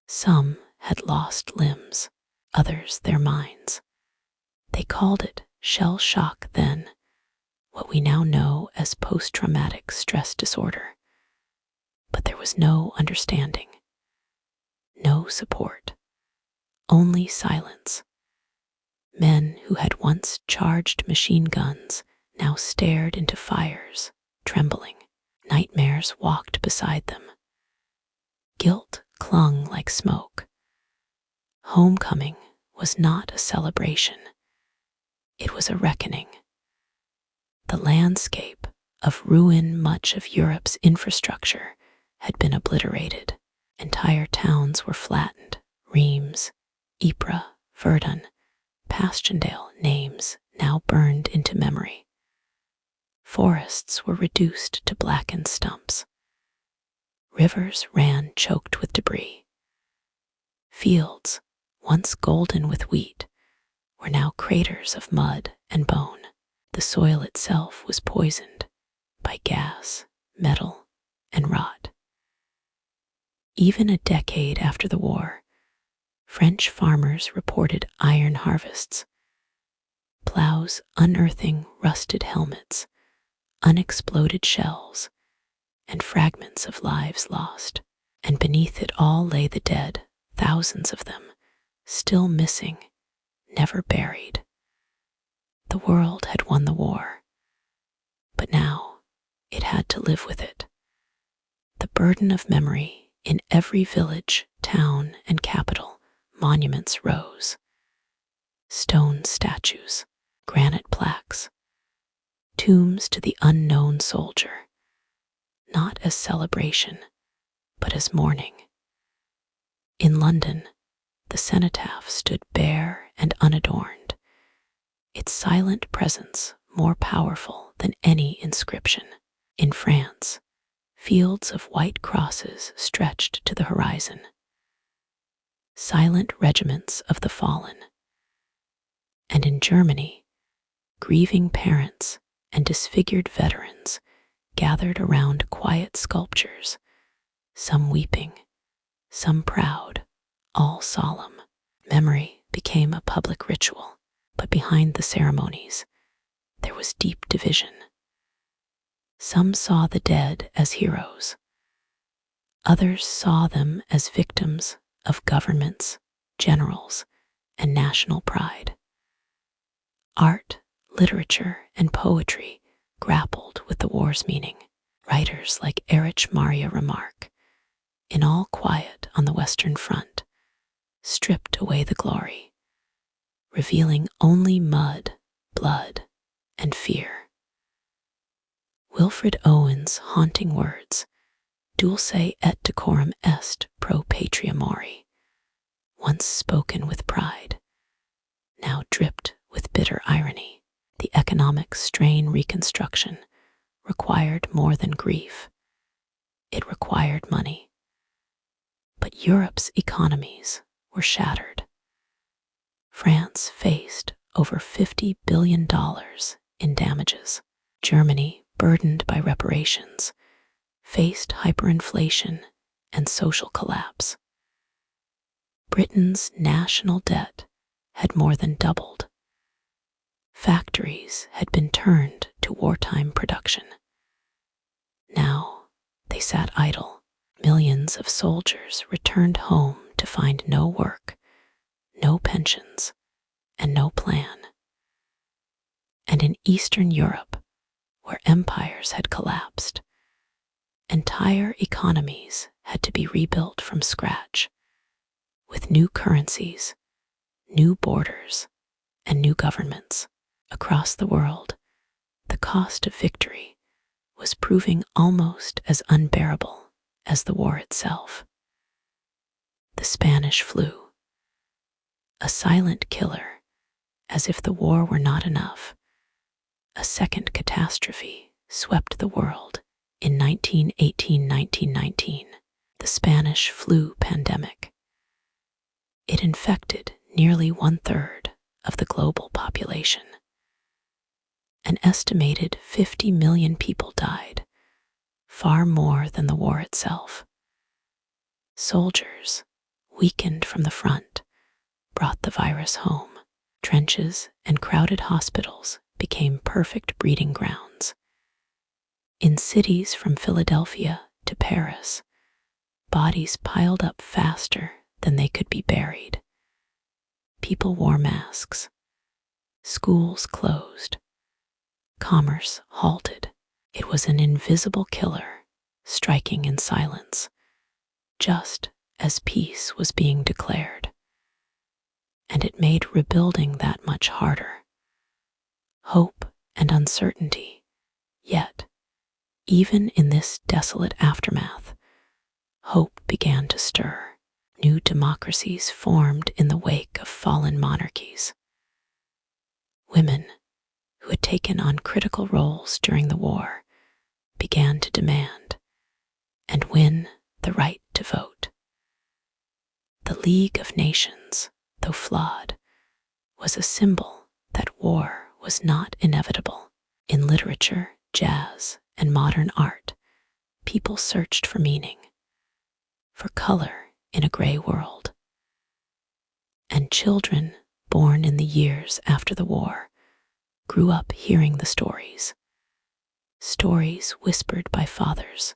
Some had lost limbs, others their minds. They called it shell shock then, what we now know as post-traumatic stress disorder. But there was no understanding, no support, only silence. Men who had once charged machine guns now stared into fires, trembling. Nightmares walked beside them. Guilt clung like smoke. Homecoming was not a celebration. It was a reckoning. The landscape of ruin, much of Europe's infrastructure had been obliterated. Entire towns were flattened. Reims, Ypres, Verdun, Passchendaele names now burned into memory. Forests were reduced to blackened stumps. Rivers ran choked with debris. Fields, once golden with wheat, were now craters of mud and bone. The soil itself was poisoned by gas, metal, and rot. Even a decade after the war, French farmers reported iron harvests, plows unearthing rusted helmets, unexploded shells, and fragments of lives lost. And beneath it all lay the dead, thousands of them, still missing, never buried. The world had won the war, but now it had to live with it. The burden of memory in every village, town, and capital, monuments rose. Stone statues, granite plaques, tombs to the unknown soldier, not as celebration, but as mourning. In London, the cenotaph stood bare and unadorned, its silent presence more powerful than any inscription. In France, fields of white crosses stretched to the horizon, silent regiments of the fallen. And in Germany, grieving parents and disfigured veterans gathered around quiet sculptures, some weeping, some proud, all solemn. Memory became a public ritual, but behind the ceremonies, there was deep division. Some saw the dead as heroes. Others saw them as victims of governments, generals, and national pride. Art, literature, and poetry grappled with the war's meaning. Writers like Erich Maria Remarque, in all quiet on the Western Front, stripped away the glory, revealing only mud, blood, and fear. Wilfred Owen's haunting words, dulce et decorum est pro patria mori, once spoken with pride, now dripped with bitter irony. The economic strain reconstruction required more than grief. It required money. But Europe's economies were shattered. France faced over $50 billion in damages. Germany, burdened by reparations, faced hyperinflation and social collapse. Britain's national debt had more than doubled. Factories had been turned to wartime production. Now they sat idle. Millions of soldiers returned home to find no work, no pensions, and no plan. And in Eastern Europe, where empires had collapsed, entire economies had to be rebuilt from scratch, with new currencies, new borders, and new governments. Across the world, the cost of victory was proving almost as unbearable as the war itself. The Spanish flu, a silent killer, as if the war were not enough. A second catastrophe swept the world in 1918-1919, the Spanish flu pandemic. It infected nearly 1/3 of the global population. An estimated 50 million people died, far more than the war itself. Soldiers, weakened from the front, brought the virus home. Trenches and crowded hospitals became perfect breeding grounds. In cities from Philadelphia to Paris, bodies piled up faster than they could be buried. People wore masks. Schools closed. Commerce halted. It was an invisible killer, striking in silence, just as peace was being declared. And it made rebuilding that much harder. Hope and uncertainty. Yet, even in this desolate aftermath, hope began to stir. New democracies formed in the wake of fallen monarchies. Women, who had taken on critical roles during the war, began to demand and win the right to vote. The League of Nations, though flawed, was a symbol that war was not inevitable. In literature, jazz, and modern art, people searched for meaning, for color in a gray world. And children born in the years after the war grew up hearing the stories. Stories whispered by fathers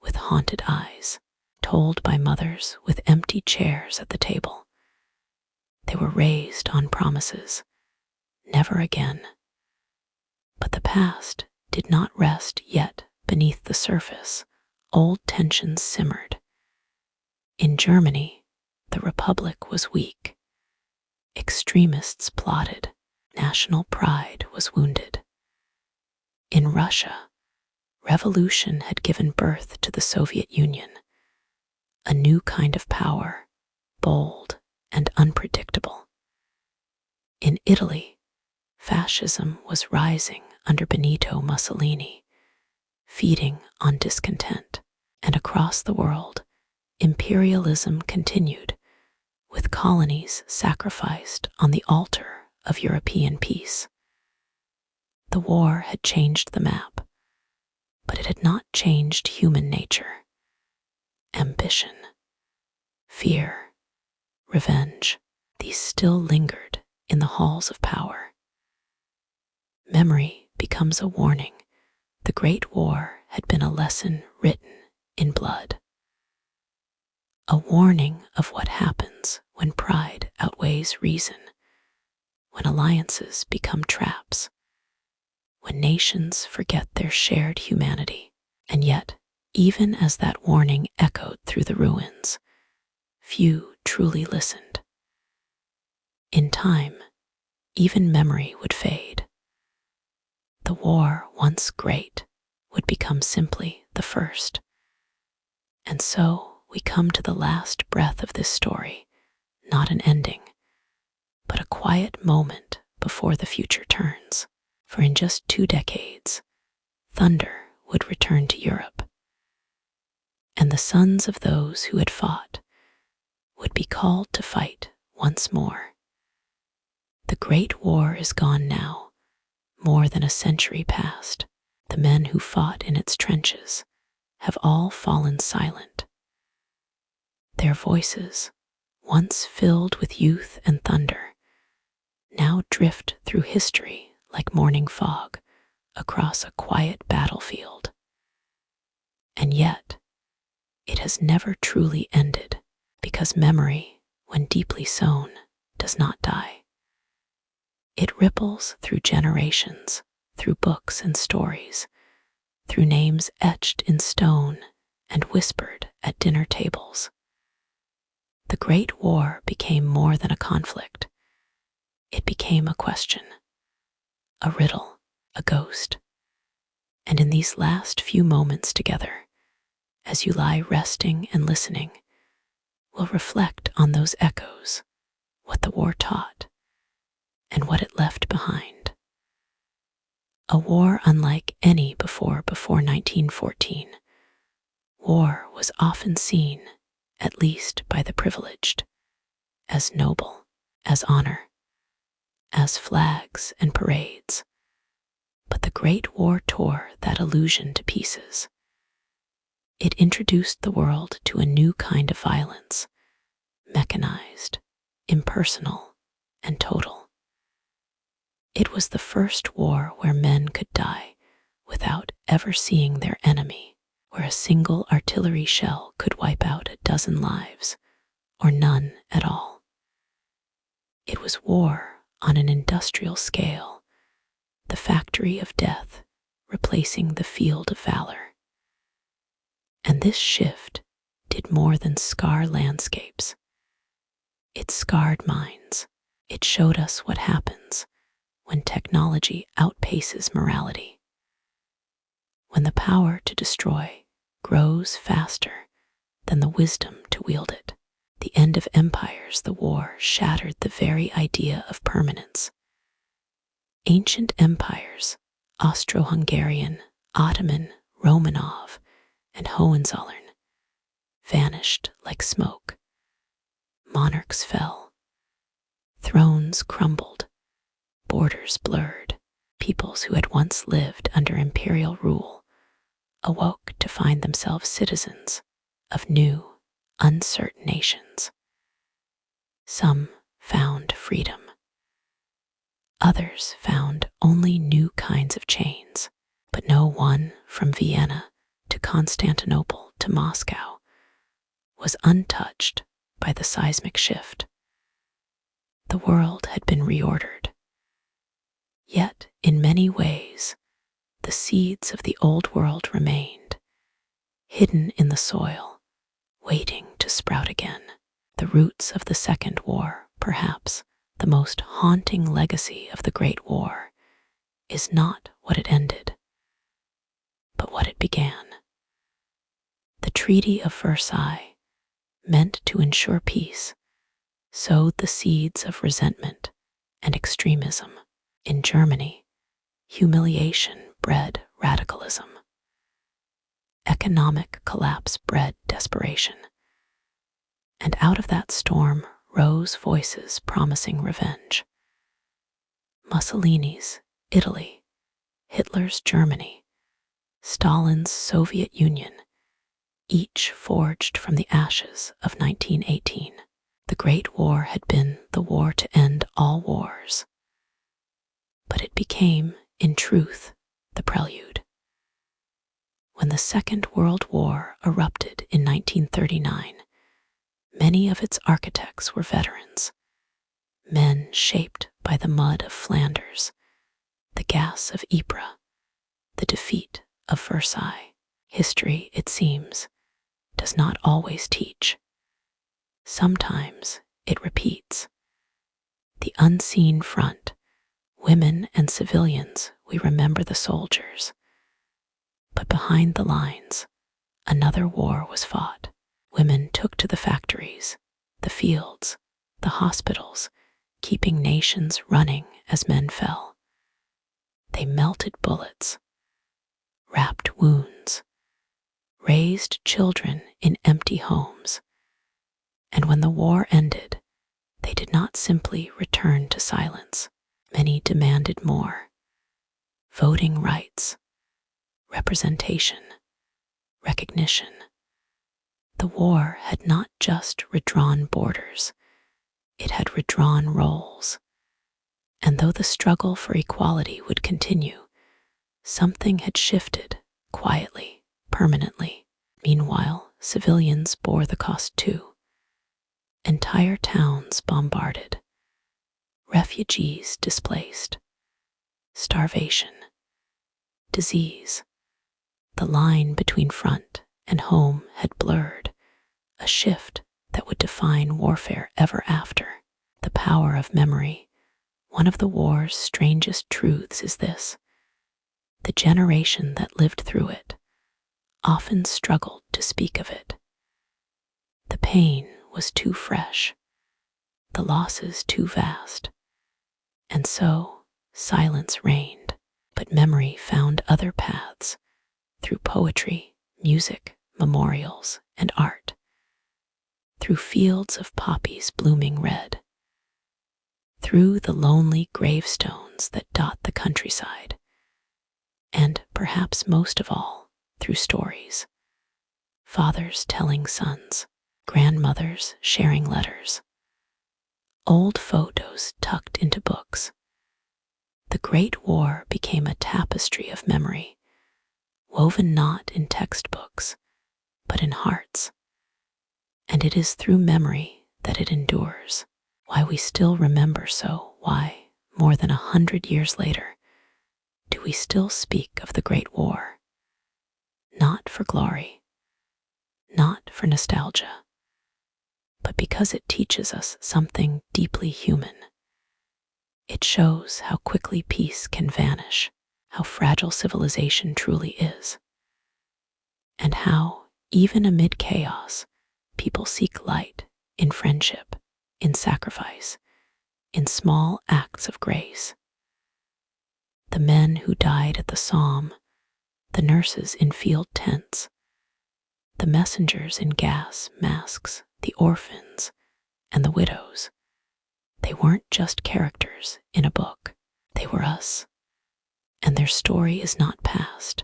with haunted eyes, told by mothers with empty chairs at the table. They were raised on promises, never again. But the past did not rest yet beneath the surface. Old tensions simmered. In Germany, the Republic was weak. Extremists plotted. National pride was wounded. In Russia, revolution had given birth to the Soviet Union, a new kind of power, bold and unpredictable. In Italy, fascism was rising under Benito Mussolini, feeding on discontent. And across the world, imperialism continued, with colonies sacrificed on the altar of European peace. The war had changed the map, but it had not changed human nature. Ambition, fear, revenge, these still lingered in the halls of power. Memory becomes a warning. The Great War had been a lesson written in blood. A warning of what happens when pride outweighs reason, when alliances become traps, when nations forget their shared humanity. And yet, even as that warning echoed through the ruins, few truly listened. In time, even memory would fade. The war, once great, would become simply the first. And so we come to the last breath of this story, not an ending, but a quiet moment before the future turns. For in just 2 decades, thunder would return to Europe, and the sons of those who had fought would be called to fight once more. The Great War is gone now, more than a century past. The men who fought in its trenches have all fallen silent. Their voices, once filled with youth and thunder, now drift through history like morning fog across a quiet battlefield. And yet, it has never truly ended, because memory, when deeply sown, does not die. It ripples through generations, through books and stories, through names etched in stone and whispered at dinner tables. The Great War became more than a conflict. It became a question, a riddle, a ghost. And in these last few moments together, as you lie resting and listening, we'll reflect on those echoes, what the war taught, and what it left behind. A war unlike any before 1914. War was often seen, at least by the privileged, as noble, as honor, as flags and parades. But the Great War tore that illusion to pieces. It introduced the world to a new kind of violence, mechanized, impersonal, and total. It was the first war where men could die without ever seeing their enemy, where a single artillery shell could wipe out a dozen lives, or none at all. It was war on an industrial scale, the factory of death replacing the field of valor. And this shift did more than scar landscapes. It scarred minds. It showed us what happens when technology outpaces morality, when the power to destroy grows faster than the wisdom to wield it. The end of empires, the war shattered the very idea of permanence. Ancient empires, Austro-Hungarian, Ottoman, Romanov, and Hohenzollern, vanished like smoke. Monarchs fell, thrones crumbled, borders blurred. Peoples who had once lived under imperial rule awoke to find themselves citizens of new, uncertain nations. Some found freedom. Others found only new kinds of chains, but no one from Vienna to Constantinople to Moscow was untouched by the seismic shift. The world had been reordered. Yet, in many ways, the seeds of the old world remained, hidden in the soil, waiting to sprout again. The roots of the Second War, perhaps the most haunting legacy of the Great War, is not what it ended, but what it began. The Treaty of Versailles, meant to ensure peace, sowed the seeds of resentment and extremism. In Germany, humiliation bred radicalism. Economic collapse bred desperation. And out of that storm rose voices promising revenge. Mussolini's Italy, Hitler's Germany, Stalin's Soviet Union, each forged from the ashes of 1918. The Great War had been the war to end all wars. But it became, in truth, the prelude. When the Second World War erupted in 1939, many of its architects were veterans, men shaped by the mud of Flanders, the gas of Ypres, the defeat of Versailles. History, it seems, does not always teach. Sometimes it repeats. The unseen front, women and civilians, we remember the soldiers. But behind the lines, another war was fought. Women took to the factories, the fields, the hospitals, keeping nations running as men fell. They melted bullets, wrapped wounds, raised children in empty homes. And when the war ended, they did not simply return to silence. Many demanded more. Voting rights, representation, recognition. The war had not just redrawn borders, it had redrawn roles. And though the struggle for equality would continue, something had shifted quietly, permanently. Meanwhile, civilians bore the cost too. Entire towns bombarded, refugees displaced, starvation, disease. The line between front and home had blurred, a shift that would define warfare ever after. The power of memory. One of the war's strangest truths is this: the generation that lived through it often struggled to speak of it. The pain was too fresh, the losses too vast, and so silence reigned. But memory found other paths, through poetry, music, memorials, and art, through fields of poppies blooming red, through the lonely gravestones that dot the countryside, and perhaps most of all, through stories. Fathers telling sons, grandmothers sharing letters, old photos tucked into books. The Great War became a tapestry of memory, woven not in textbooks, but in hearts. And it is through memory that it endures, why we still remember so, why, more than 100 years later, do we still speak of the Great War. Not for glory, not for nostalgia, but because it teaches us something deeply human. It shows how quickly peace can vanish, how fragile civilization truly is, and how, even amid chaos, people seek light in friendship, in sacrifice, in small acts of grace. The men who died at the Somme, the nurses in field tents, the messengers in gas masks, the orphans, and the widows. They weren't just characters in a book. They were us. And their story is not past.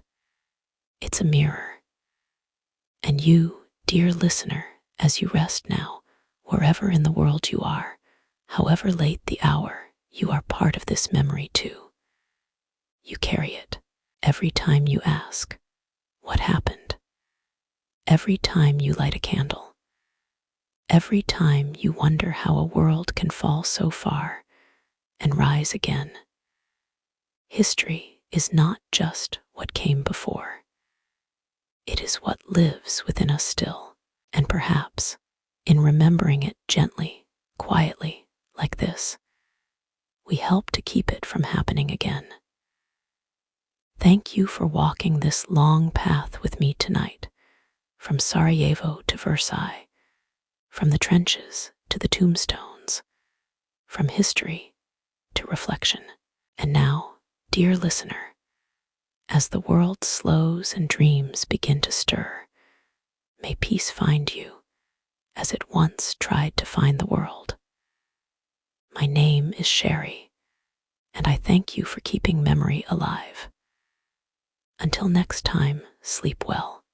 It's a mirror. And you, dear listener, as you rest now, wherever in the world you are, however late the hour, you are part of this memory too. You carry it every time you ask, what happened? Every time you light a candle. Every time you wonder how a world can fall so far and rise again. History is not just what came before. It is what lives within us still, and perhaps, in remembering it gently, quietly, like this, we help to keep it from happening again. Thank you for walking this long path with me tonight, from Sarajevo to Versailles, from the trenches to the tombstones, from history to reflection. And now, dear listener, as the world slows and dreams begin to stir, may peace find you as it once tried to find the world. My name is Sherry, and I thank you for keeping memory alive. Until next time, sleep well.